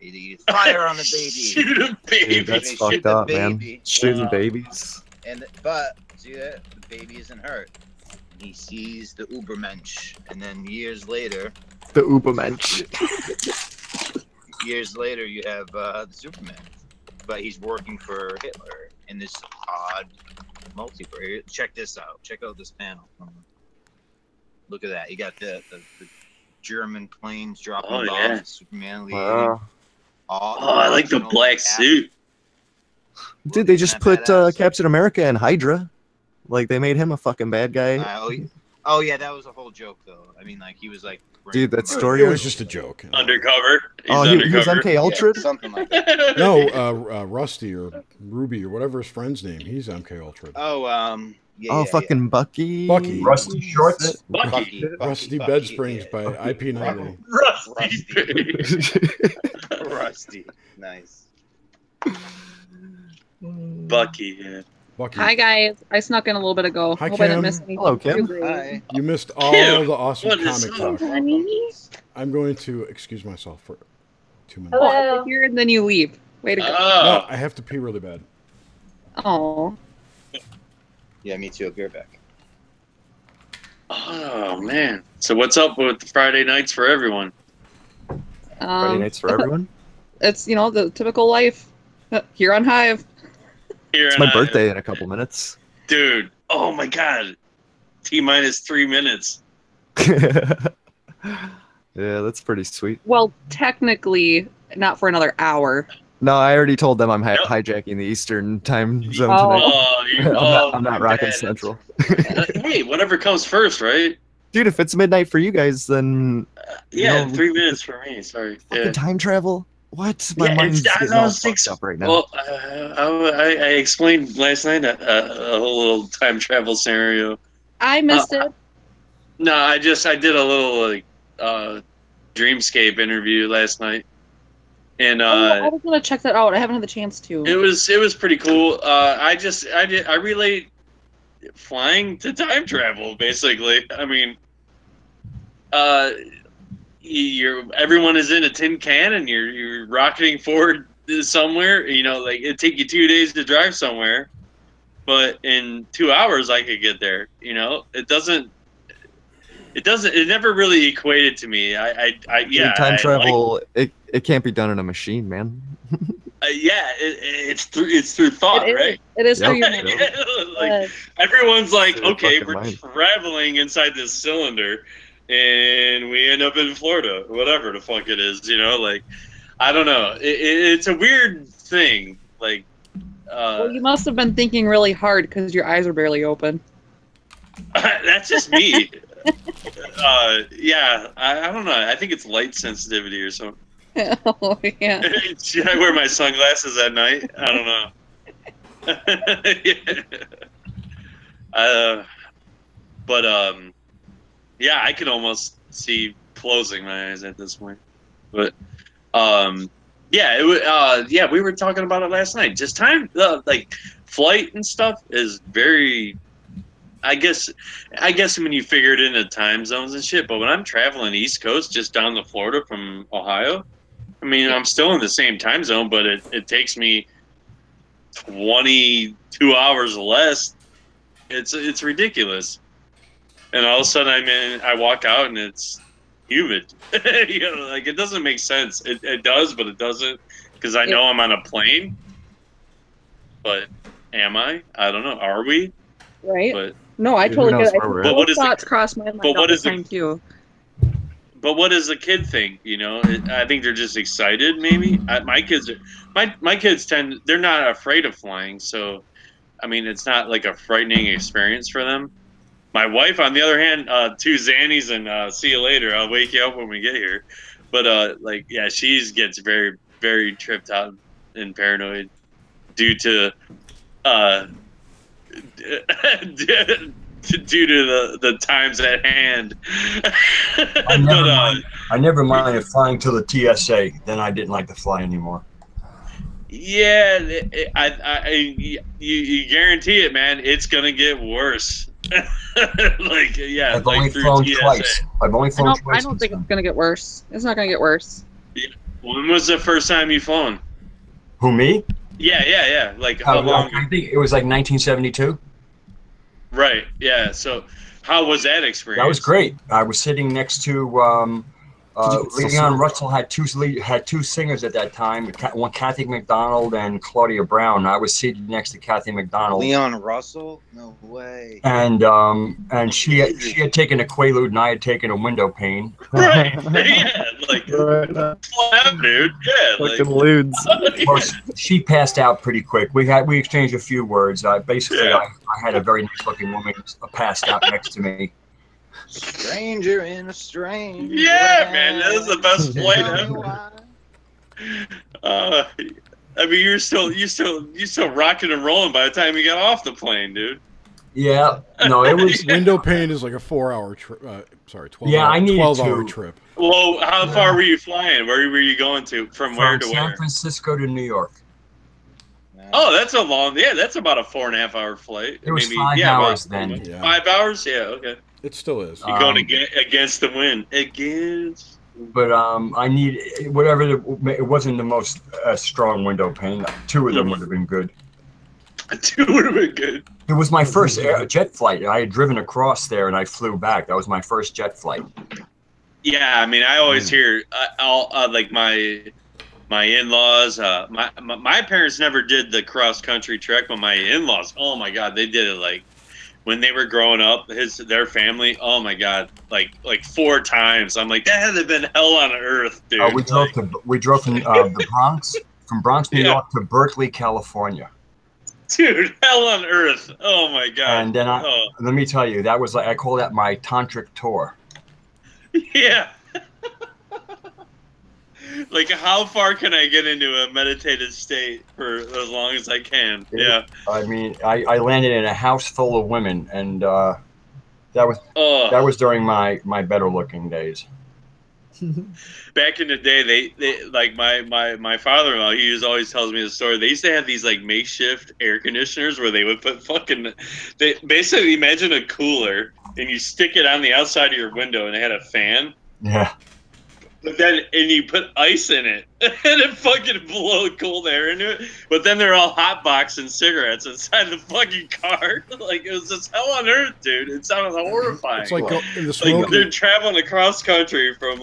They fire on the baby. Shoot a baby. Dude, that's They shoot fucked the up, man. baby. Shooting Wow. babies. But see that the baby isn't hurt. He sees the Ubermensch, and then years later, The Ubermensch. you have the Superman, but he's working for Hitler in this odd multiverse. Check this out. Check out this panel. Look at that. You got the German planes dropping Oh, bombs. yeah. Superman leading. Wow. Oh, I like the black suit. Dude, they just put Captain America and Hydra. Like, they made him a fucking bad guy. Oh yeah, that was a whole joke though. I mean, like he was like. Dude, that story It was just a joke. Undercover. Oh, he was MK Ultra? Yeah, something like that. No, Rusty or Ruby or whatever his friend's name. He's MK Ultra. Oh, yeah. Oh, fucking Bucky. Bucky. Rusty Shorts. Bucky. Rusty Bed Springs by IP90. Rusty. Rusty. Nice. Bucky, yeah. Bucky. Hi guys, I snuck in a little bit ago. Hi, Hope I didn't Kim. miss anything. Hello, Kim. Hi. You missed all Kim, the awesome what is comic up, talk. Honey? I'm going to excuse myself for 2 minutes. Hello. Here and then you leave. Way to go. No, Oh, I have to pee really bad. Oh. Yeah, me too. I'll be right back. oh man. So what's up with the Friday nights for everyone? Friday nights for everyone. It's the typical life here on Hive. Here It's and my I- birthday in a couple minutes. dude. Oh my god. T-minus 3 minutes. Yeah, that's pretty sweet. Well, technically, not for another hour. No, I already told them I'm hijacking the Eastern time zone tonight. I'm not rocking Central. Hey, whatever comes first, right? Dude, if it's midnight for you guys, then yeah, 3 minutes for me. Sorry. Fucking time travel. What? My mind's getting all fucked up right now. Well, I explained last night a whole little time travel scenario. I missed it. No, I did a little Dreamscape interview last night, and I was gonna check that out. I haven't had the chance to. it was pretty cool. I relate flying to time travel, basically. I mean, everyone is in a tin can and you're rocketing forward somewhere. You know, like it'd take you 2 days to drive somewhere, but in 2 hours I could get there. You know, it never really equated to me. Time travel, it can't be done in a machine, man. It's through thought, right? It is through your mind. Like everyone's like, Through your okay, fucking we're mind. traveling inside this cylinder, and we end up in Florida, whatever the fuck it is. You know, like I don't know. It's a weird thing. Like, well, you must have been thinking really hard because your eyes are barely open. that's just me. Yeah, I don't know. I think it's light sensitivity or something. Oh yeah. Should I wear my sunglasses at night? I don't know. But yeah, I can almost see closing my eyes at this point. But yeah, we were talking about it last night. Just time, like flight and stuff, is very. I guess when you figure it into time zones and shit. But when I'm traveling East Coast, just down to Florida from Ohio, I mean, I'm still in the same time zone, but it takes me 22 hours less. It's ridiculous. And all of a sudden I walk out and it's humid. You know, like it doesn't make sense. It does, but it doesn't, because I know I'm on a plane. But am I? I don't know. Are we? Right. But no, I totally get it. But what is thoughts cross my mind all the time too. But what does a kid think? You know, I think they're just excited. Maybe my kids they're not afraid of flying. So, I mean, it's not like a frightening experience for them. My wife, on the other hand, 2 Xannies and see you later. I'll wake you up when we get here. But like, yeah, she gets very, very tripped out and paranoid due to due to the times at hand. I never minded flying to the TSA. Then I didn't like to fly anymore. Yeah, you guarantee it, man. It's gonna get worse. Like, yeah, I've only flown twice. I've only flown twice. I don't think it's gonna get worse. It's not gonna get worse. Yeah. When was the first time you flown? Who, me? Yeah. Like how long? I think it was like 1972. Right. Yeah. So, how was that experience? That was great. I was sitting next to Leon Russell had two singers at that time. One, Kathy McDonald and Claudia Brown. I was seated next to Kathy McDonald. Leon Russell? No way. And she had taken a Quaalude and I had taken a window pane. Right. Yeah. Like, dude. Yeah. Fucking ludes. Of course, she passed out pretty quick. We exchanged a few words. I had a very nice looking woman passed out next to me. Stranger in a strange. Yeah, man, that was the best flight ever. I mean, you're still rocking and rolling by the time you got off the plane, dude. Yeah, no, it was window pane is like a 4-hour trip. 12. Yeah, I needed 12-hour to. trip. Well, how far were you flying? Where were you going to? From where to San where? Francisco to New York. Oh, that's a long. Yeah, that's about a 4.5-hour flight. It was 5 hours then. Yeah. 5 hours? Yeah, okay. It still is. You're going against the wind. Against. But I need whatever. It wasn't the most strong window pane. 2 of them would have been good. 2 would have been good. It was my first jet flight. I had driven across there and I flew back. That was my first jet flight. Yeah, I mean, I always hear like my in-laws. My parents never did the cross country trek, but my in-laws, oh my god, they did it like when they were growing up, their family, oh my god, like 4 times. I'm like, that had to have been hell on earth, dude. We drove from the Bronx, New York to Berkeley, California. Dude, hell on earth. Oh my god. And then let me tell you, that was like, I call that my tantric tour. Yeah. Like, how far can I get into a meditative state for as long as I can? Yeah. I mean, I landed in a house full of women, and that was during my better looking days. Back in the day, they like my father-in-law, he always tells me the story. They used to have these like makeshift air conditioners where they would put they basically, imagine a cooler and you stick it on the outside of your window and it had a fan. Yeah. But then, and you put ice in it, and it fucking blow cold air into it. But then they're all hot boxing cigarettes inside the fucking car. Like, it was just hell on earth, dude. It sounded horrifying. It's like they're traveling across country from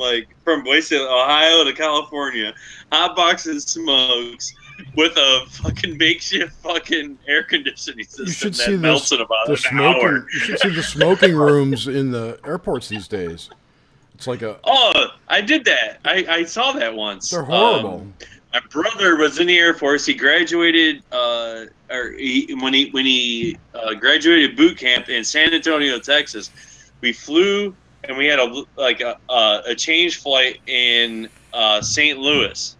basically Ohio to California, hot boxing smokes with a fucking makeshift fucking air conditioning system that melts in about an hour. You should see the smoking rooms in the airports these days. It's like Oh, I did that. I saw that once. They're horrible. My brother was in the Air Force. He graduated, when he graduated boot camp in San Antonio, Texas. We flew and we had a change flight in St. Louis,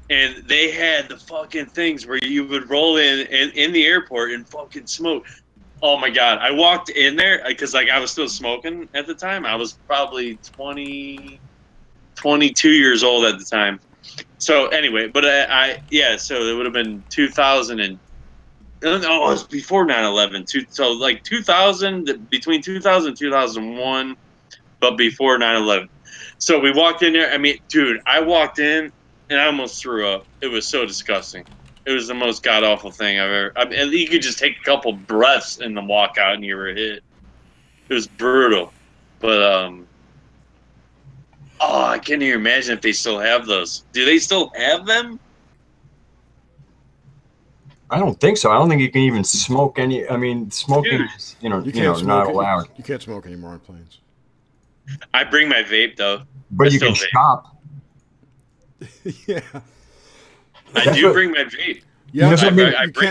and they had the fucking things where you would roll in the airport and fucking smoke. Oh my god! I walked in there because I was still smoking at the time. I was probably 22 years old at the time. So anyway, but so it would have been 2000 and it was before 9/11. So like 2000, between 2000 and 2001, but before 9/11. So we walked in there. I mean, dude, I walked in and I almost threw up. It was so disgusting. It was the most god-awful thing I've ever... you could just take a couple breaths and then walk out and you were hit. It was brutal. But, I can't even imagine if they still have those. Do they still have them? I don't think so. I don't think you can even smoke any... I mean, smoking is, not allowed. You can't smoke anymore on planes. I bring my vape, though. But you can shop. Yeah. I do bring my vape. Yeah,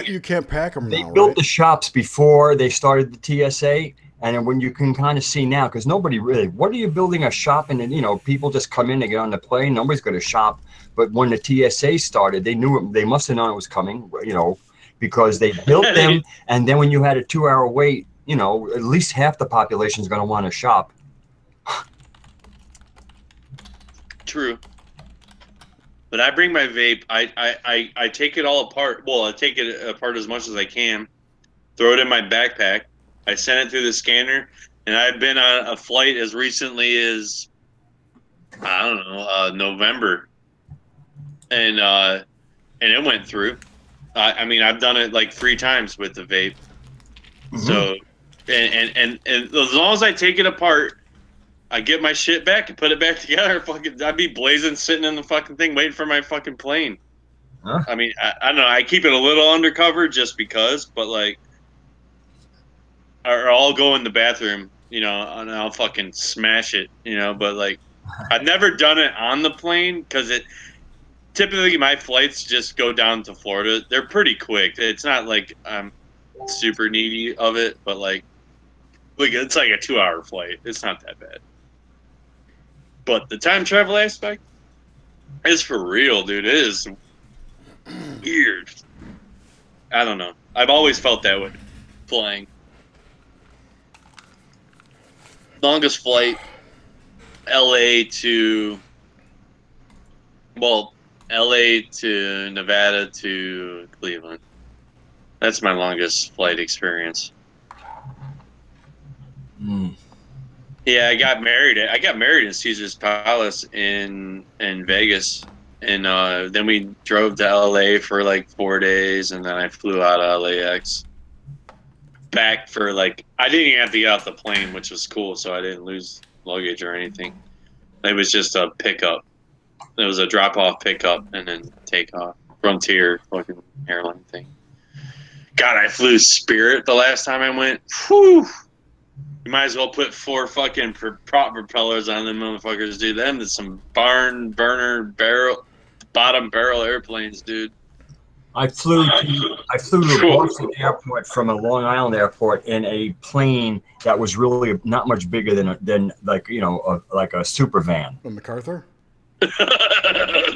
you can't pack them They now, built right? the shops before they started the TSA, and when you can kind of see now, because nobody really, what are you building a shop and people just come in, they get on the plane, nobody's going to shop. But when the TSA started, they must have known it was coming, because they built them, and then when you had a 2-hour wait, at least half the population is going to want to shop. True. But I bring my vape. I take it all apart. Well, I take it apart as much as I can. Throw it in my backpack. I send it through the scanner. And I've been on a flight as recently as, I don't know, November. And it went through. I mean, I've done it like 3 times with the vape. Mm-hmm. So, and as long as I take it apart, I get my shit back and put it back together. I'd be blazing, sitting in the fucking thing, waiting for my fucking plane. Huh? I mean, I don't know. I keep it a little undercover just because, but like, or I'll go in the bathroom, and I'll fucking smash it, But like, I've never done it on the plane because typically my flights just go down to Florida. They're pretty quick. It's not like I'm super needy of it, but like it's like a 2-hour flight. It's not that bad. But the time travel aspect is for real, dude. It is weird. I don't know. I've always felt that way flying. Longest flight, LA to Nevada to Cleveland. That's my longest flight experience. Mm. Yeah, I got married in Caesar's Palace in Vegas, and then we drove to LA for like 4 days, and then I flew out of LAX back for like, I didn't even have to get off the plane, which was cool, so I didn't lose luggage or anything. It was just a pickup. It was a drop-off pickup and then take off. Frontier fucking airline thing. God, I flew Spirit the last time I went. Whew. You might as well put 4 fucking prop propellers on them motherfuckers, dude. Them is some barn burner bottom barrel airplanes, dude. I flew to Boston Airport from a Long Island airport in a plane that was really not much bigger than like like a super van. A MacArthur.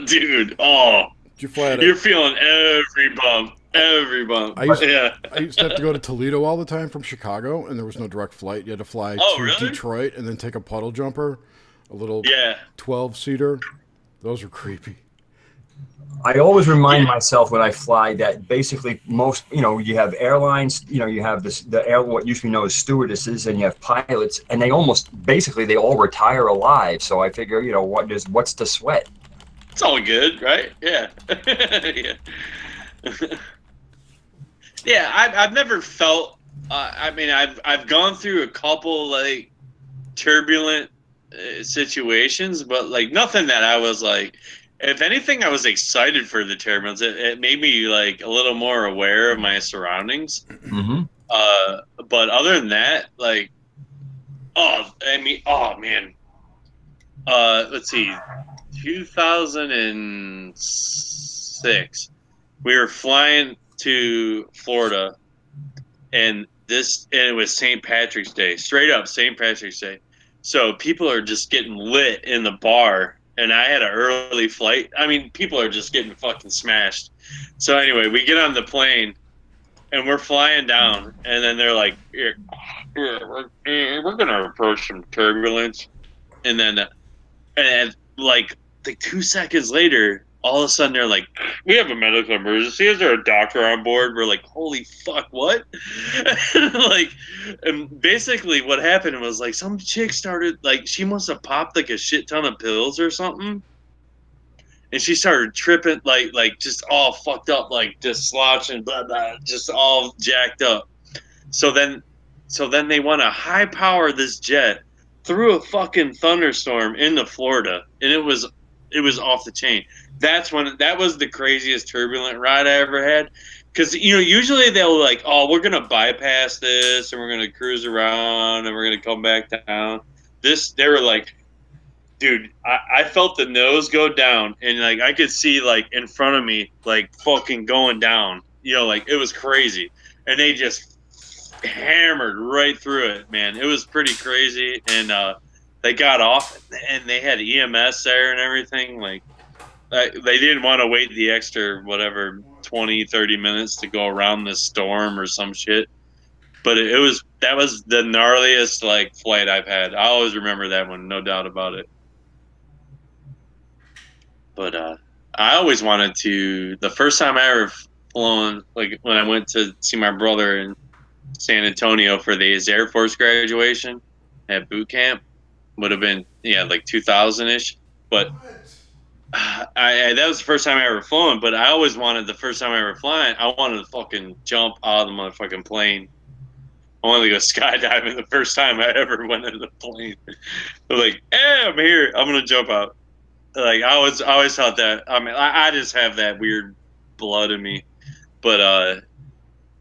Dude, oh, did you fly you're feeling every bump. Every bump. I used to have to go to Toledo all the time from Chicago, and there was no direct flight. You had to fly to Detroit and then take a puddle jumper, a little 12-seater. Those were creepy. I always remind myself when I fly that basically most, you have airlines, you have what used to be known as stewardesses, and you have pilots, and they all retire alive. So I figure, what's the sweat? It's all good, right? Yeah. Yeah. Yeah, I've never felt. I've gone through a couple like turbulent situations, but like nothing that I was like. If anything, I was excited for the turbulence. It made me like a little more aware of my surroundings. Mm-hmm. But other than that, like, oh man. Let's see, 2006, we were flying to Florida, and it was St. Patrick's Day, straight up St. Patrick's Day. So people are just getting lit in the bar. And I had an early flight. I mean, people are just getting fucking smashed. So anyway, we get on the plane, and we're flying down. And then they're like, we're going to approach some turbulence. And then, like 2 seconds later, all of a sudden they're like, we have a medical emergency. Is there a doctor on board? We're like, holy fuck, what? And basically what happened was like some chick started, like, she must have popped like a shit ton of pills or something. And she started tripping, like just all fucked up, like just slouching, blah, blah, just all jacked up. So then they want to high power this jet through a fucking thunderstorm into Florida. And it was off the chain. That was the craziest turbulent ride I ever had. Because, usually they'll like, oh, we're going to bypass this and we're going to cruise around and we're going to come back down. They were like, dude, I felt the nose go down, and like I could see like in front of me, like fucking going down, like it was crazy. And they just hammered right through it, man. It was pretty crazy. And they got off, and they had EMS there and everything. Like, they didn't want to wait the extra, 20-30 minutes to go around this storm or some shit. But that was the gnarliest like flight I've had. I always remember that one, no doubt about it. But I always wanted to. The first time I ever flown, like when I went to see my brother in San Antonio for his Air Force graduation at boot camp, would have been like 2000-ish. But that was the first time I ever flown. But I always wanted, the first time I ever flying, I wanted to fucking jump out of the motherfucking plane. I wanted to go skydiving the first time I ever went in the plane. Like, hey, I'm here. I'm gonna jump out. Like, I always thought that. I mean, I just have that weird blood in me. But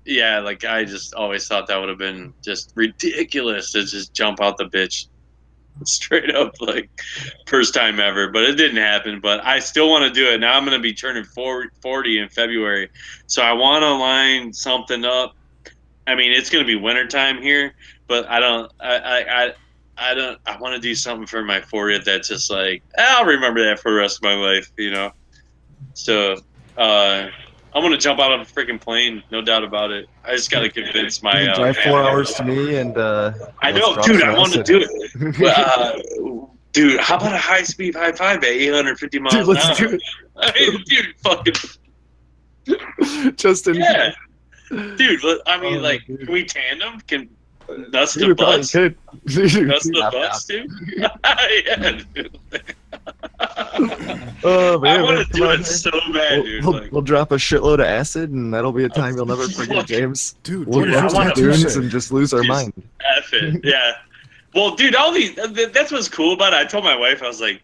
yeah, like I just always thought that would have been just ridiculous to just jump out the bitch, straight up, like first time ever. But it didn't happen. But I still want to do it. Now I'm gonna be turning 40 in February, so I want to line something up. I mean, it's gonna be wintertime here, but I want to do something for my 40th that's just like, I'll remember that for the rest of my life, So I'm gonna jump out of a freaking plane, no doubt about it. I just gotta convince my drive 4 hours to me, and I know, dude. I want to do it. Dude, how about a high-speed high five at 850 miles an hour? Let's do it. Dude, fucking Justin. Yeah. Dude, I mean, like, can we tandem? Can nuts the butts? Could. Nuts the butts, too? Yeah, dude. Oh, man, I want to do it so bad, dude. We'll drop a shitload of acid, and that'll be a time you'll never forget, James. Dude, we'll get dunes and just lose our mind. F it, yeah. Well, dude, that's what's cool about it. I told my wife, I was like,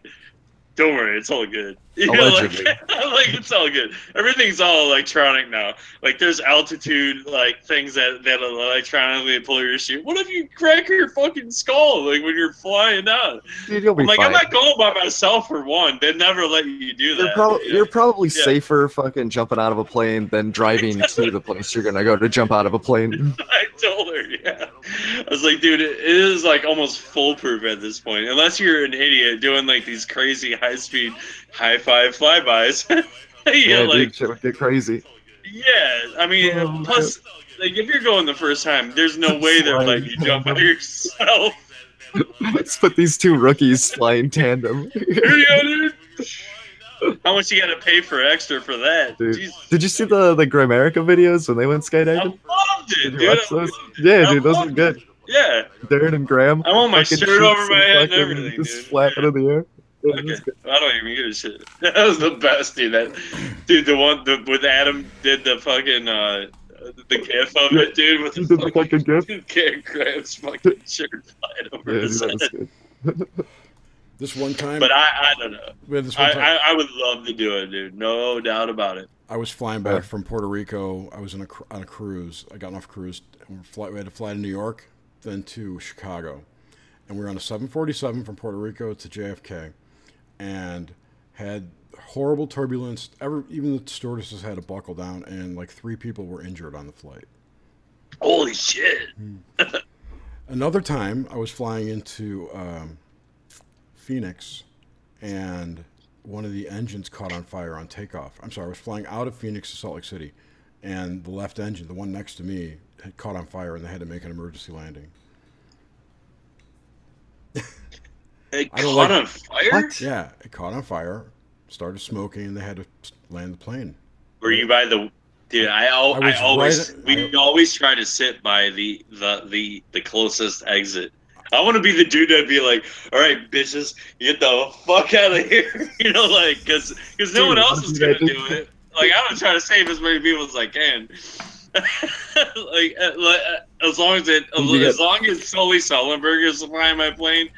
don't worry, it's all good. You know, like, it's all good. Everything's all electronic now. Like, there's altitude, like, things that electronically pull your chute. What if you crack your fucking skull, like, when you're flying down? Dude, you'll be I'm like, fine. I'm not going by myself for one. They never let you do that. You're probably safer fucking jumping out of a plane than driving to the place you're gonna go to jump out of a plane. I told her, yeah. I was like, dude, it is like almost foolproof at this point, unless you're an idiot doing like these crazy high-speed, high-five flybys. Yeah, like, dude, shit would get crazy. Yeah, I mean, plus, like, if you're going the first time, there's no way they're letting you jump by yourself. Let's put these two rookies flying tandem. Here you go, dude. How much you gotta pay for extra for that? Dude. Did you see the Grimerica videos when they went skydiving? I loved it, Did you watch those? Yeah, dude, those were good. Yeah. Darren and Graham. I want my fucking shirt over cheeks my head and fucking everything, just dude. flapping in the air. Yeah, Okay. I don't even give a shit. That was the best, dude. The one with Adam did the fucking the gif of it, dude. With the fucking gif. Graham's fucking shirt flying over his head. This one time, But I don't know. This one time, I would love to do it, dude. No doubt about it. I was flying back from Puerto Rico. I was on a cruise. I got off cruise. And we had to fly to New York, then to Chicago. And we were on a 747 from Puerto Rico to JFK. And had horrible turbulence. Even the stewardesses had to buckle down. And like 3 people were injured on the flight. Holy shit. Another time, I was flying into Phoenix, and one of the engines caught on fire on takeoff. I'm sorry, I was flying out of Phoenix to Salt Lake City, and the left engine, the one next to me, had caught on fire, and they had to make an emergency landing. It caught on fire? What? Yeah, it caught on fire, started smoking, and they had to land the plane. Were you by the... Dude, we always try to sit by the closest exit. I want to be the dude that'd be like, all right, bitches, get the fuck out of here. You know, like, because no one else is going to do it. Like, I'm going to try to save as many people as I can. like, as long as Sully Sullenberger's flying my plane,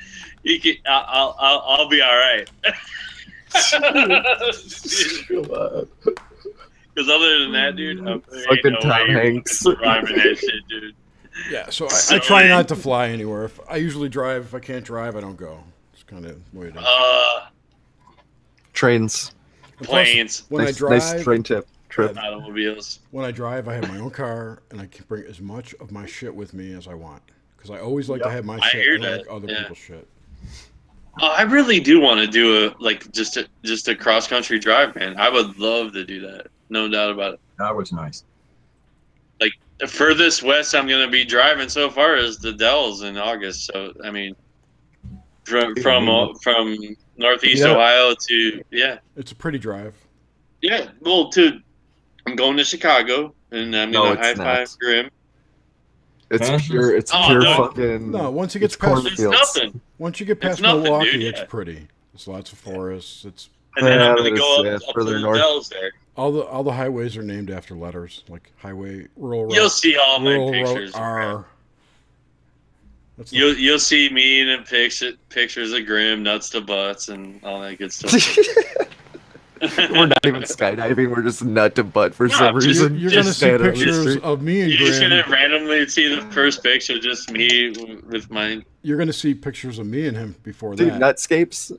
I'll be all right. Because other than that, dude, fucking Tom Hanks. Driving that shit, dude. Yeah, so I try not to fly anywhere. I usually drive. If I can't drive, I don't go. It's kind of the way it is. Trains. Planes. When I drive, nice train trip. Automobiles. When I drive, I have my own car, and I can bring as much of my shit with me as I want. Because I always like to have my shit. I don't like other people's shit. I really do want to do just a cross country drive, man. I would love to do that. No doubt about it. That was nice. Like, the furthest west I'm going to be driving so far is the Dells in August. So, I mean, from Northeast Ohio to, It's a pretty drive. Yeah, well, I'm going to Chicago, and I'm going to high-five Grim. It's pure fucking... No, once it gets past... It's nothing. Once you get past Milwaukee, it's pretty. There's lots of forests. And then I'm going to go up to the Dells there. All the highways are named after letters, like highway, rural road. You'll see all my pictures. You'll see me in pictures of Grim, nuts to butts, and all that good stuff. We're not even skydiving. We're just nut to butt for some reason. You're going to see pictures of me and Grim. You're just going to randomly see the first picture, just me with mine. You're going to see pictures of me and him before that. Dude, Nutscapes?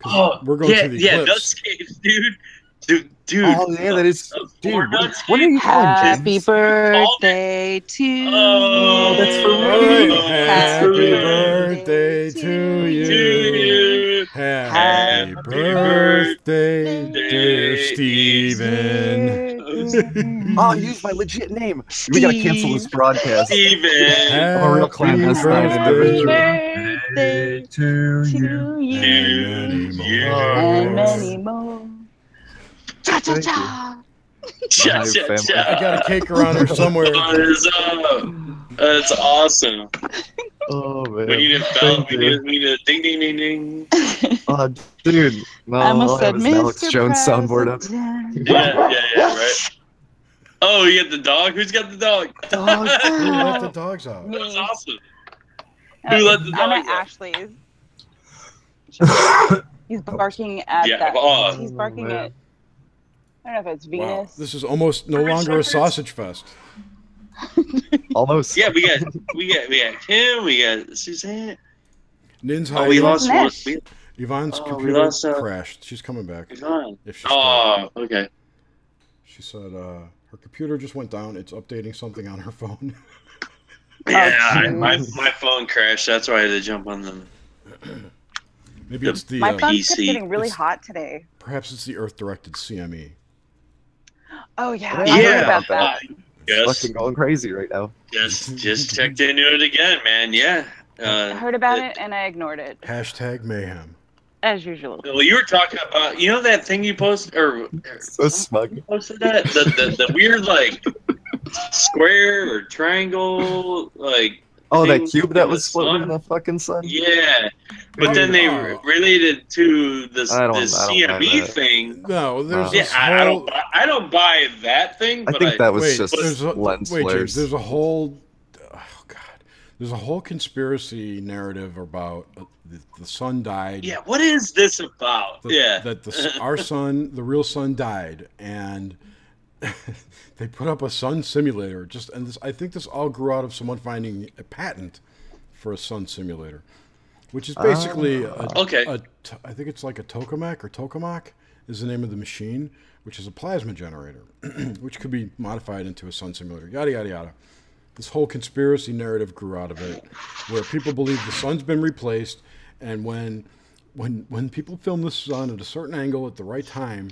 Oh, we're going to the eclipse. Nutscapes, dude. Dude. Oh, yeah, that is... Dude, what are you calling Happy birthday to you. Oh, that's for me. Happy birthday to you. Happy birthday, dear Steven. Oh, use my legit name. We gotta cancel this broadcast. Steven. I'm a real clandestine individual. Birthday to you. And many more. Cha-cha-cha. Cha-cha-cha. I got a cake around here somewhere. That's awesome. Oh, man. We need a bell. We need a ding, ding, ding, ding. Oh, dude. No, I almost said Alex Jones soundboard up. Yeah, right. Oh, you got the dog? Who's got the dog? Who let the dogs out? That's awesome. Who let the dogs I'm at out? Ashley's. He's barking at that. He's barking at. I don't know if it's Venus. Wow. This is almost no longer a sausage fest. Almost. Yeah, we got Kim, we got Suzanne. Nin's hiding. We lost one. Yvonne's computer crashed. She's coming back. Yvonne. If she's okay. She said her computer just went down. It's updating something on her phone. Yeah, my phone crashed. That's why I had to jump on the. Maybe it's the my phone's PC. getting really hot today. Perhaps it's the Earth-directed CME. Oh yeah, I heard about that. It's fucking going crazy right now. Just checked into it again, man. Yeah. I heard about it and I ignored it. Hashtag mayhem. As usual. Well, you were talking about, you know, that thing you posted, or so smug. Posted that the weird like square or triangle like. Oh, that cube that was floating in the fucking sun. Yeah, but then they related to this CME thing. No, there's I don't buy that thing. I But think that was just lens flares. There's a whole, there's a whole conspiracy narrative about the sun died. Yeah, what is this about? That our sun, the real sun, died, and they put up a sun simulator. I think this all grew out of someone finding a patent for a sun simulator, which is basically I think it's like a tokamak is the name of the machine, which is a plasma generator, which could be modified into a sun simulator. Yada yada yada. This whole conspiracy narrative grew out of it, where people believe the sun's been replaced, and when people film the sun at a certain angle at the right time,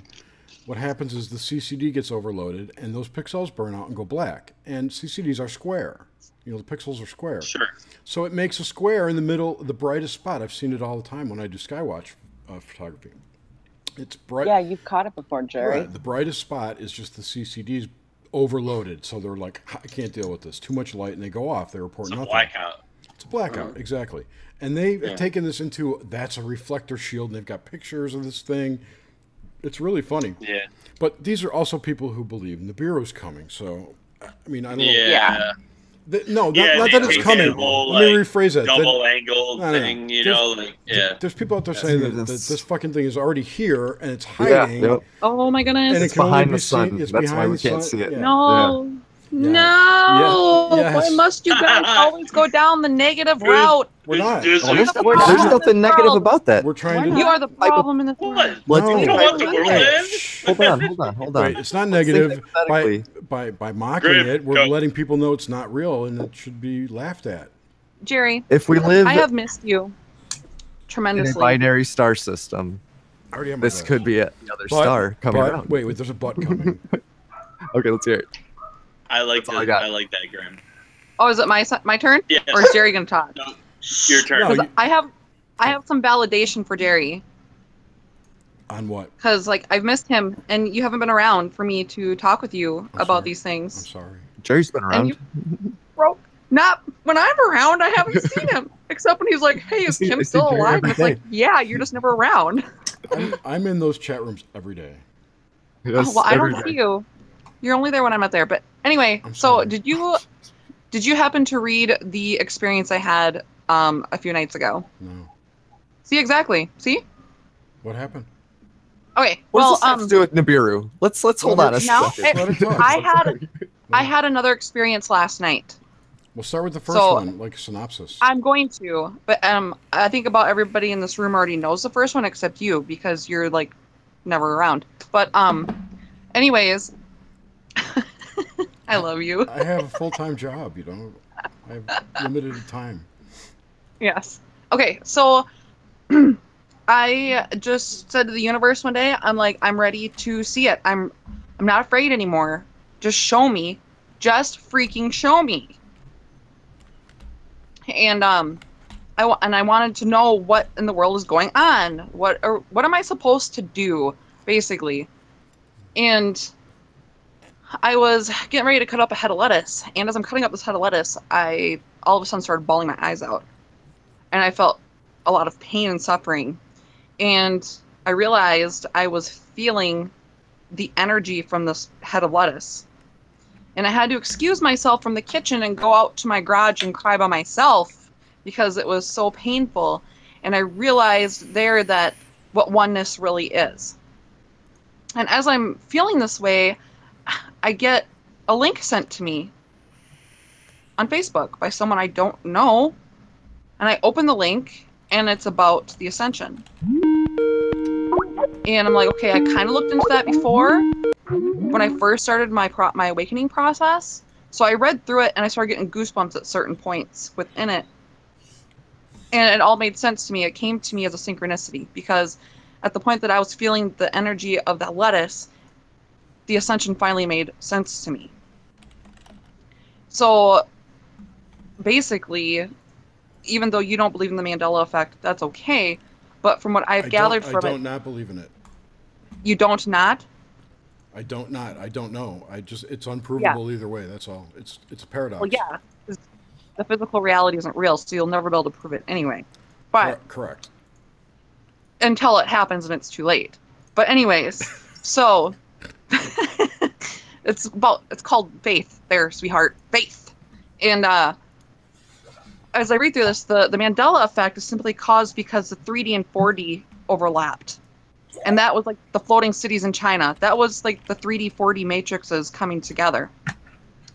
what happens is the CCD gets overloaded, and those pixels burn out and go black. And CCDs are square. You know, the pixels are square. Sure. So it makes a square in the middle, the brightest spot. I've seen it all the time when I do skywatch photography. It's bright. Yeah, you've caught it before, Jerry. Right. The brightest spot is just the CCDs overloaded. So they're like, I can't deal with this. Too much light, and they go off. They report nothing. Blackout. It's a blackout, exactly. And they've taken this into, that's a reflector shield, and they've got pictures of this thing. It's really funny. Yeah. But these are also people who believe Nibiru's coming. So, I mean, I don't know. Yeah. Not that it's coming. Whole, Let me rephrase that. Double angle thing, you know, like, yeah. There's people out there saying that this fucking thing is already here and it's hiding. Yeah. Oh my goodness. And it's behind the sun. That's why we can't see it. No. No! Why must you guys always go down the negative route? We're not. There's nothing negative about that. We're trying to. You are the problem in the world. Hold on. Wait, it's not negative. By mocking it, we're letting people know it's not real and it should be laughed at. Jerry, if we live, I have missed you tremendously. In a binary star system, this could be another star coming around. Wait, there's a butt coming. Okay, let's hear it. I like that, Graham. Oh, is it my turn? Yes. Or is Jerry gonna talk? No, your turn. No, I have some validation for Jerry. On what? Because I've missed him, and you haven't been around for me to talk with you about these things. I'm sorry. Jerry's been around. Not when I'm around. I haven't seen him except when he's like, "Hey, is Kim still alive?" And it's like, "Yeah, you're just never around." I'm in those chat rooms every day. Yes, well, I don't see you. You're only there when I'm not there. But anyway, so did you happen to read the experience I had a few nights ago? No. See, exactly. See? What happened? Okay. What well, does this have to do with Nibiru? Let's hold on a second. I had another experience last night. We'll start with the first one, like a synopsis. I'm going to, but I think about everybody in this room already knows the first one except you because you're never around. But anyways. I love you. I have a full-time job, I have limited time. Yes. Okay, so I just said to the universe one day, I'm ready to see it. I'm not afraid anymore. Just show me. Just freaking show me. And I wanted to know what in the world is going on. What am I supposed to do, basically? And I was getting ready to cut up a head of lettuce, and as I'm cutting up this head of lettuce, I all of a sudden started bawling my eyes out. And I felt a lot of pain and suffering. And I realized I was feeling the energy from this head of lettuce. And I had to excuse myself from the kitchen and go out to my garage and cry by myself because it was so painful. And I realized there that what oneness really is. And as I'm feeling this way, I get a link sent to me on Facebook by someone I don't know. And I open the link, and it's about the Ascension. And I'm like, okay, I kind of looked into that before when I first started my awakening process. So I read through it, and I started getting goosebumps at certain points within it. And it all made sense to me. It came to me as a synchronicity, because at the point that I was feeling the energy of that lettuce, the Ascension finally made sense to me. So basically, even though you don't believe in the Mandela effect, that's okay. But from what I've gathered from it... I don't not believe in it. You don't not? I don't not. I don't know. It's unprovable either way. That's all. It's a paradox. Well, yeah. The physical reality isn't real, so you'll never be able to prove it anyway. But correct. Until it happens and it's too late. But anyways, so it's called faith there, sweetheart. Faith. And as I read through this, the Mandela effect is simply caused because the 3D and 4D overlapped. And that was like the floating cities in China. That was like the 3D, 4D matrices coming together.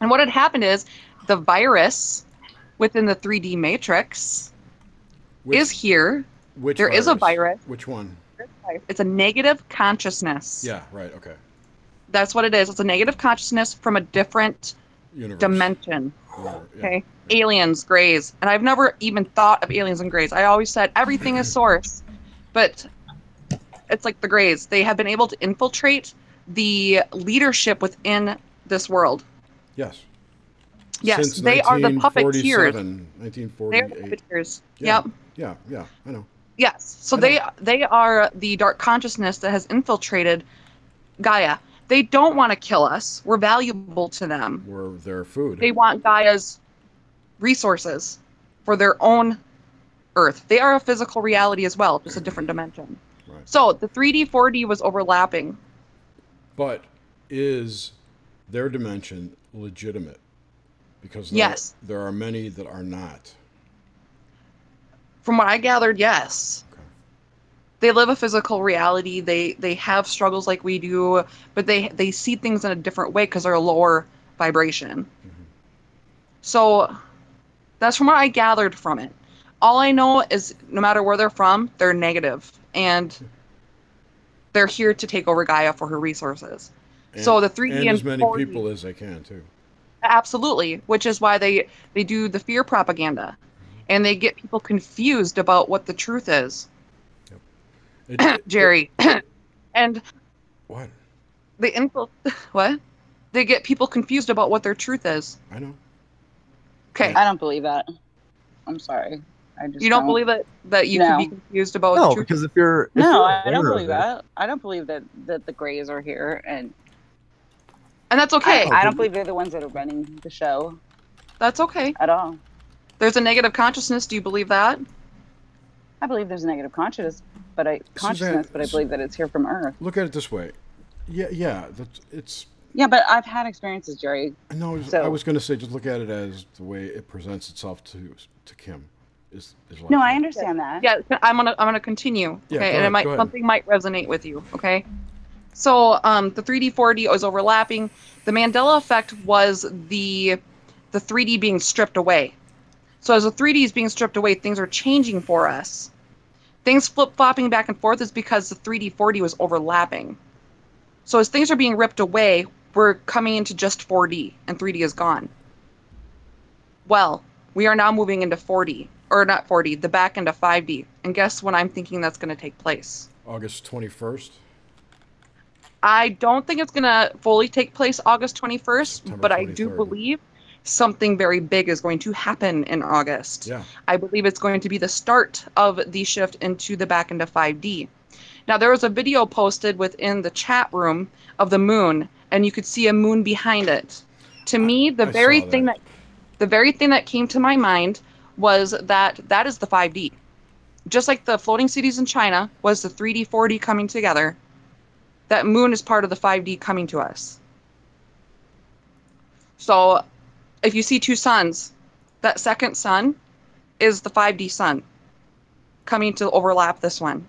And what had happened is the virus within the 3D matrix is here. There is a virus. Which one? It's a negative consciousness. Yeah, right, okay. That's what it is. It's a negative consciousness from a different dimension. Okay? Yeah. Aliens, Greys. And I've never even thought of aliens and Greys. I always said everything is source. But it's like the Greys. They have been able to infiltrate the leadership within this world. Yes. Yes, since they are the puppeteers. 1948. They're the puppeteers. Yeah. Yep. Yeah, I know. Yes. So they are the dark consciousness that has infiltrated Gaia. They don't want to kill us. We're valuable to them. We're their food. They want Gaia's resources for their own Earth. They are a physical reality as well, just a different dimension. Right. So the 3D, 4D was overlapping. But is their dimension legitimate? Because there are many that are not. From what I gathered, yes. Okay. They live a physical reality. They have struggles like we do, but they see things in a different way because they're a lower vibration. Mm-hmm. So that's from what I gathered from it. All I know is no matter where they're from, they're negative, and they're here to take over Gaia for her resources. So the 3D and as many 4D, people as they can too. Absolutely, which is why they do the fear propaganda, and they get people confused about what the truth is. Yep. Jerry, and what? What? They get people confused about what their truth is. I know. Okay. I don't believe that. I'm sorry. You don't believe that you can be confused about the truth? No, because if you're I don't believe that. I don't believe that the Greys are here, and that's okay. I don't believe they're the ones that are running the show. That's okay. At all. There's a negative consciousness. Do you believe that? I believe there's a negative consciousness, but I believe that it's here from Earth. Look at it this way. Yeah, it's. Yeah, but I've had experiences, Jerry. No, I was going to say, just look at it as the way it presents itself to Kim. Is like no, I understand that. Yeah, I'm gonna continue. Okay, and something might resonate with you. Okay. So the 3D, 4D was overlapping. The Mandela effect was the 3D being stripped away. So as the 3D is being stripped away, things are changing for us. Things flip-flopping back and forth is because the 3D, 4D was overlapping. So as things are being ripped away, we're coming into just 4D, and 3D is gone. Well, we are now moving into 4D, or not 4D, the back end of 5D. And guess when I'm thinking that's going to take place? August 21st? I don't think it's going to fully take place August 21st, but I do believe something very big is going to happen in August. Yeah. I believe it's going to be the start of the shift into the back end of 5D. Now, there was a video posted within the chat room of the moon, and you could see a moon behind it. To me, the very thing that came to my mind was that is the 5D. Just like the floating cities in China was the 3D, 4D coming together, that moon is part of the 5D coming to us. So if you see two suns, that second sun is the 5D sun coming to overlap this one.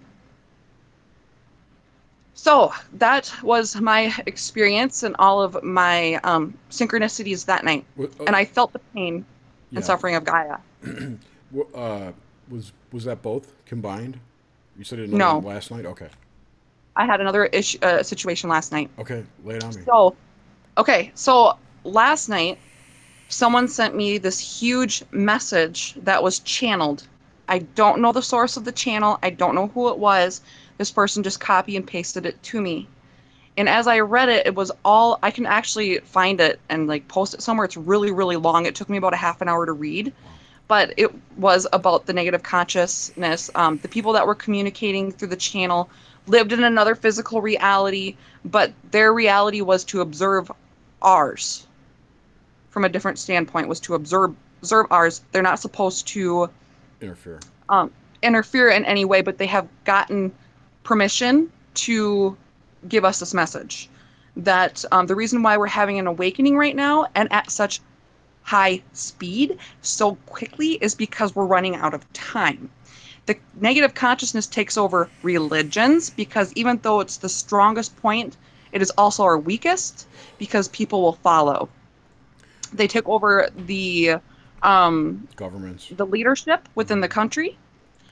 So that was my experience and all of my synchronicities that night. And I felt the pain and suffering of Gaia. Was that both combined? You said it last night? Okay. I had another situation last night. Okay, lay it on me. So last night, someone sent me this huge message that was channeled. I don't know the source of the channel. I don't know who it was. This person just copy and pasted it to me. And as I read it, it was all, I can actually find it and like post it somewhere. It's really, really long. It took me about a half an hour to read. But it was about the negative consciousness. The people that were communicating through the channel lived in another physical reality, but their reality was to observe ours. From a different standpoint, was to observe ours. They're not supposed to interfere in any way, but they have gotten permission to give us this message that the reason why we're having an awakening right now and at such high speed so quickly is because we're running out of time. The negative consciousness takes over religions because even though it's the strongest point, it is also our weakest because people will follow. They took over the governments, the leadership within the country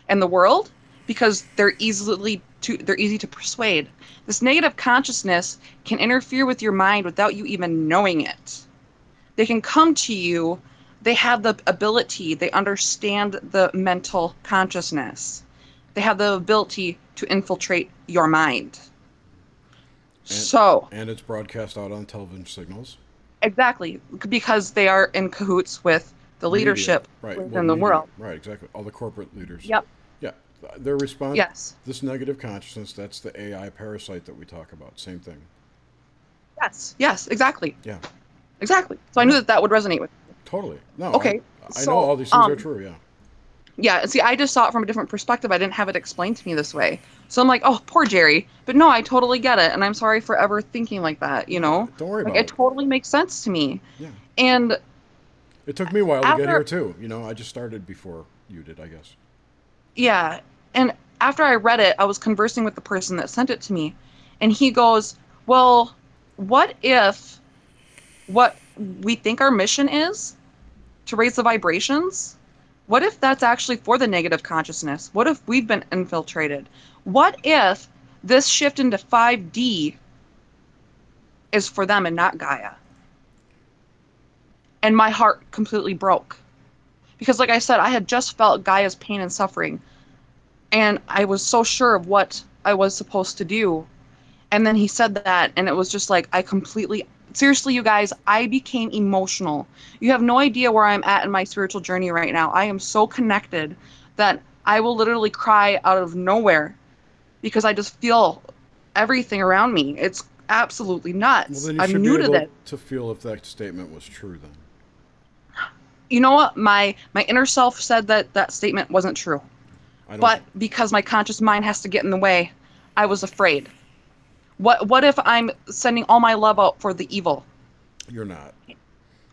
and the world because they're easy to persuade. This negative consciousness can interfere with your mind without you even knowing it. They can come to you. They have the ability. They understand the mental consciousness. They have the ability to infiltrate your mind. And it's broadcast out on television signals. Exactly, because they are in cahoots with the leadership within the world. Right, exactly. All the corporate leaders. Yep. Yeah, their response. Yes. This negative consciousness, that's the AI parasite that we talk about. Same thing. Yes, exactly. Yeah. Exactly. So I knew that would resonate with you. Totally. No. Okay. I know all these things are true. Yeah. Yeah. And see, I just saw it from a different perspective. I didn't have it explained to me this way. So I'm like, oh, poor Jerry. But no, I totally get it, and I'm sorry for ever thinking like that. You know. Don't worry about it. It totally makes sense to me. Yeah. And it took me a while to get here too. You know, I just started before you did, I guess. Yeah. And after I read it, I was conversing with the person that sent it to me, and he goes, well, what if what we think our mission is to raise the vibrations, what if that's actually for the negative consciousness? What if we've been infiltrated? What if this shift into 5D is for them and not Gaia? And my heart completely broke. Because like I said, I had just felt Gaia's pain and suffering. And I was so sure of what I was supposed to do. And then he said that, and it was just like, seriously, you guys, I became emotional. You have no idea where I'm at in my spiritual journey right now. I am so connected that I will literally cry out of nowhere because I just feel everything around me. It's absolutely nuts. Well, then you I'm should new be to able this. to feel if that statement was true then. You know what? My inner self said that statement wasn't true. But because my conscious mind has to get in the way, I was afraid. What if I'm sending all my love out for the evil? You're not.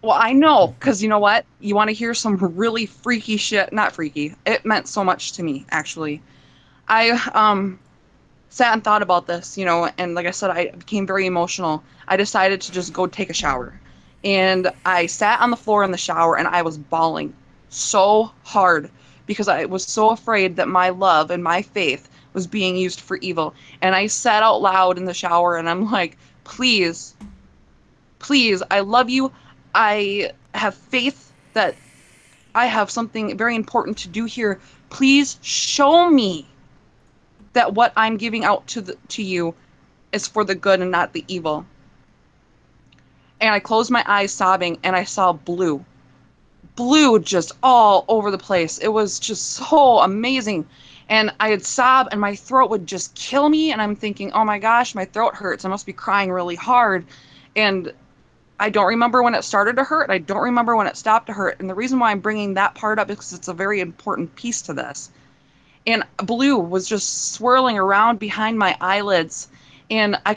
Well, I know, because you know what? You want to hear some really freaky shit? Not freaky. It meant so much to me, actually. I sat and thought about this, you know, and like I said, I became very emotional. I decided to just go take a shower. And I sat on the floor in the shower, and I was bawling so hard because I was so afraid that my love and my faith was being used for evil. And I said out loud in the shower, and I'm like, please, I love you. I have faith that I have something very important to do here. Please show me that what I'm giving out to you is for the good and not the evil. And I closed my eyes sobbing, and I saw blue just all over the place. It was just so amazing. And I'd sob, and my throat would just kill me. And I'm thinking, oh my gosh, my throat hurts. I must be crying really hard. And I don't remember when it started to hurt. I don't remember when it stopped to hurt. And the reason why I'm bringing that part up is because it's a very important piece to this. And blue was just swirling around behind my eyelids. And I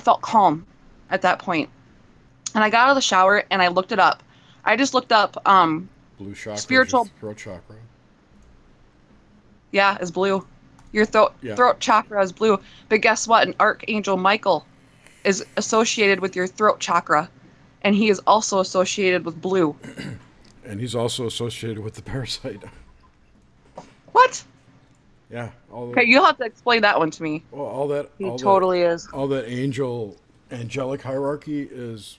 felt calm at that point. And I got out of the shower, and I looked it up. I just looked up blue chakra, spiritual throat chakra. Yeah, it's blue. Your throat chakra is blue. But guess what? An Archangel Michael is associated with your throat chakra. And he is also associated with blue. And he's also associated with the parasite. What? Yeah. Okay, you'll have to explain that one to me. Well, all that is. All that angelic hierarchy is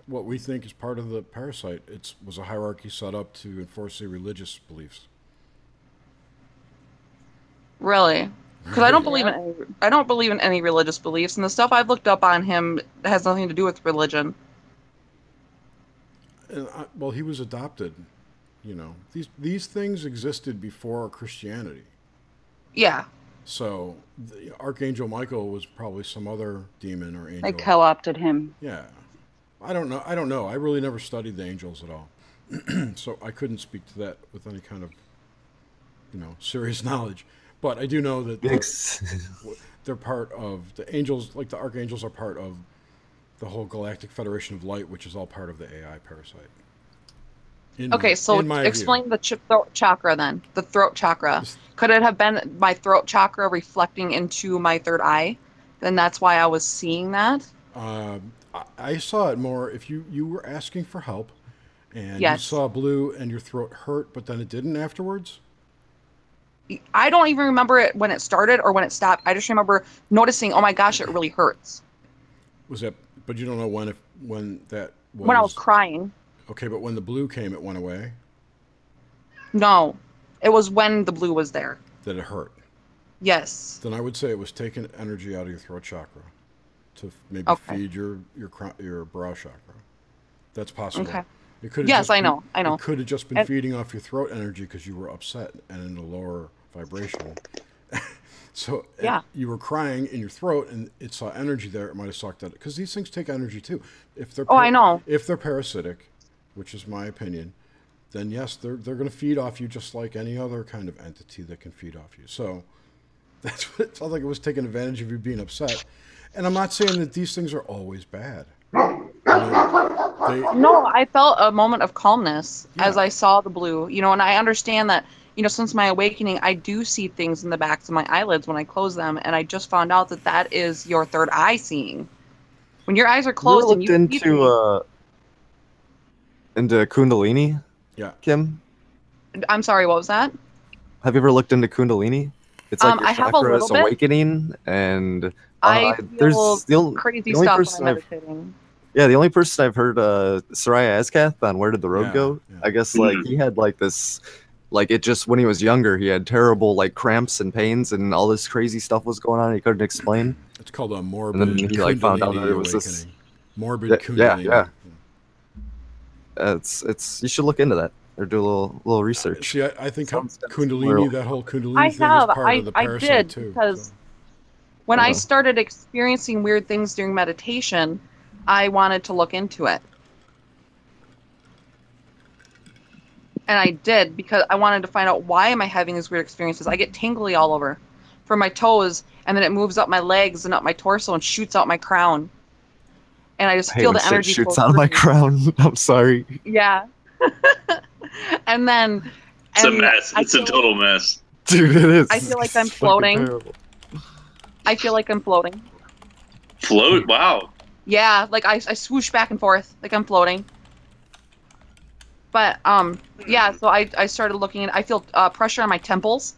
what we think is part of the parasite. It was a hierarchy set up to enforce the religious beliefs. Really? Because I don't believe in any religious beliefs, and the stuff I've looked up on him has nothing to do with religion. Well, he was adopted. You know, these things existed before Christianity. Yeah. So, Archangel Michael was probably some other demon or angel. They co-opted him. Yeah. I don't know. I really never studied the angels at all. So I couldn't speak to that with any kind of, serious knowledge. But I do know that they're part of the angels, like the archangels are part of the whole Galactic Federation of Light, which is all part of the AI parasite. Explain the throat chakra then. The throat chakra. Could it have been my throat chakra reflecting into my third eye? Then that's why I was seeing that? I saw it more if you were asking for help and you saw blue and your throat hurt, but then it didn't afterwards? I don't even remember it when it started or when it stopped. I just remember noticing, oh my gosh, it really hurts. But you don't know when that was? When I was crying. Okay, but when the blue came, it went away? No. It was when the blue was there. That it hurt? Yes. Then I would say it was taking energy out of your throat chakra to maybe feed your brow chakra. That's possible. Okay. I know. It could have just been feeding off your throat energy because you were upset and in a lower vibration. So you were crying in your throat and it saw energy there. It might have sucked that. Because these things take energy too. If they're I know. If they're parasitic, which is my opinion, then yes, they're going to feed off you just like any other kind of entity that can feed off you. So that's what it sounds like. It was taking advantage of you being upset. And I'm not saying that these things are always bad. No, I felt a moment of calmness as I saw the blue, and I understand that, since my awakening, I do see things in the backs of my eyelids when I close them, and I just found out that is your third eye seeing. When your eyes are closed and you into Kundalini? Yeah. Kim? I'm sorry, what was that? Have you ever looked into Kundalini? It's like your chakra's awakening, and there's crazy stuff when I'm meditating. Yeah, the only person I've heard, Soraya Azkath on Where Did the Road Go? Yeah. I guess he had this, it just when he was younger, he had terrible cramps and pains, and all this crazy stuff was going on. He couldn't explain. It's called a morbid. And then he found out that it was this morbid Kundalini. Yeah. It's you should look into that or do a little research. See, I think Kundalini, that whole Kundalini thing is part of the parasite too. Because when I started experiencing weird things during meditation, I wanted to look into it. And I did because I wanted to find out why am I having these weird experiences. I get tingly all over from my toes, and then it moves up my legs and up my torso and shoots out my crown. And I just feel the energy shoots out of my crown. I'm sorry. Yeah. And then it's a mess. It's a total mess. Dude, it is. I feel like I'm floating. I feel like I'm floating. Float? Wow. Yeah, I swoosh back and forth like I'm floating. But so I started looking at. I feel pressure on my temples,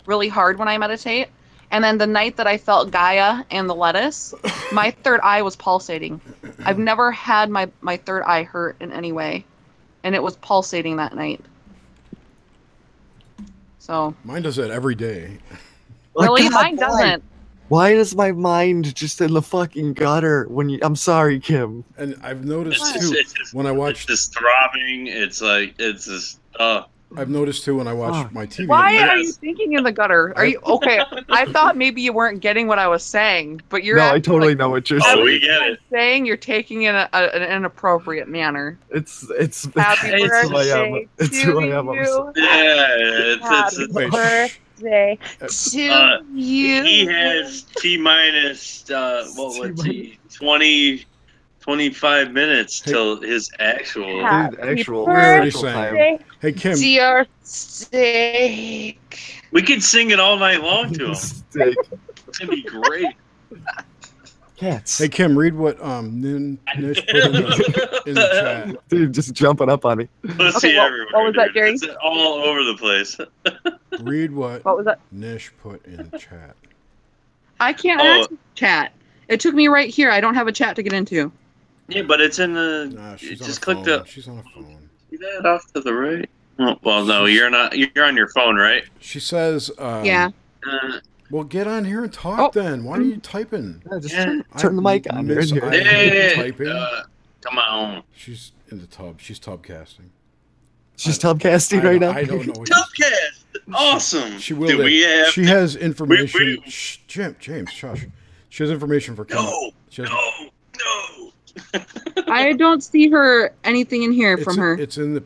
really hard when I meditate. And then the night that I felt Gaia and the lettuce, my third eye was pulsating. I've never had my third eye hurt in any way, and it was pulsating that night. So mine does that every day. Really, mine doesn't. Why is my mind just in the fucking gutter when I'm sorry, Kim. And I've noticed too when I watch this throbbing. It's just. I've noticed too when I watch my TV. Why are you thinking in the gutter? Are you okay? I thought maybe you weren't getting what I was saying, but you're. No, I totally know what you're saying. Oh, we get it. Saying you're taking it in an inappropriate manner. It's Happy birthday it's who I am. Yeah, Happy birthday to you. He has T-minus 25 minutes till his actual. Happy actual time. Hey Kim. Dear steak. We could sing it all night long to him. Steak. It's gonna be great. Cats. Hey Kim, read what Nish put in the chat. Dude, just jumping up on me. Let's see everywhere. What was that, dude. Gary? It's all over the place. Read what was that? Nish put in the chat. I can't access chat. It took me right here. I don't have a chat to get into. Yeah, but it's in the. Nah, she's just on a click phone. the. She's on a phone. See that off to the right? Oh, well, no, you're not. You're on your phone, right? She says. Yeah. Well, get on here and talk then. Why are you typing? Yeah, just turn the mic on. Miss You're in here. Eileen typing. Come on. She's in the tub. She's tub casting. She's tub casting right now. I don't know. Tubcast. Awesome. She will. Do we have? She has information. Shh, James, shush. She has information for. No. I don't see her anything in here from her. It's in the.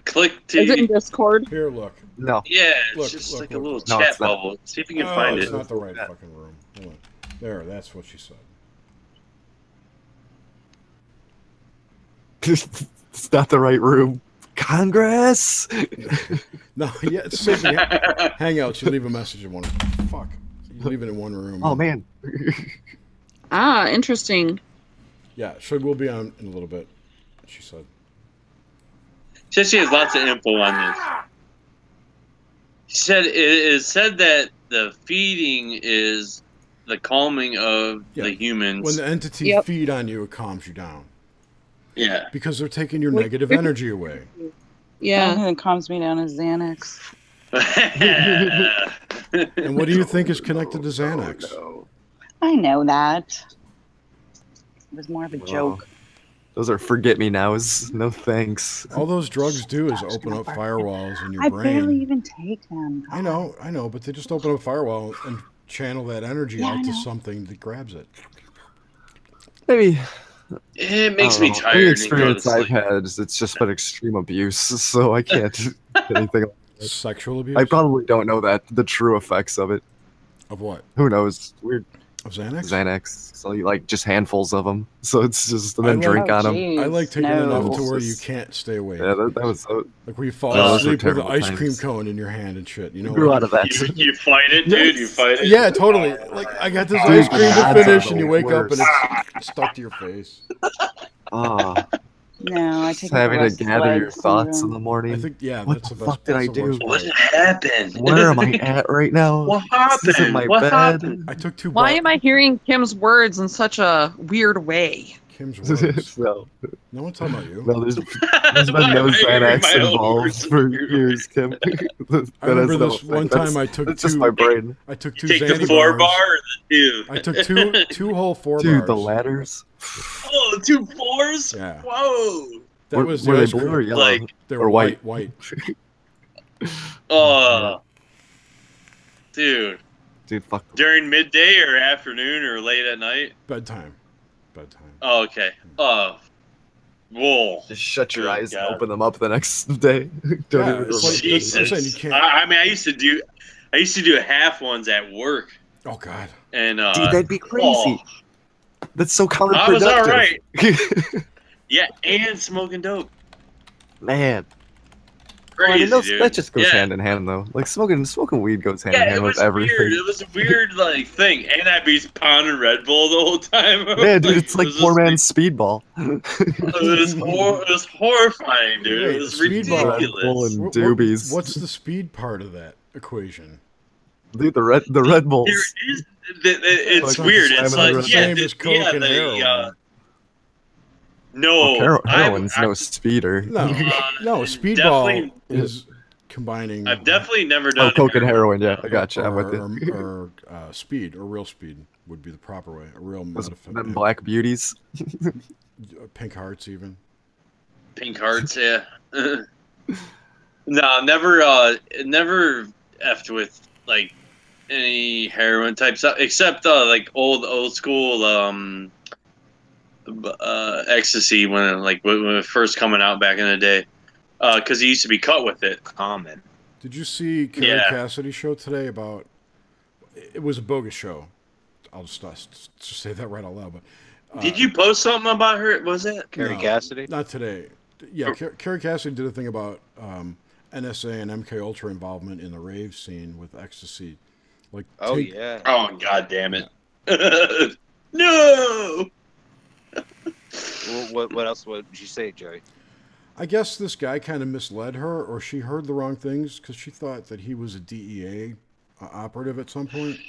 Click to. Is it in Discord? Here, look. No. Yeah, it's Look, just look, like look. a little No, chat it's not. bubble. See if you can find it's it. not the right fucking room. Hold on. There, that's what she said. It's not the right room. Congress. No, yeah, it's safe. Hangouts. You leave a message in one. Fuck. You leave it in one room. Oh man. Ah, interesting. Yeah, she will be on in a little bit. She said. Says she has lots of info on this. She said it is said that the feeding is the calming of the humans. When the entities feed on you, it calms you down. Yeah. Because they're taking your negative energy away. Yeah. And it calms me down as Xanax. And what do you think is connected to Xanax? I know that. It was more of a joke. Those are forget-me-nows. No thanks. All those drugs do is open up firewalls in your I brain. barely even take them. I know, but they just open up a firewall and channel that energy out to something that grabs it. Maybe. It makes me tired. The experience I've had is it's just been extreme abuse, so I can't do anything. Sexual abuse? I probably don't know the true effects of it. Of what? Who knows? Weird. Of Xanax? Xanax. So you like just handfuls of them. So it's just and then drink on them. I like taking enough to where you can't stay awake. Yeah, that was like where you fall those asleep with an terrible ice cream times. cone in your hand and shit. You know, grew out of that. You fight it, dude. You fight it. Yeah, totally. Like I got this ice cream to finish, and you wake up and it's stuck to your face. Oh. No, I take Just having to rest gather your legs thoughts in syndrome. the morning. I think, yeah, what that's the the best. fuck did I that's the do? worst What part. happened? Where am I at right now? What This isn't my What bed. happened? I took 2. Why am I hearing Kim's words in such a weird way? Kim's words. No, No one's talking about you. no, there's been no Xanax involved for years, Kim. I remember this one time I took That's 2. just my brain. I took 2 Take the Xanax 4 bars. bar or the 2? I took two whole 4 Dude, bars. the ladders. Oh, 2 4s? Yeah. Whoa. That Were was they the ice blue cream. or yellow? Like- They or were white? White. Oh. Dude. Dude, fuck. During midday or afternoon or late at night? Bedtime. Oh, okay. Oh. Whoa. Just shut your Good eyes God. and open them up the next day. Don't Yeah, even it's like- remember. Jesus. I'm saying you can't- I mean, I used to do half ones at work. Oh God. And Dude, that'd be crazy. That's so counterproductive. I was all right. Yeah, and smoking dope. Man. Crazy, I mean, dude. that just goes Yeah. hand in hand, though. Like smoking weed goes hand in Yeah, it hand was with everything. weird. It was a weird like thing, and I'd be pounding Red Bull the whole time. Yeah, dude, it's like it was poor just- man's speedball. It was horrifying, dude. Wait, It was Speedball. Red Bull ridiculous. and doobies. What's the speed part of that equation? Dude, the Red Bulls. There is, it's Like, weird. It's slamming like the yeah, same as coke and heroin. no, Heroin's no speeder. No, no. Speedball definitely- is combining. I've definitely never done. Oh, coke and heroin. Yeah, I gotcha. I'm with or, you. or speed or real speed would be the proper way. A real Those modified. them black beauties. Pink hearts even. Pink hearts, yeah. No, never effed with like any heroin type stuff except like old school ecstasy when it was first coming out back in the day, because it used to be cut with it. Common. Did you see Carrie Cassidy's show today about? It was a bogus show. I'll just say that right out loud. But Did you post something about her? Was it Carrie Cassidy? Not today. Yeah, Carrie Cassidy did a thing about NSA and MK Ultra involvement in the rave scene with ecstasy. Like, oh yeah. Oh god damn it! No. What else would you say, Jerry? I guess this guy kind of misled her, or she heard the wrong things because she thought that he was a DEA operative at some point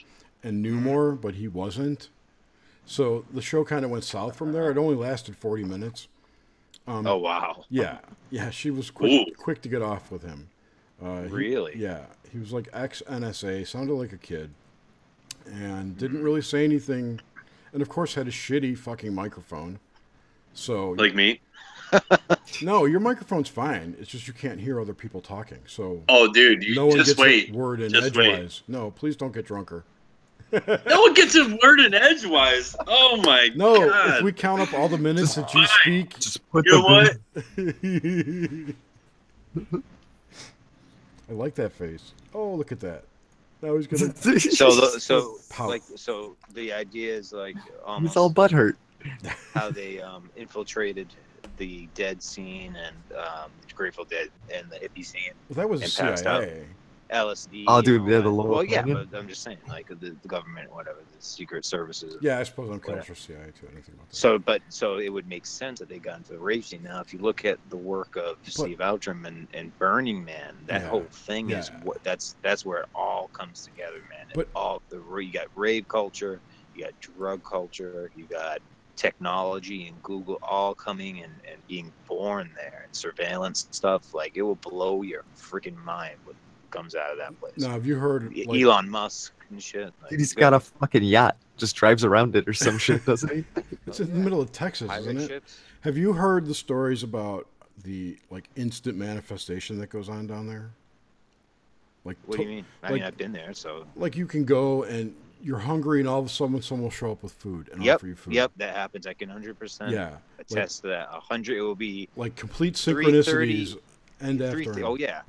and knew more, but he wasn't. So the show kind of went south from there. It only lasted 40 minutes. Oh wow! Yeah, she was quick to get off with him. Really? He was like ex-NSA, sounded like a kid, and didn't really say anything, and of course had a shitty fucking microphone. So like me? No, your microphone's fine. It's just you can't hear other people talking. So oh, dude, you no one just gets wait. a word in Just edgewise. No, please don't get drunker. No one gets a word in edgewise. Oh my No, god! if we count up all the minutes that you speak, Just put You know what? I like that face. Oh, look at that. Now he's gonna. So the idea is like almost He's all butthurt. how they infiltrated the Dead scene and Grateful Dead and the hippie scene. Well, that was and CIA. passed out LSD. Oh, dude, and all they're that. the lower Well, yeah, planet. but I'm just saying, like the government, whatever, the secret services. Yeah, I suppose I'm whatever. closer to CIA too. Anything about that. So it would make sense that they got into the rave scene. Now, if you look at the work of Steve Outram and Burning Man, that whole thing is what that's where it all comes together, man. But You got rave culture, you got drug culture, you got technology and Google all coming and being born there, and surveillance stuff. Like, it will blow your freaking mind what comes out of that place. Now, have you heard Elon Musk and shit? Like, Dude, he's got a fucking yacht. Just drives around it or some shit, doesn't he? It's in the middle of Texas, isn't it? ships? Have you heard the stories about the instant manifestation that goes on down there? Like, What do you mean? I mean, I've been there, so. Like, you can go and you're hungry, and all of a sudden someone will show up with food and offer you food. Yep, that happens. I can 100% attest to that. 100, it will be like complete synchronicities. End after. Oh yeah.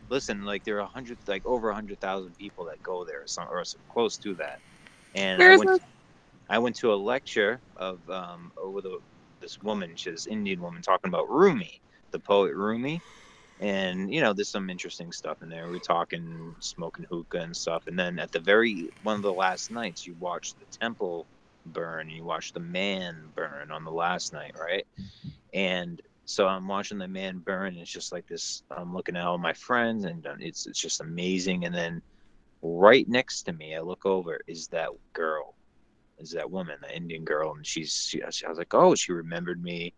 Listen, like there are over 100,000 people that go there, or close to that. And I went to a lecture of this woman, she's an Indian woman, talking about Rumi, the poet Rumi. And, there's some interesting stuff in there. We're talking smoking hookah and stuff. And then at one of the last nights, you watch the temple burn. You watch the man burn on the last night, right? And so I'm watching the man burn. And it's just like this. I'm looking at all my friends, and it's just amazing. And then right next to me, I look over, is that woman, the Indian girl. And I was like, oh, she remembered me.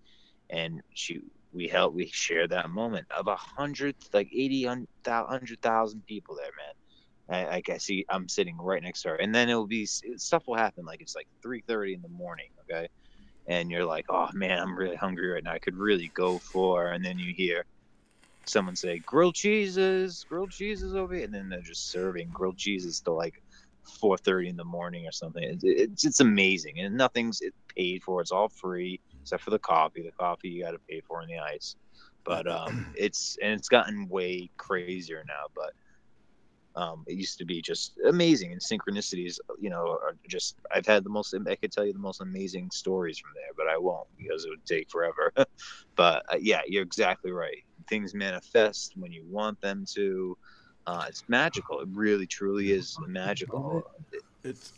And we shared that moment of 100,000 people there, man. I see I'm sitting right next to her, and then stuff will happen. Like, it's like 3:30 in the morning. Okay. And you're like, oh man, I'm really hungry right now. I could really go for, and then you hear someone say grilled cheeses over here. And then they're just serving grilled cheeses till like 4:30 in the morning or something. It's amazing. And nothing's paid for. It's all free. Except for the coffee. The coffee you got to pay for in the ice. But it's gotten way crazier now. But it used to be just amazing, and synchronicities, are just. I could tell you the most amazing stories from there, but I won't because it would take forever. But yeah, you're exactly right. Things manifest when you want them to. It's magical. It really, truly is magical. It's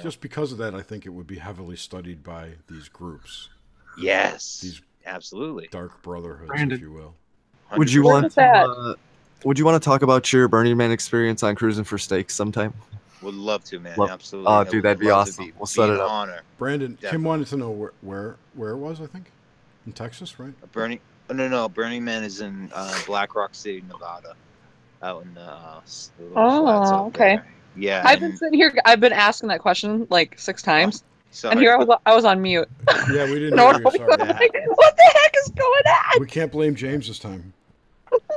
just because of that, I think it would be heavily studied by these groups. Yes, these absolutely dark brotherhoods, Brandon, if you will. Would you want to talk about your Burning Man experience on Cruising for Steaks sometime? Would love to, man. Absolutely. Oh, dude, that'd be awesome. We'll set it up. Honor. Brandon, Definitely. Kim wanted to know where it was. I think in Texas, right? Burning Man is in Black Rock City, Nevada, out in the little flats out okay. there. Yeah, I've been sitting here. I've been asking that question like 6 times, and here I was on mute. Yeah, we didn't hear you. Sorry. What the heck is going on? We can't blame James this time.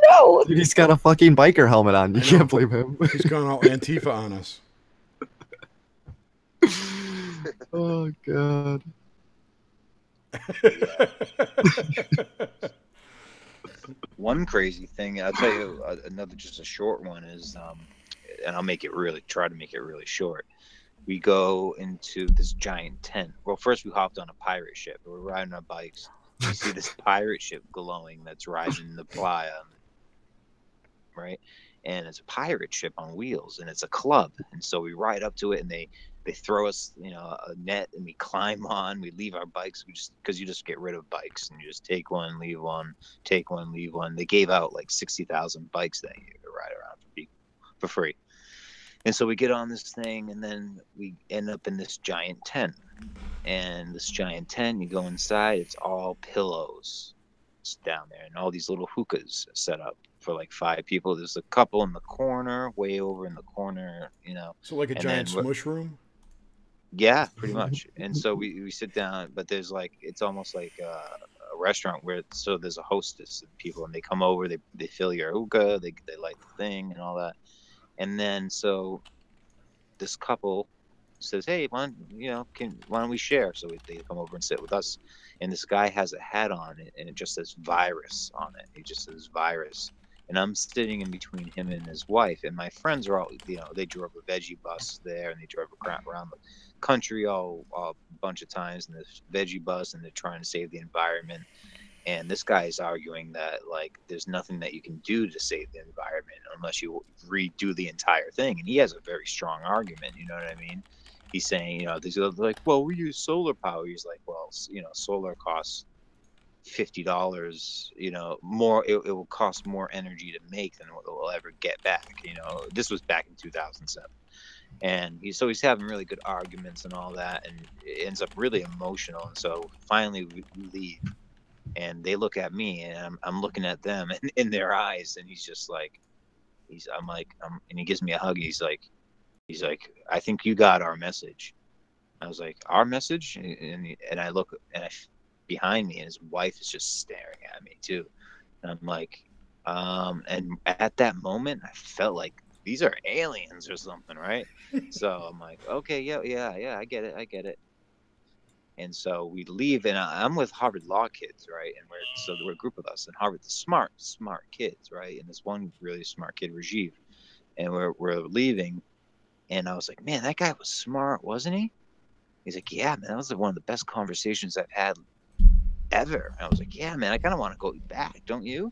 No, dude, he's got a fucking biker helmet on. You can't blame him. He's gone all Antifa on us. Oh god. One crazy thing, I'll tell you another, just a short one is, and I'll try to make it really short. We go into this giant tent. Well, first we hopped on a pirate ship. We're riding our bikes. We see this pirate ship glowing that's riding the playa. right? And it's a pirate ship on wheels, and it's a club. And so we ride up to it, and they throw us, you know, a net, and we climb on. We leave our bikes. Because you just get rid of bikes, and you just take one, leave one, take one, leave one. They gave out like 60,000 bikes that year to ride around for free. And so we get on this thing, and then we end up in this giant tent. And this giant tent, you go inside, it's all pillows. It's down there, and all these little hookahs set up for like 5 people. There's a couple in the corner, way over in the corner, you know. So like a giant smush room? Yeah, pretty much. And so we sit down, but there's like, it's almost like a restaurant where, so there's a hostess and people, and they come over, they fill your hookah, they light the thing and all that. And then so this couple says, hey, why don't we share? So they come over and sit with us. And this guy has a hat on it, and it just says virus on it. He just says virus. And I'm sitting in between him and his wife. And my friends are all, you know, they drove a veggie bus there, and they drove around the country all a bunch of times in this veggie bus, and they're trying to save the environment. And this guy is arguing that, like, there's nothing that you can do to save the environment unless you redo the entire thing. And he has a very strong argument, you know what I mean? He's saying, you know, these are like, well, we use solar power. He's like, well, you know, solar costs $50, you know, more. It will cost more energy to make than what we'll ever get back. You know, this was back in 2007. And he's having really good arguments and all that. And it ends up really emotional. And so finally we leave. And they look at me, and I'm looking at them in their eyes, and he's just like, and he gives me a hug. He's like, I think you got our message. I was like, our message? And I look, and behind me, and his wife is just staring at me too. And I'm like, and at that moment, I felt like these are aliens or something, right? So I'm like, okay, yeah, I get it. And so we leave, and I'm with Harvard Law kids, right? And we're a group of us, and Harvard's smart kids, right? And this one really smart kid, Rajiv, and we're leaving, and I was like, man, that guy was smart, wasn't he? He's like, yeah, man, that was one of the best conversations I've had ever. And I was like, yeah, man, I kind of want to go back, don't you?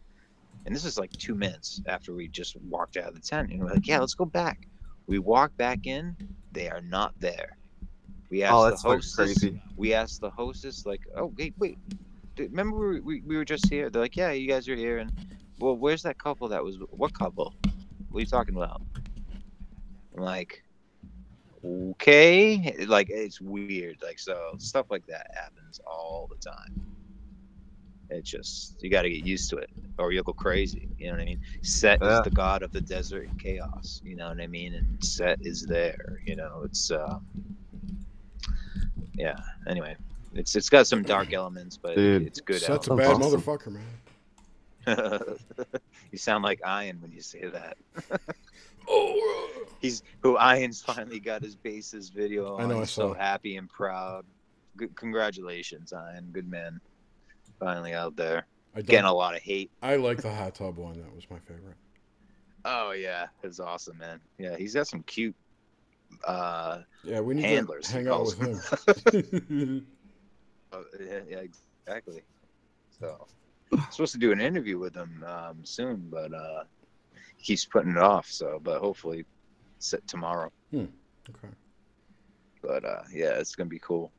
And this is like 2 minutes after we just walked out of the tent, and we're like, yeah, let's go back. We walk back in, they are not there. We asked the hostess. Crazy. We asked the hostess, like, "Oh, wait, remember we were just here?" They're like, "Yeah, you guys are here." And well, where's that couple? That was what couple? What are you talking about? I'm like, okay, like it's weird. Like, so stuff like that happens all the time. It's just, you got to get used to it, or you'll go crazy. You know what I mean? Set is the god of the desert and chaos. You know what I mean? And Set is there. You know, it's yeah. Anyway, it's got some dark elements, but it's good. That's a bad motherfucker, man. You sound like Ian when you say that. Ian's finally got his basis video on. I know, I'm so happy and proud. Good, congratulations, Ian. Good man. Finally out there. Getting a lot of hate. I like the hot tub one. That was my favorite. Oh yeah, it's awesome, man. Yeah, he's got some cute we need handlers. To hang out with him. Yeah, exactly. So I'm supposed to do an interview with him soon, but he keeps putting it off. So, but hopefully set tomorrow. Okay. But yeah, it's gonna be cool.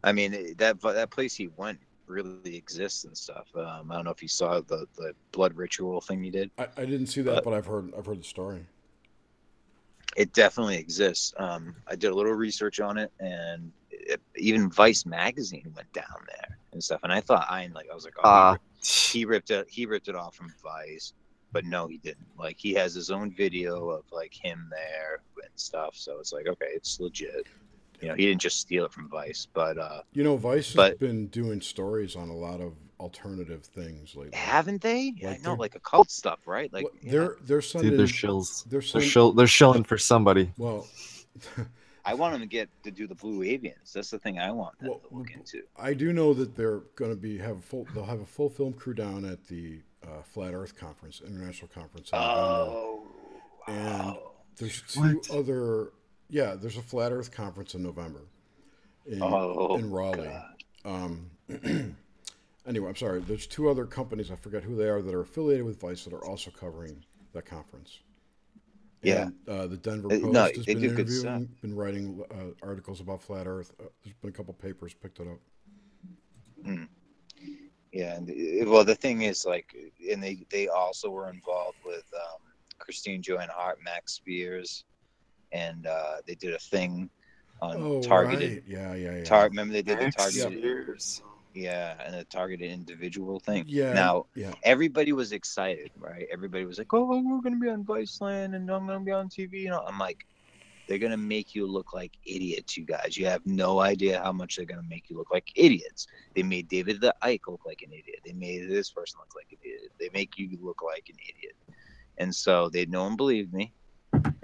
I mean, that place he went really exists and stuff. I don't know if you saw the blood ritual thing he did. I didn't see that, but I've heard the story. It definitely exists. I did a little research on it, and even Vice magazine went down there and stuff. And I thought I was like, oh, he ripped it off from Vice, but no, he didn't. Like, he has his own video of like him there and stuff. So it's like, okay, it's legit. You know, he didn't just steal it from Vice, but you know, Vice has been doing stories on a lot of alternative things lately. Haven't they? Yeah, I know, like occult stuff, right? Like they're sending. Dude, they're shills. They're shilling for somebody. Well, I want them to do the Blue Avians. That's the thing I want them to look into. I do know that they're going to they'll have a full film crew down at the Flat Earth Conference, International Conference. And there's two other. Yeah, there's a Flat Earth Conference in November in Raleigh. Anyway, I'm sorry. There's two other companies, I forget who they are, that are affiliated with Vice that are also covering that conference. Yeah. And the Denver Post no, has they been do good stuff. interviewing, been writing articles about flat Earth. There's been a couple papers picked it up. Yeah, and well, the thing is, like, and they also were involved with Christine Joanne Hart, Max Spears, and they did a thing on targeted. Right. Yeah. Remember they did Max the targeted. Spears. Yeah, and the targeted individual thing. Yeah. Now, yeah. everybody was excited, right? Everybody was like, "Oh, we're gonna be on Viceland, and I'm gonna be on TV." You know, I'm like, they're gonna make you look like idiots, you guys. You have no idea how much they're gonna make you look like idiots. They made David the Ike look like an idiot. They made this person look like an idiot. They make you look like an idiot. And so no one believed me.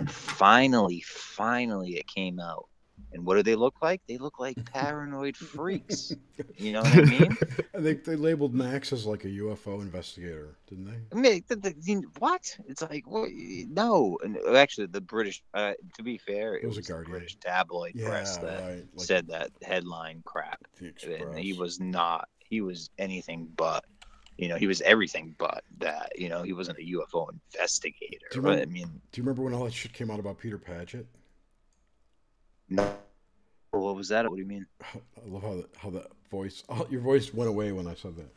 Finally, it came out. And what do they look like? They look like paranoid freaks. You know what I mean? I think they labeled Max as like a UFO investigator, didn't they? I mean, what? It's like, what? No. And actually, the British, to be fair, it was the British tabloid press that said that headline crap. And he was not. He was anything but. You know, he was everything but that. You know, he wasn't a UFO investigator. Do you remember when all that shit came out about Peter Paget? No. What was that? What do you mean? I love how that voice. Oh, your voice went away when I said that.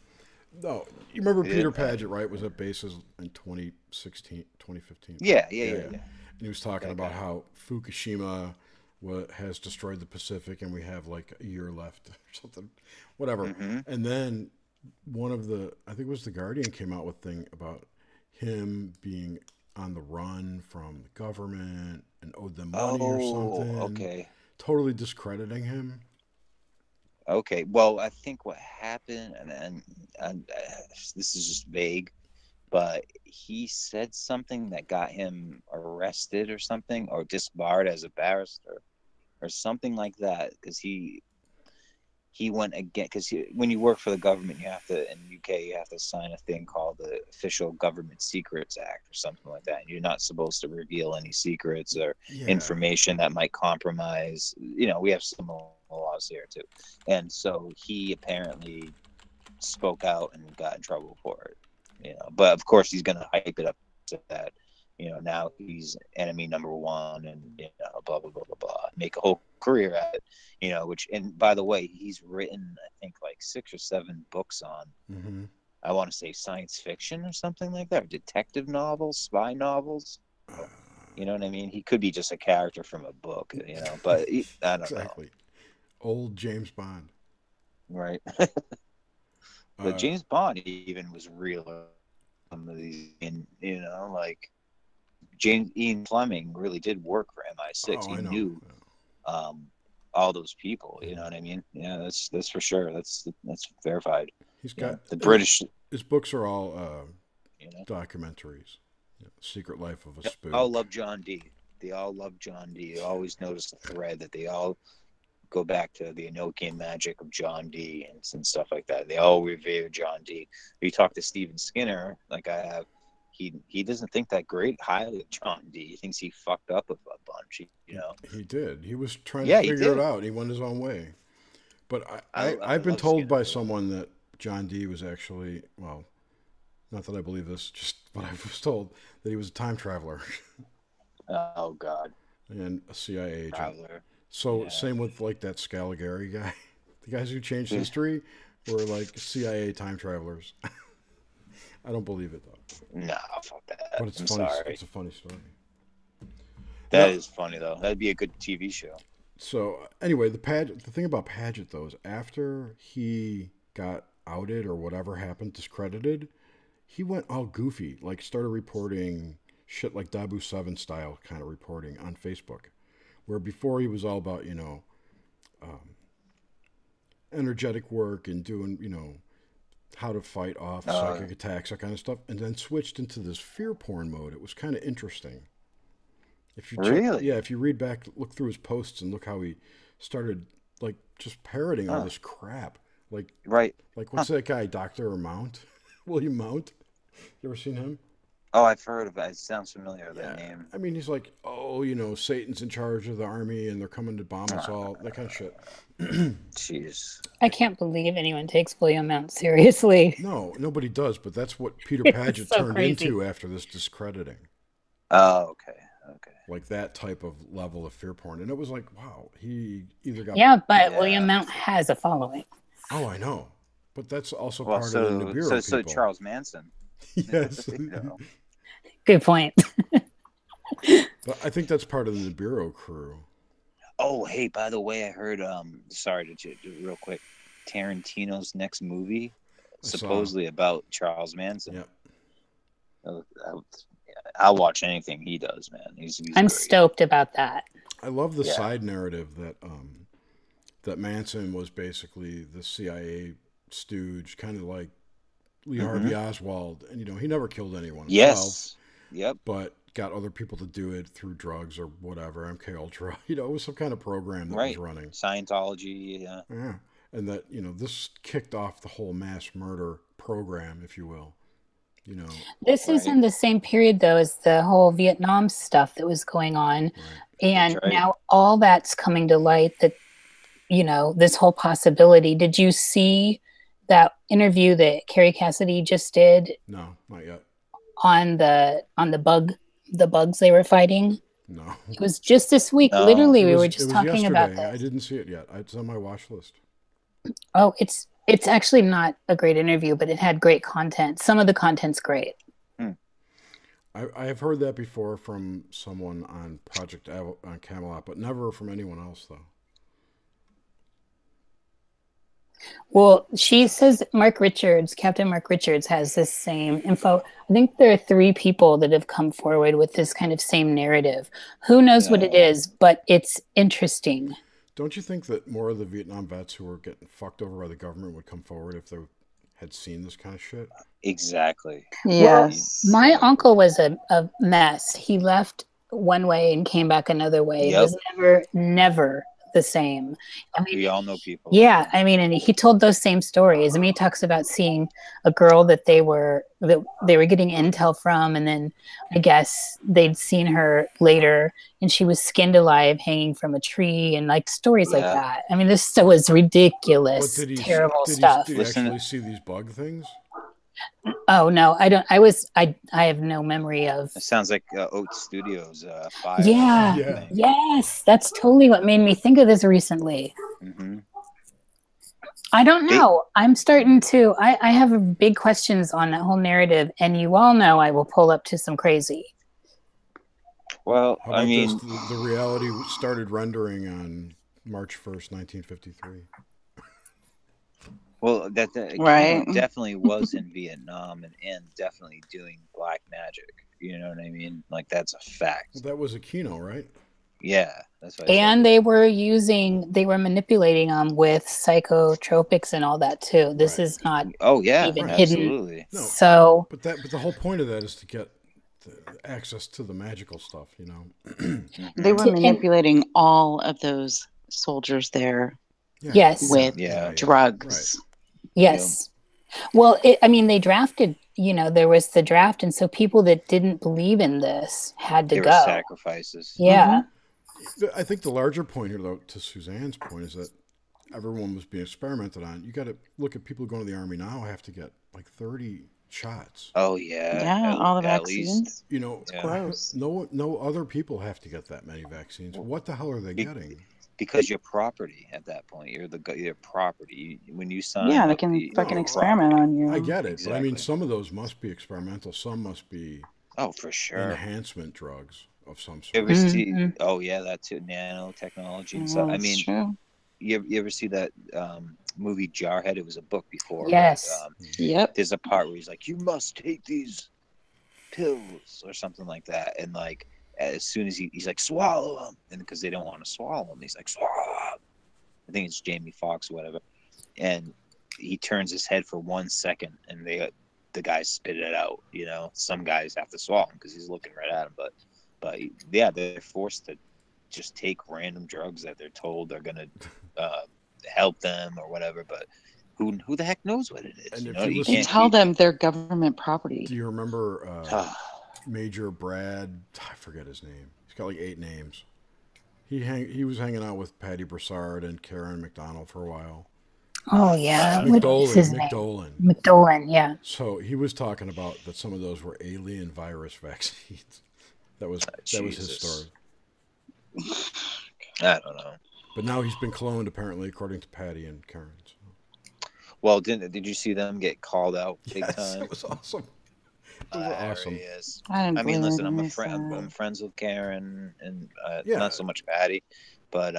No, you remember Peter Paget, right? Was at bases in 2016, 2015. Yeah. And he was talking about how Fukushima has destroyed the Pacific, and we have like a year left or something, whatever. Mm-hmm. And then one of I think it was the Guardian, came out with a thing about him being on the run from the government and owed them money or something. Okay. Totally discrediting him. Okay. Well, I think what happened, and this is just vague, but he said something that got him arrested or something, or disbarred as a barrister or something like that, because he went again, because when you work for the government, you have to, in the UK, you have to sign a thing called the Official Government Secrets Act or something like that. And you're not supposed to reveal any secrets or information that might compromise. You know, we have similar laws here too. And so he apparently spoke out and got in trouble for it. You know, but of course he's going to hype it up to that. You know, now he's enemy number one, and you know, blah blah blah blah blah. Make a whole career at it. You know, and by the way, he's written, I think, like 6 or 7 books on. Mm-hmm. I want to say science fiction or something like that, or detective novels, spy novels. You know what I mean? He could be just a character from a book. You know, but I don't know. Old James Bond. Right. But James Bond even was real. Some of these, you know, like. Ian Fleming really did work for MI6. He knew all those people. You know what I mean? Yeah, that's for sure. That's verified. He's got the British. His books are all documentaries. Secret Life of a Spook. They all love John Dee. They all love John Dee. You always notice the thread that they all go back to the Enochian magic of John Dee and stuff like that. They all revere John Dee. You talk to Stephen Skinner, like I have. He doesn't think that highly of John Dee. He thinks he fucked up a bunch, you know. He did. He was trying to figure it out. He went his own way. But I've been told by someone that John Dee was actually, well, not that I believe this, just what I was told, that he was a time traveler. Oh, God. And a CIA agent. Traveler. So same with like that Scaligari guy. The guys who changed history were like CIA time travelers. I don't believe it though. No, fuck that. But it's funny. Sorry. It's a funny story. That is funny though. That'd be a good TV show. So anyway, the thing about Paget though is after he got outed or whatever happened, discredited, he went all goofy, like started reporting shit like Dabu 7 style kind of reporting on Facebook, where before he was all about, you know, energetic work and doing, you know, how to fight off psychic attacks, that kind of stuff, and then switched into this fear porn mode. It was kind of interesting. If you if you read back, look through his posts and look how he started like just parroting all this crap. Like what's that guy, Dr. Mount? William Mount? You ever seen him? Oh, I've heard of it. It sounds familiar, that name. I mean, he's like, oh, you know, Satan's in charge of the army and they're coming to bomb us all, that kind of shit. Jeez. I can't believe anyone takes William Mount seriously. No, nobody does, but that's what Peter Paget so turned crazy. into after this discrediting. Oh, okay. Like that type of level of fear porn. And it was like, wow, he either got... Yeah, but William Mount has a following. Oh, I know. But that's also Well, part of the Nibiru so people. Charles Manson. Yes. Good point. But I think that's part of the Nibiru crew. Oh, hey, by the way, I heard, sorry to do real quick, Tarantino's next movie, supposedly about Charles Manson. Yep. I'll watch anything he does, man. He's I'm great. stoked about that. I love the side narrative that that Manson was basically the CIA stooge, kind of like Lee Harvey Oswald, and you know he never killed anyone himself. Yep. But got other people to do it through drugs or whatever, MK Ultra. You know, it was some kind of program that was running. Scientology, yeah. And that, you know, this kicked off the whole mass murder program, if you will. You know, this is in the same period though as the whole Vietnam stuff that was going on, and now all that's coming to light. That, you know, this whole possibility. Did you see that interview that Carrie Cassidy just did? No, not yet. On the bugs they were fighting. No, it was just this week. No. Literally, we were just talking about yesterday. this. I didn't see it yet. It's on my watch list. Oh, it's actually not a great interview, but it had great content. Some of the content's great. I have heard that before from someone on Project on Camelot, but never from anyone else, though. Well, she says Captain Mark Richards has this same info. I think there are 3 people that have come forward with this kind of same narrative. Who knows what it is, but it's interesting. Don't you think that more of the Vietnam vets who were getting fucked over by the government would come forward if they had seen this kind of shit? Exactly. Yes. Well, my uncle was a mess. He left one way and came back another way. It was never the same. I mean, we all know people. Yeah, I mean, and he told those same stories. I mean, he talks about seeing a girl that they were getting intel from, and then I guess they'd seen her later, and she was skinned alive, hanging from a tree, and like stories like that. I mean, this stuff was ridiculous, terrible stuff. Did he actually see these bug things? Oh no, I don't. I have no memory of. It sounds like Oat Studios fire. Yeah. Yes, that's totally what made me think of this recently. I don't know. I'm starting to. I have big questions on that whole narrative, and you all know I will pull up to some crazy. Well, I mean, the reality started rendering on March 1st, 1953. Well, that definitely was in Vietnam and definitely doing black magic. You know what I mean? Like, that's a fact. Well, that was Aquino, right? Yeah, that's what And they were manipulating them with psychotropics and all that too. This is not even hidden. Absolutely. No, so, but the whole point of that is to get access to the magical stuff, you know. They were manipulating all of those soldiers there. Yes. With drugs. Right. Yes. Well, they drafted, there was the draft. And so people that didn't believe in this had to there go. Were sacrifices. Yeah. I think the larger point here, though, to Suzanne's point, is that everyone was being experimented on. You got to look at people going to the army now have to get like 30 shots. Oh, yeah. Yeah, all the vaccines. Gross. No other people have to get that many vaccines. What the hell are they getting? Because you're property at that point. You're property. When you sign, they can fucking experiment on you. I get it, but I mean, some of those must be experimental. Some must be for sure enhancement drugs of some sort. You ever see? Oh yeah, that too. Nanotechnology and stuff. I mean, true. You ever see that movie Jarhead? It was a book before. Yes. Yep. There's a part where he's like, "You must take these pills" or something like that, and like. As soon as he's like, swallow them, and because they don't want to swallow them, he's like, swallow them. I think it's Jamie Foxx or whatever, and he turns his head for 1 second, and the guys spit it out. Some guys have to swallow him because he's looking right at him, but yeah, they're forced to just take random drugs that they're told are gonna help them or whatever, but who the heck knows what it is? You tell them they're government property. Do you remember? Major Brad, I forget his name. He's got like 8 names. He was hanging out with Patty Broussard and Karen McDonald for a while. Oh yeah, what is his name? McDolan, yeah. So he was talking about that some of those were alien virus vaccines. That was his story. I don't know. But now he's been cloned, apparently, according to Patty and Karen. So. Well, did you see them get called out big yes, time? It was awesome. It was awesome. I mean, listen, I'm friends with Karen, and not so much Patty, but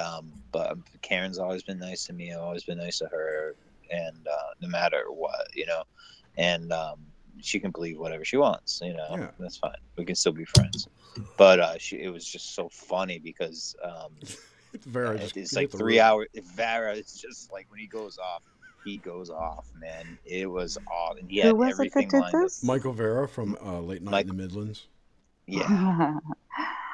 Karen's always been nice to me. I've always been nice to her, and no matter what, and she can believe whatever she wants, That's fine. We can still be friends. But it was just so funny because it's like 3 hours. Vera, it's just like when he goes off, man. It was off, and he had everything lined up. Michael Vera from Late Night in the Midlands. Yeah,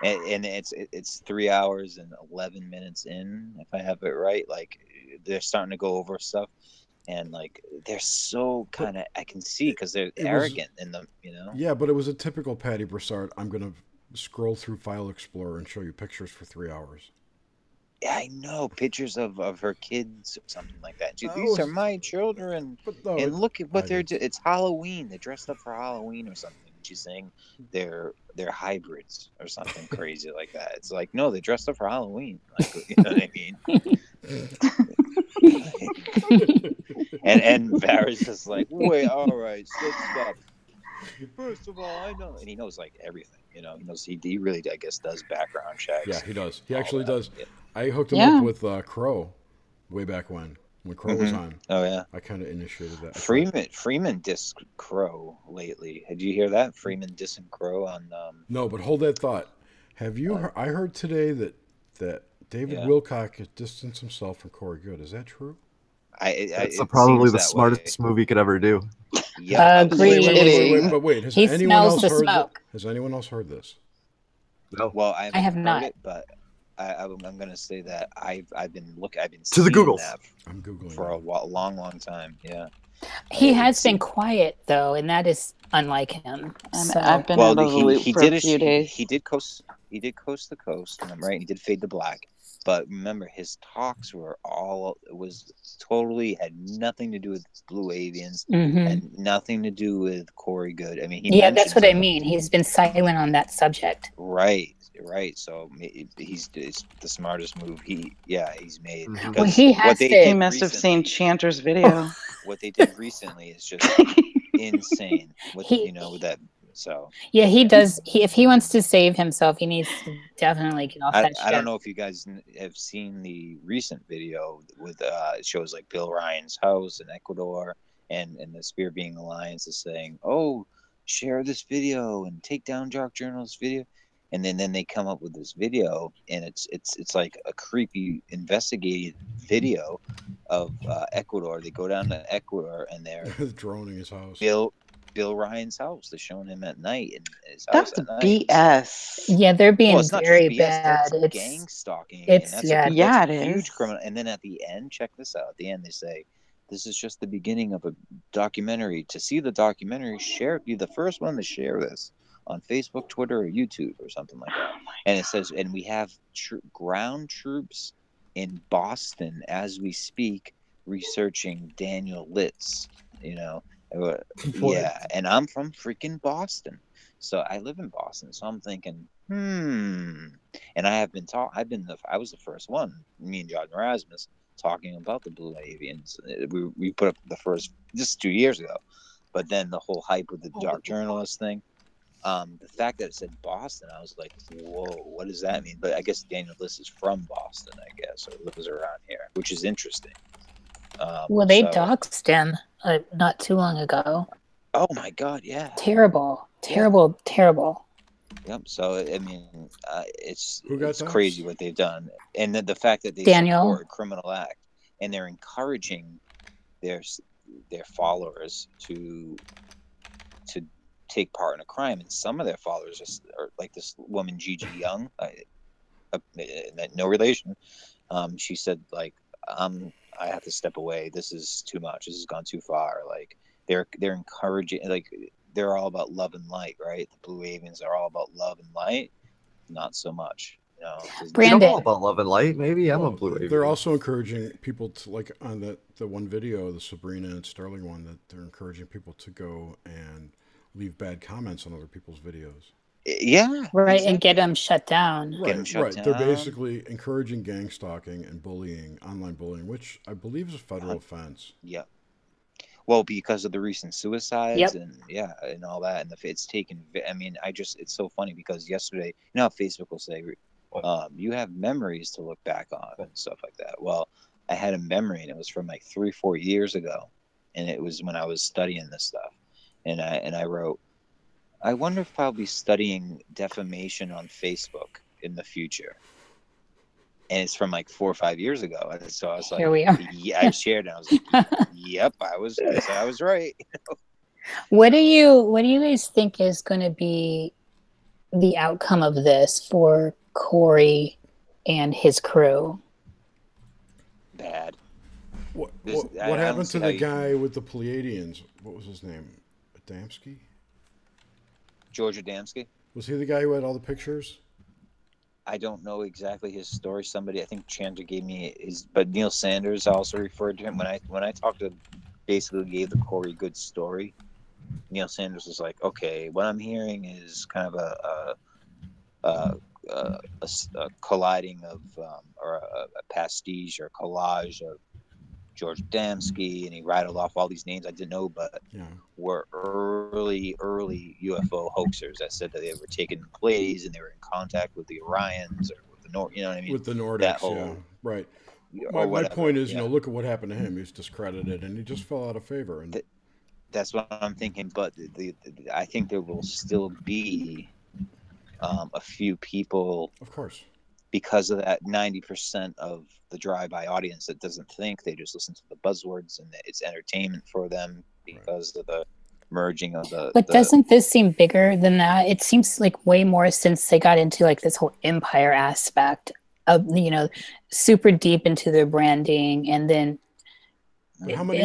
and it's 3 hours and 11 minutes in, if I have it right. Like they're starting to go over stuff, and like they're so kind of I can see because they're arrogant in them, Yeah, but it was a typical Patty Broussard. I'm gonna scroll through File Explorer and show you pictures for 3 hours. Yeah, I know, pictures of her kids or something like that. These are my children, and look at what they're doing. It's Halloween. They're dressed up for Halloween or something. She's saying they're hybrids or something crazy like that. It's like, no, they're dressed up for Halloween. Like, you know what I mean? and Vera's just like, wait, all right, stop. First of all, I know, and he knows like everything. He knows he really, I guess, does background checks. Yeah, he does. He actually does. Yeah. I hooked him up with Crow way back when Crow was on. Oh yeah, I kind of initiated that. Freeman dissed Crow lately. Did you hear that? Freeman dissing Crow on. No, but hold that thought. Have you? I heard today that David Wilcock has distanced himself from Corey Good. Is that true? It's probably the smartest move he could ever do. Yeah, wait. Has anyone else heard smoke. Has anyone else heard this? No. Well, I have not. It, but I'm going to say that I've been to the Googles. I'm googling for a long time. Yeah. He has been quiet though, and that is unlike him. So. I've been out of the loop for a few days. He did coast to coast, right? He did Fade to Black. But remember, his talks had nothing to do with Blue Avians and nothing to do with Corey Good. I mean, that's what I mean. He's been silent on that subject. Right. So it's the smartest move he's made. Well, he must have seen Chanter's video. What they did recently is just insane. With that. So yeah, he does. If he wants to save himself, he needs to definitely get off that shit. I don't know if you guys have seen the recent video with it shows like Bill Ryan's house in Ecuador, and the Spear Being Alliance is saying, "Oh, share this video and take down Dark Journal's video," and then they come up with this video, and it's like a creepy investigative video of Ecuador. They go down to Ecuador and they're droning his house. Bill Ryan's house. They're showing him at night in his house. That's BS. Yeah, they're being very bad. It's gang stalking. It is. Huge criminal. And then at the end, check this out. At the end, they say, "This is just the beginning of a documentary. To see the documentary, be the first one to share this on Facebook, Twitter, or YouTube, or something like that." And it says, "And we have ground troops in Boston as we speak, researching Daniel Litz." Yeah, and I'm from freaking Boston, so I live in Boston. So I'm thinking, and I was the first one, me and John Erasmus, talking about the Blue Avians. We put up the first just 2 years ago, but then the whole hype with the Dark Journalist thing, the fact that it said Boston, I was like, whoa, what does that mean? But I guess Daniel Liss is from Boston, I guess, or lives around here, which is interesting. Well, they doxed him not too long ago. Oh my God! Yeah. Terrible. Yep. So I mean, it's crazy what they've done, and the fact that they support a criminal act, and they're encouraging their followers to take part in a crime, and some of their followers are like this woman Gigi Young, no relation. She said like, I have to step away. This is too much. This has gone too far. Like they're encouraging, like they're all about love and light, right? The Blue Avians are all about love and light. Not so much, you know. Brandon, all about love and light. Maybe I'm a Blue Avian. They're also encouraging people to, like on the one video, the Sabrina and Sterling one, that they're encouraging people to go and leave bad comments on other people's videos. Yeah, right, exactly. And get them shut down. Right. They're basically encouraging gang stalking and bullying, online bullying, which I believe is a federal offense. Yeah. Well, because of the recent suicides and and all that, and it's taken. I mean, it's so funny because yesterday, you know how Facebook will say, you have memories to look back on and stuff like that. Well, I had a memory, and it was from like 3-4 years ago, and it was when I was studying this stuff, and I wrote, I wonder if I'll be studying defamation on Facebook in the future. And it's from like 4 or 5 years ago. And so I was like, here we are. Yeah, I shared it. I was like, yep, I was right. What do you guys think is going to be the outcome of this for Corey and his crew? Bad. What happened to the guy with the Pleiadians? What was his name? Adamski? George Adamski. Was he the guy who had all the pictures? I don't know exactly his story. Somebody, I think Chandra gave me his, but Neil Sanders also referred to him when I talked to, basically gave the Corey Good story. Neil Sanders was like, okay, what I'm hearing is kind of a colliding of or a pastiche or collage of George Adamski, and he rattled off all these names I didn't know, but were early UFO hoaxers that said that they were taking plays and they were in contact with the Orions or with the North, you know what I mean? With the Nordics, right. My point is, look at what happened to him. He was discredited, and he just fell out of favor. And that's what I'm thinking. But I think there will still be a few people, of course, because of that 90% of the drive-by audience that doesn't think, they just listen to the buzzwords and it's entertainment for them because of the merging of the. But doesn't this seem bigger than that? It seems like way more since they got into like this whole empire aspect of, super deep into their branding and then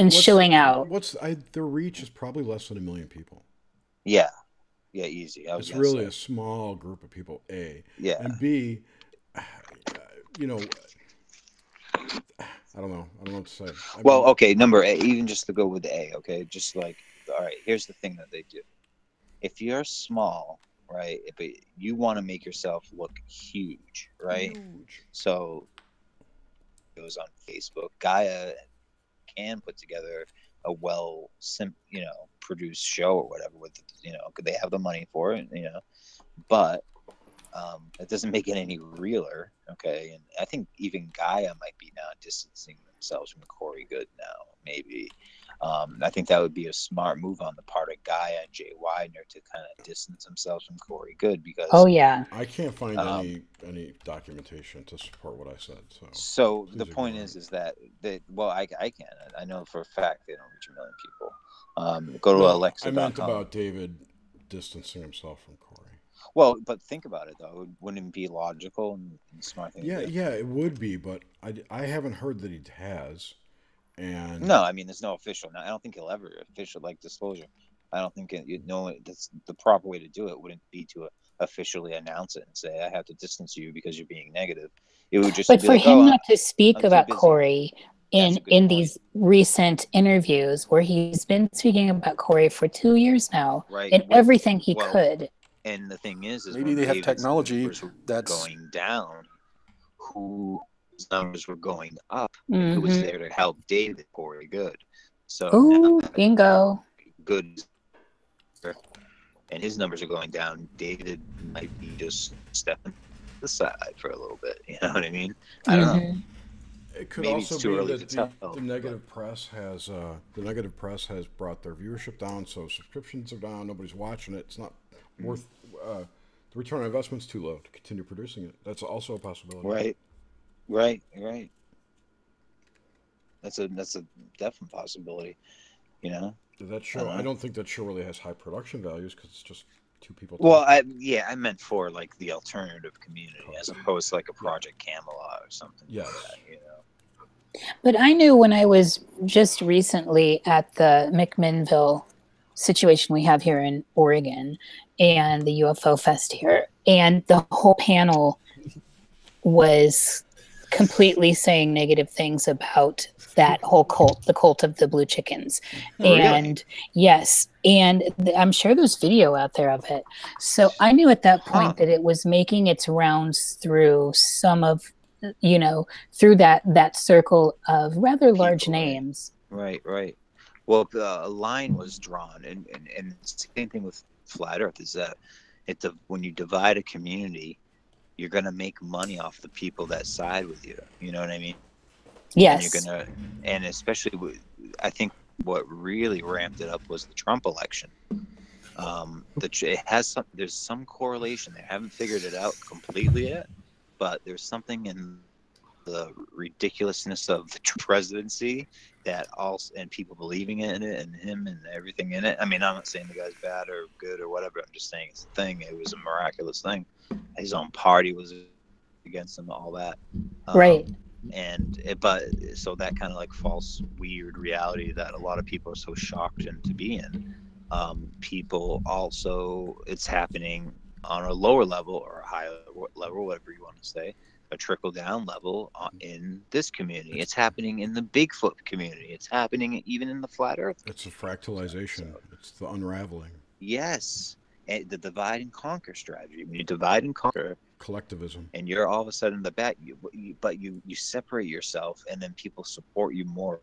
shilling out. Their reach is probably less than 1 million people. Yeah, easy. It's really a small group of people. A, and B. I don't know what to say. Okay, number A, even just to go with the A, okay? Just like, all right, here's the thing that they do. If you're small, right, you want to make yourself look huge, right? Huge. So it was on Facebook. Gaia can put together a produced show or whatever with, could they have the money for it, but it doesn't make it any realer, okay? And I think even Gaia might be now distancing themselves from Corey Good now, maybe. I think that would be a smart move on the part of Gaia and Jay Widener to kind of distance themselves from Corey Good because... Oh, yeah. I can't find any documentation to support what I said. So the point is that I can. I know for a fact they don't reach 1 million people. Go to Alexa.com. I meant about David distancing himself from Corey. Well, but think about it though. Wouldn't it be logical and smart thing? Yeah, it would be, but I haven't heard that he has. And no, I mean, there's no official. I don't think he'll ever official disclosure. I don't think that's the proper way to do it. Wouldn't be to officially announce it and say I have to distance you because you're being negative. It would just. But for him not to speak about Corey in these recent interviews where he's been speaking about Corey for 2 years now, right? And everything he could. And the thing is maybe they have technology that's going down. Whose numbers were going up? It was there to help David Corey Good. So bingo. Good, and his numbers are going down. David might be just stepping to the side for a little bit. You know what I mean? I don't know. It could also be that the negative press has brought their viewership down, so subscriptions are down. Nobody's watching it. It's not worth. The return on investment's too low to continue producing it. That's also a possibility. Right. That's a definite possibility. That show. I don't think that show really has high production values because it's just two people. Well, I meant for like the alternative community as opposed to like a Project Camelot or something. Yes. Like that, But I knew when I was just recently at the McMinnville situation we have here in Oregon and the UFO Fest here. And the whole panel was completely saying negative things about that whole cult, the cult of the blue chickens. Really? And yes, and I'm sure there's video out there of it. So I knew at that point that it was making its rounds through some of, you know, through that circle of rather large names. Right. Well, a line was drawn, and same thing with flat Earth is that when you divide a community, you're gonna make money off the people that side with you. You know what I mean? Yes. And especially, I think what really ramped it up was the Trump election. There's some correlation there. I haven't figured it out completely yet, but there's something in the ridiculousness of the presidency that also, and people believing in it and him and everything in it. I mean, I'm not saying the guy's bad or good or whatever. I'm just saying it's a thing. It was a miraculous thing. His own party was against him, all that. Right. But so that kind of like false, weird reality that a lot of people are so shocked to be in. People also, it's happening on a lower level or a higher level, whatever you want to say, a trickle down level in this community. It's happening in the Bigfoot community. It's happening even in the flat Earth. It's a fractalization. It's the unraveling. Yes. And the divide and conquer strategy. When you divide and conquer, collectivism, and you're all of a sudden the bad, but you separate yourself, and then people support you more.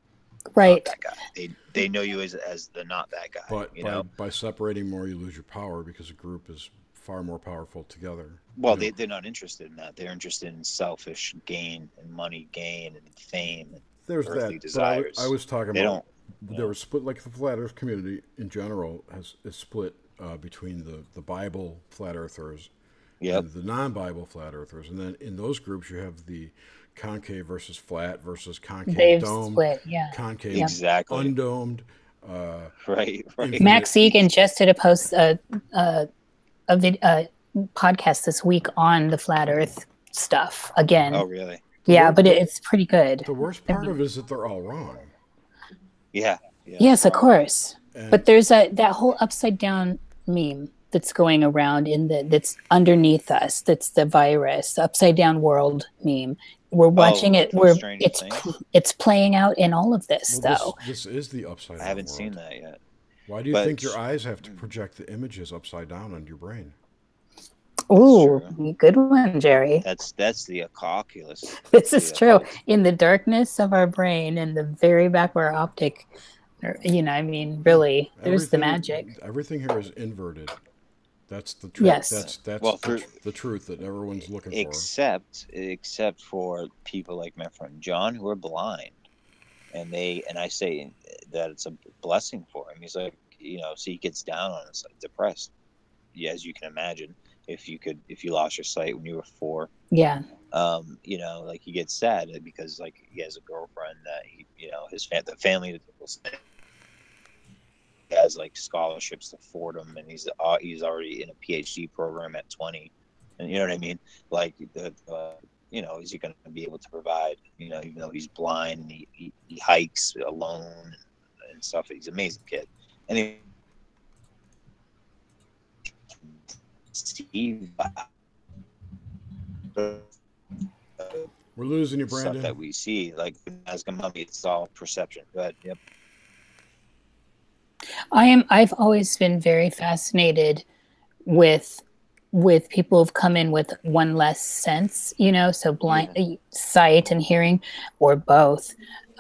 Right. That guy. They know you as the not that guy. But by separating more, you lose your power because a group is far more powerful together. Well, they're not interested in that. They're interested in selfish gain and money gain and fame and there's earthly that desires. I was talking about they were split, like the flat Earth community in general is split between the Bible flat earthers and the non-Bible flat earthers, and then in those groups you have the concave versus flat versus concave dome, split, concave exactly undomed. Right. Max Egan just did a post a podcast this week on the flat Earth stuff again. Oh, really? Yeah, but it's pretty good. The worst part of it is that they're all wrong. Yeah. Yes, of course. But there's that whole upside down meme that's going around that's underneath us. That's the virus, the upside down world meme. We're watching it. It's playing out in all of this, though. This is the upside down. I haven't world. seen that yet. Why do you think your eyes have to project the images upside down on your brain? Ooh, good one, Jerry. That's the calculus. This is true. In the darkness of our brain, in the very back of our optic, I mean, really, there's the magic. Everything here is inverted. That's the truth. Yes. That's the truth that everyone's looking for. Except for people like my friend John who are blind, and I say that it's a blessing for him. He's like, so he gets down on it, like depressed. Yeah, as you can imagine, if you lost your sight when you were 4. Yeah. Like he gets sad because like he has a girlfriend that the family has like scholarships to Fordham, and he's already in a PhD program at 20, and you know what I mean. Like is he going to be able to provide? Even though he's blind and he hikes alone and stuff. He's an amazing kid, and we're losing you, Brandon. Stuff that we see, like as a mummy, it's all perception. But yep. I've always been very fascinated with people who've come in with one less sense, so blind sight and hearing, or both.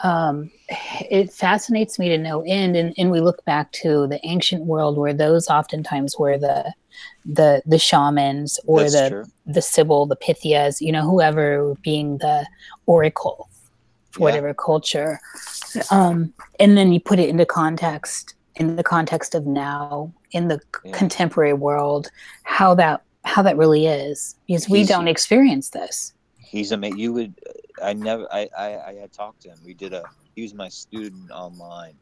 It fascinates me to no end, and we look back to the ancient world where those oftentimes were the shamans or the Sibyl, the Pythias, whoever being the oracle for whatever culture, and then you put it into context. In the context of now, in the contemporary world, how that really is, because we don't experience this. He's amazing. I had talked to him. He was my student online.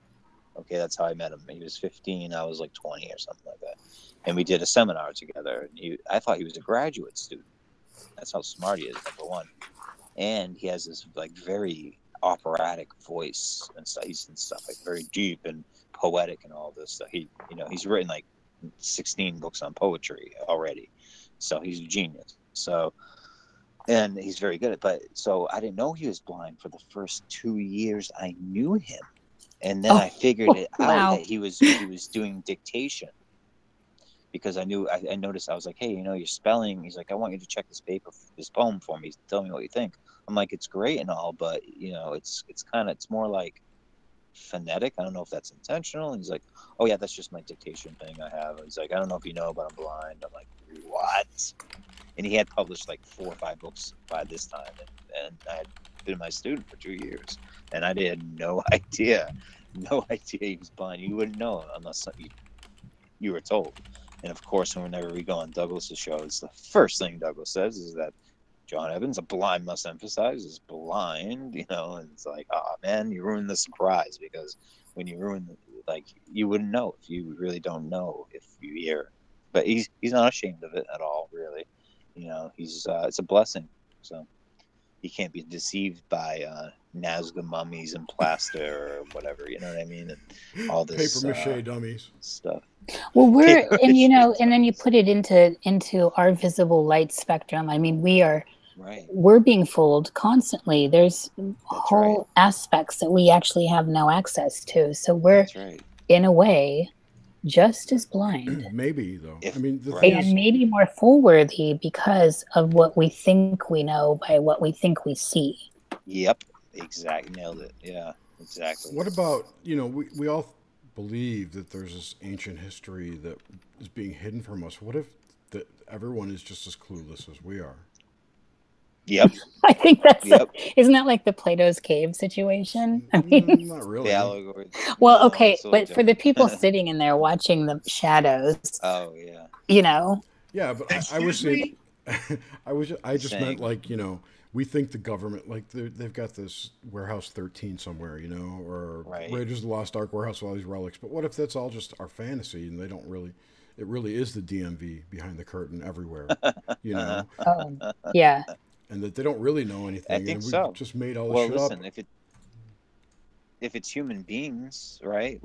Okay, that's how I met him. He was 15. I was like 20 or something like that. And we did a seminar together. And I thought he was a graduate student. That's how smart he is, number one. And he has this like very operatic voice and stuff. He's and stuff like very deep and poetic and all this stuff. He's written like 16 books on poetry already, so he's a genius. So, and he's very good at. But so I didn't know he was blind for the first 2 years I knew him, and then I figured it out that he was doing dictation. Because I noticed, I was like, hey, you're spelling. He's like, I want you to check this poem for me. Tell me what you think. I'm like, it's great and all, but it's more like phonetic. I don't know if that's intentional. And he's like, oh yeah, that's just my dictation thing I have. He's like, I don't know if you know, but I'm blind. I'm like, what? And he had published like 4 or 5 books by this time, and I had been my student for 2 years, and I had no idea he was blind. You wouldn't know unless you were told. And of course, whenever we go on Douglas's show, it's the first thing Douglas says is that John Evans, a blind must emphasize, is blind, and it's like, oh man, you ruined the surprise, because when you ruin, you wouldn't know if you really don't know if you hear. But he's not ashamed of it at all, really. He's it's a blessing. So he can't be deceived by Nazca mummies and plaster or whatever, you know what I mean? And all this paper mache dummies stuff. Well, and then you put it into our visible light spectrum. I mean, we're being fooled constantly. There's whole aspects that we actually have no access to. So we're, in a way, just as blind. Maybe, though. And maybe more foolworthy because of what we think we know by what we think we see. Yep, exactly. Nailed it. Yeah, exactly. What about, we all believe that there's this ancient history that is being hidden from us. What if everyone is just as clueless as we are? Yep. I think that's isn't that like the Plato's cave situation? I mean, not really. The allegory. Well, okay, but for the people sitting in there watching the shadows. Oh yeah. Yeah, but I just meant like, we think the government, like they've got this Warehouse 13 somewhere, or Raiders of the Lost Ark warehouse with all these relics. But what if that's all just our fantasy and it really is the DMV behind the curtain everywhere, Yeah. And that they don't really know anything. I think and we just made all this shit up. If it's human beings, right,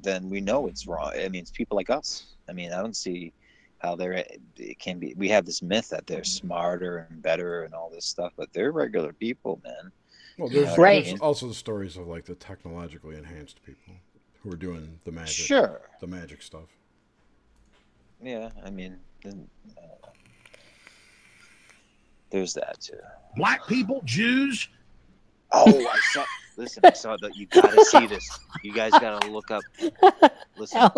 then we know it's wrong. I mean, it's people like us. I mean, I don't see how it can be. We have this myth that they're smarter and better and all this stuff, but they're regular people, man. Well, there's also the stories of like the technologically enhanced people who are doing the magic, the magic stuff. Yeah, I mean, there's that too. Black people, Jews. Oh, I saw that. You gotta see this. You guys gotta look up. Listen,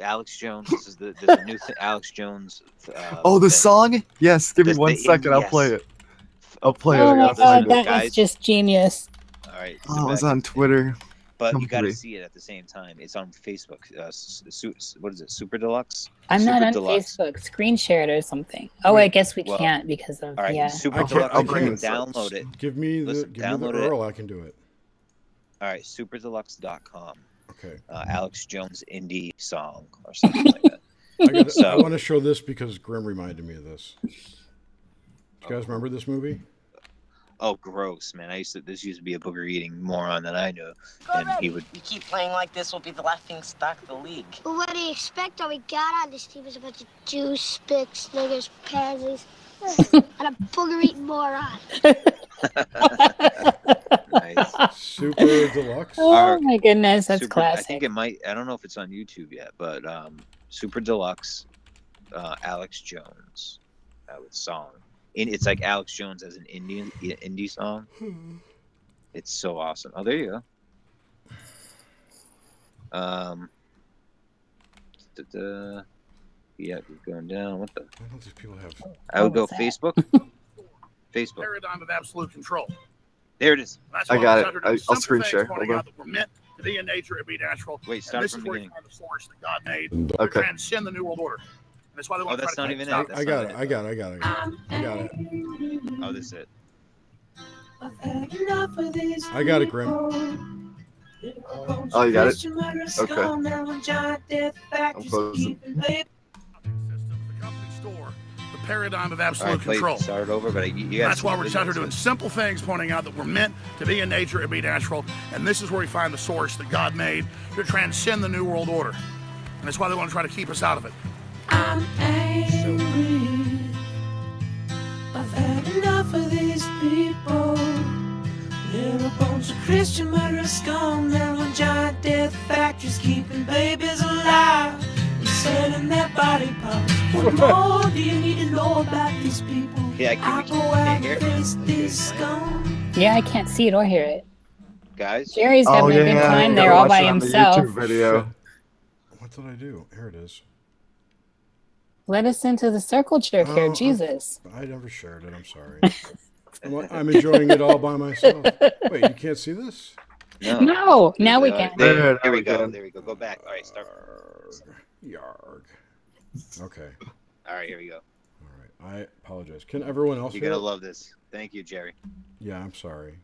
Alex Jones. This is the new thing. Alex Jones. The song? Yes. Give me 1 second. I'll play it. Oh my God, that is just genius. All right. Oh, it's on Twitter. But you got to see it at the same time. It's on Facebook. What is it? Super Deluxe? I'm not on Facebook. Screen share it or something. Oh, I guess we can't because of Super Deluxe. I'll bring it. Download it. Give me the URL. I can do it. All right, superdeluxe.com. Okay. Alex Jones indie song or something like that. I want to show this because Grim reminded me of this. Do you guys remember this movie? Oh, gross, man! This used to be a booger eating moron that I knew, and he would. You keep playing like this, we'll be the laughing stock of the league. Well, what do you expect? All we got on this team was a bunch of Jews, spicks, niggers, pansies, and a booger eating moron. Nice. Super Deluxe. Oh my goodness, that's classic. I think it might. I don't know if it's on YouTube yet, but Super Deluxe, Alex Jones, song. It's like Alex Jones as an indie song. It's so awesome. Oh, there you go. Yeah, going down. What the? I don't know if these people have. I would go Facebook. Facebook. Paradigm of absolute control. There it is. I got it. I'll screen share. Hold on. We're meant to be in nature and be natural. Wait, start from the beginning. This is where the source that God made to transcend the New World Order. That's why they want that's not even it. I got it. I got it. Oh, this is it. I got it, Grim. Oh, you got it? Okay. I'm closing. The company store, the paradigm of absolute control. Start over, but That's why we're just out here doing simple things, pointing out that we're meant to be in nature and be natural. And this is where we find the source that God made to transcend the New World Order. And that's why they want to try to keep us out of it. I'm angry. I've had enough of these people. They're a bunch of Christian murderers, scum. They're on giant death factories, keeping babies alive and selling their body parts. What more do you need to know about these people? I go out and face these scum. Yeah, I can't see it or hear it. Guys, Jerry's having a good time there all by himself. Video. What did I do? Here it is. Let us into the circle jerk here, Jesus. I never shared it. I'm sorry. I'm enjoying it all by myself. Wait, you can't see this? No, now we can. Here we go. There we go. Go back. All right, start. Yarg. Okay. All right, here we go. All right. I apologize. Can everyone else You're hear going to it? love this. Thank you, Jerry. Yeah, I'm sorry.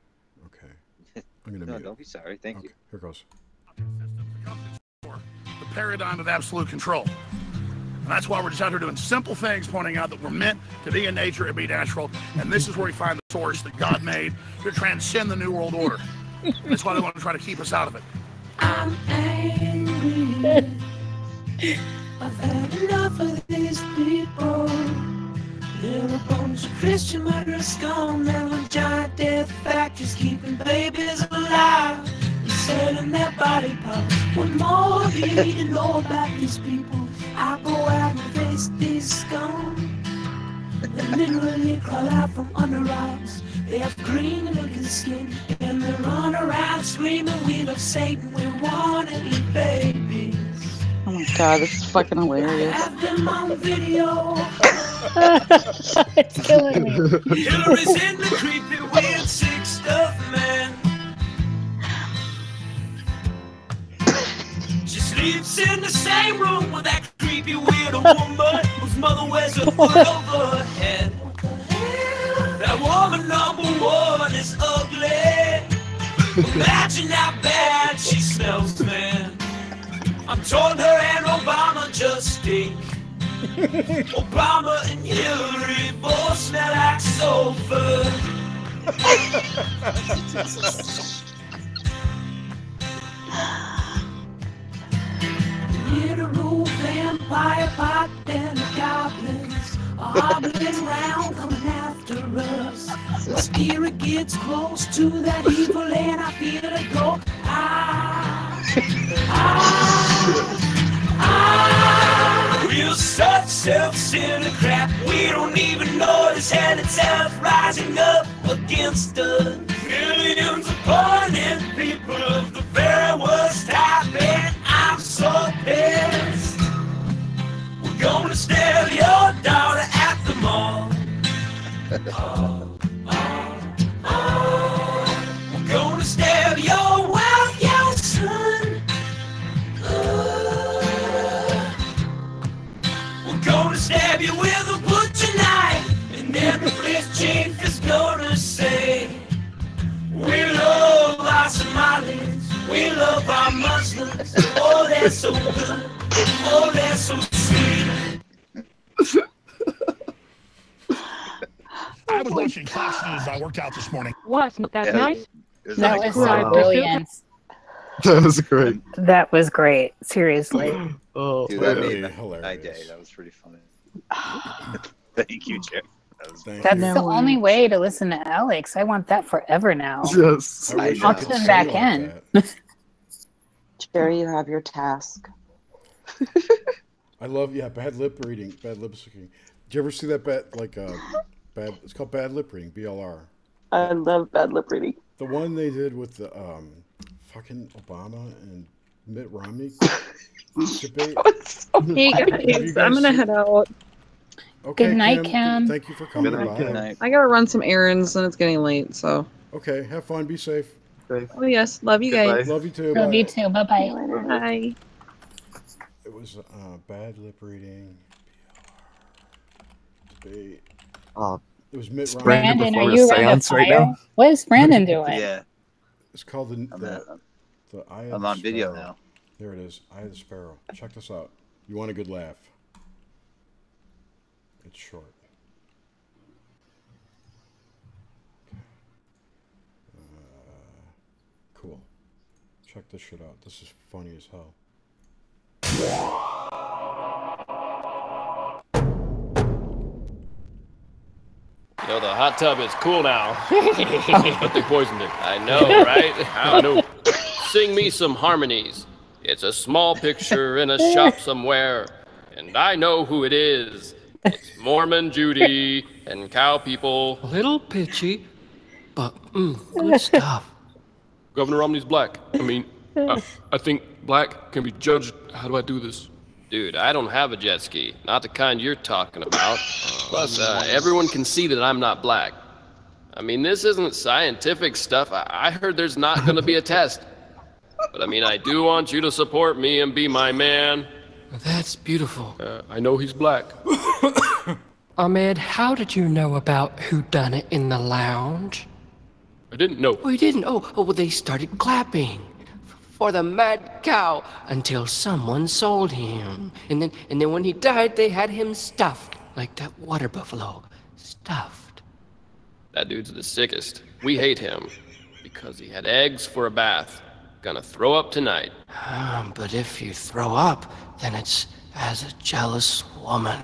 Okay. I'm going to mute. Don't be sorry. Thank you. Here goes. The paradigm of absolute control. And that's why we're just out here doing simple things, pointing out that we're meant to be in nature and be natural. And this is where we find the source that God made to transcend the New World Order. That's why they want to try to keep us out of it. I'm angry. I've had enough of these people. They're a bunch of Christian murderers, scum. They're on giant death factories, keeping babies alive and selling their body parts. What more do you need to know about these people? I go out and face these scum. They literally crawl out from under rocks. They have green looking skin, and they run around screaming, we love Satan, we want to eat babies. Oh my god, this is fucking hilarious. I have them on video. It's killing me. Hillary's in the creepy, weird, sick stuff, man. She sleeps in the same room with that creepy, weird woman whose mother wears a hood over her head. That woman number one is ugly. Imagine how bad she smells, man. I'm told her and Obama just stink. Obama and Hillary both smell like sulfur. Literal vampire pot and goblins are hobbling round coming after us. The spirit gets close to that evil and I feel it go. We're such self-centered crap. We don't even notice hell itself rising up against us. Millions upon people of the very worst type, and I'm so pissed. We're gonna steal your daughter at the mall. We're gonna steal your wife, your son. We're gonna stab you with a butcher knife, and every police chief is gonna say, we love our Somalis, we love our Muslims. Oh, they're so good. Oh, they're so sweet. I was watching Fox News. I worked out this morning. Wasn't that nice? That was so brilliant. That was great. That was great. Seriously. Oh, Dude, that made hilarious. my day. That was pretty funny. Thank you, Jeff. That's the only way to listen to Alex. I want that forever now. Yes. I'll tune back in. Jerry, you have your task. I love, bad lip reading, bad lip syncing. Did you ever see that bad, it's called bad lip reading, BLR. I love bad lip reading. The one they did with the fucking Obama and Mitt Romney debate. Hey guys, I'm gonna head out. Okay, Good night, Cam. Thank you for coming by. I gotta run some errands and it's getting late, so. Okay, have fun, be safe. Oh yes, love you guys. Love you too. Love bye. you too. Bye bye. Bye. It was bad lip reading. Debate. It was Mitt Romney. Brandon, are you around the fire? What is Brandon doing? Yeah. It's called the Eye of I'm the on video Sparrow. now. There it is. Eye of the Sparrow. Check this out. You want a good laugh. It's short. Check this shit out. This is funny as hell. Yo, the hot tub is cool now. But they poisoned it. I know, right? I know. Sing me some harmonies. It's a small picture in a shop somewhere, and I know who it is. It's Mormon Judy and cow people. A little pitchy, but good stuff. Governor Romney's black. I think black can be judged. How do I do this? Dude, I don't have a jet ski. Not the kind you're talking about. Plus, everyone can see that I'm not black. I mean, this isn't scientific stuff. I heard there's not going to be a test. But I do want you to support me and be my man. That's beautiful. I know he's black. Ahmed, how did you know about whodunit in the lounge? I didn't know. Oh, you didn't? Oh, well, they started clapping for the mad cow until someone sold him. And then when he died, they had him stuffed like that water buffalo. Stuffed. That dude's the sickest. We hate him because he had eggs for a bath. Gonna throw up tonight. But if you throw up, then it's as a jealous woman.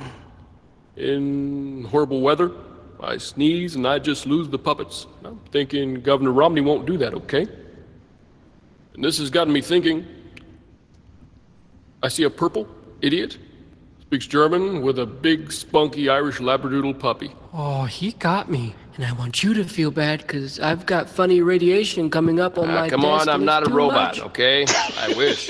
In horrible weather, I sneeze and I just lose the puppets. I'm thinking Governor Romney won't do that, okay? And this has gotten me thinking. I see a purple idiot, speaks German with a big, spunky Irish Labradoodle puppy. Oh, he got me. And I want you to feel bad because I've got funny radiation coming up on my Come desk. on, I'm not a robot, much. okay? I wish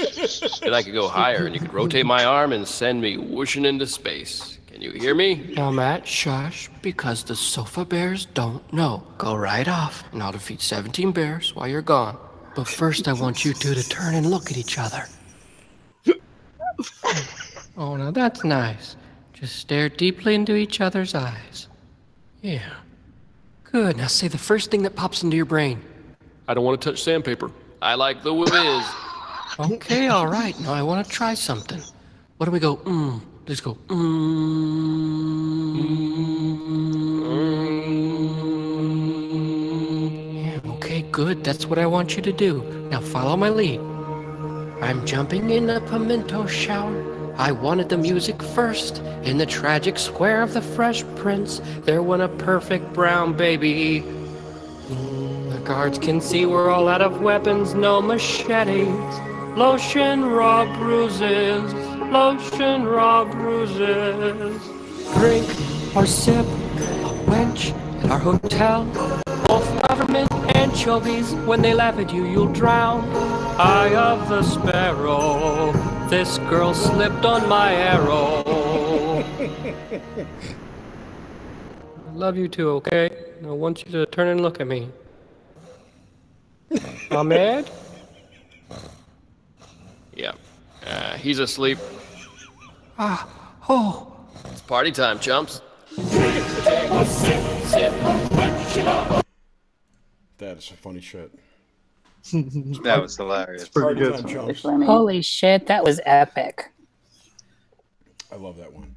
that I could go higher and you could rotate my arm and send me whooshing into space. Can you hear me? Now, Matt, shush, because the sofa bears don't know. Go right off, and I'll defeat 17 bears while you're gone. But first, I want you two to turn and look at each other. Oh, now that's nice. Just stare deeply into each other's eyes. Yeah. Good. Now say the first thing that pops into your brain. I don't want to touch sandpaper. I like the whiz. Okay, all right. Now I want to try something. What do we go? Let's go. Yeah, okay, good. That's what I want you to do. Now follow my lead. I'm jumping in a pimento shower. I wanted the music first. In the tragic square of the Fresh Prince, there went a perfect brown baby. The guards can see we're all out of weapons, no machetes. Lotion, raw bruises. Lotion, raw bruises. Drink or sip a wench at our hotel. Both government anchovies, when they laugh at you, you'll drown. Eye of the sparrow, this girl slipped on my arrow. I love you too, okay? I want you to turn and look at me. Ahmed? Yeah. He's asleep. Oh. It's party time, chumps. That is some funny shit. That was hilarious. Party time, chumps. Holy shit, that was epic. I love that one.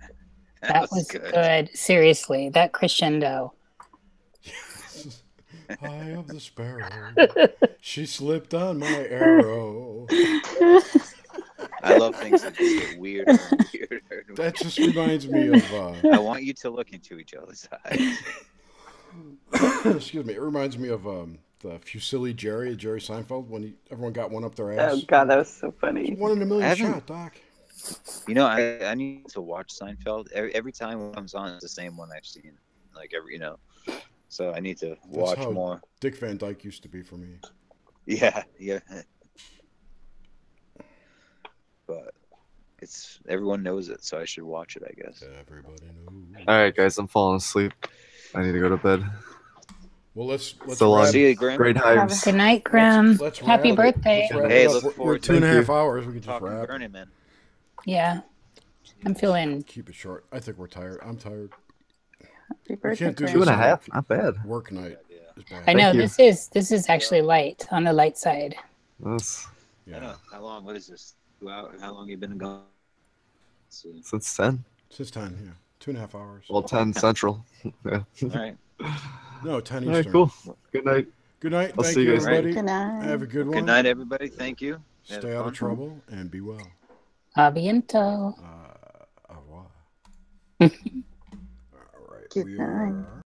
That was good. Seriously, that crescendo. Eye of the sparrow. She slipped on my arrow. I love things that just get weirder and weirder. That just reminds me of... I want you to look into each other's eyes. Excuse me. It reminds me of the Fusilli Jerry Seinfeld, when everyone got one up their ass. Oh, God, that was so funny. It's 1 in a million shot, Doc. You know, I need to watch Seinfeld. Every time it comes on, it's the same one I've seen. Like, so I need to watch That's how more. Dick Van Dyke used to be for me. Yeah. But everyone knows it, so I should watch it, I guess. Everybody knows. All right, guys, I'm falling asleep. I need to go to bed. Well, let's so long. See you, Grim. Great hives. Good night, Grim. Let's Happy wrap it. birthday. Hey, We're look forward 2.5 to hours. We can just talking wrap. Burning Man. Yeah. I'm feeling... Keep it short. I think we're tired. I'm tired. Happy We birthday, can't do Grim. this 2.5, not bad. Work night is bad. I know, Thank you. this is actually light, on the light side. That's I know. How long? What is this? 2 hours? How long you been gone? since 10. Since 10, yeah. 2.5 hours. Well, 10 Central. Yeah. All right. No, 10 All Eastern. right, cool. Good night. Good night. I'll Thank see you, you guys. everybody. Good night. Have a good one. Good night, everybody. Thank you. Have Stay out fun. of trouble and be well. Aviento. Au revoir. All right. Good We night. are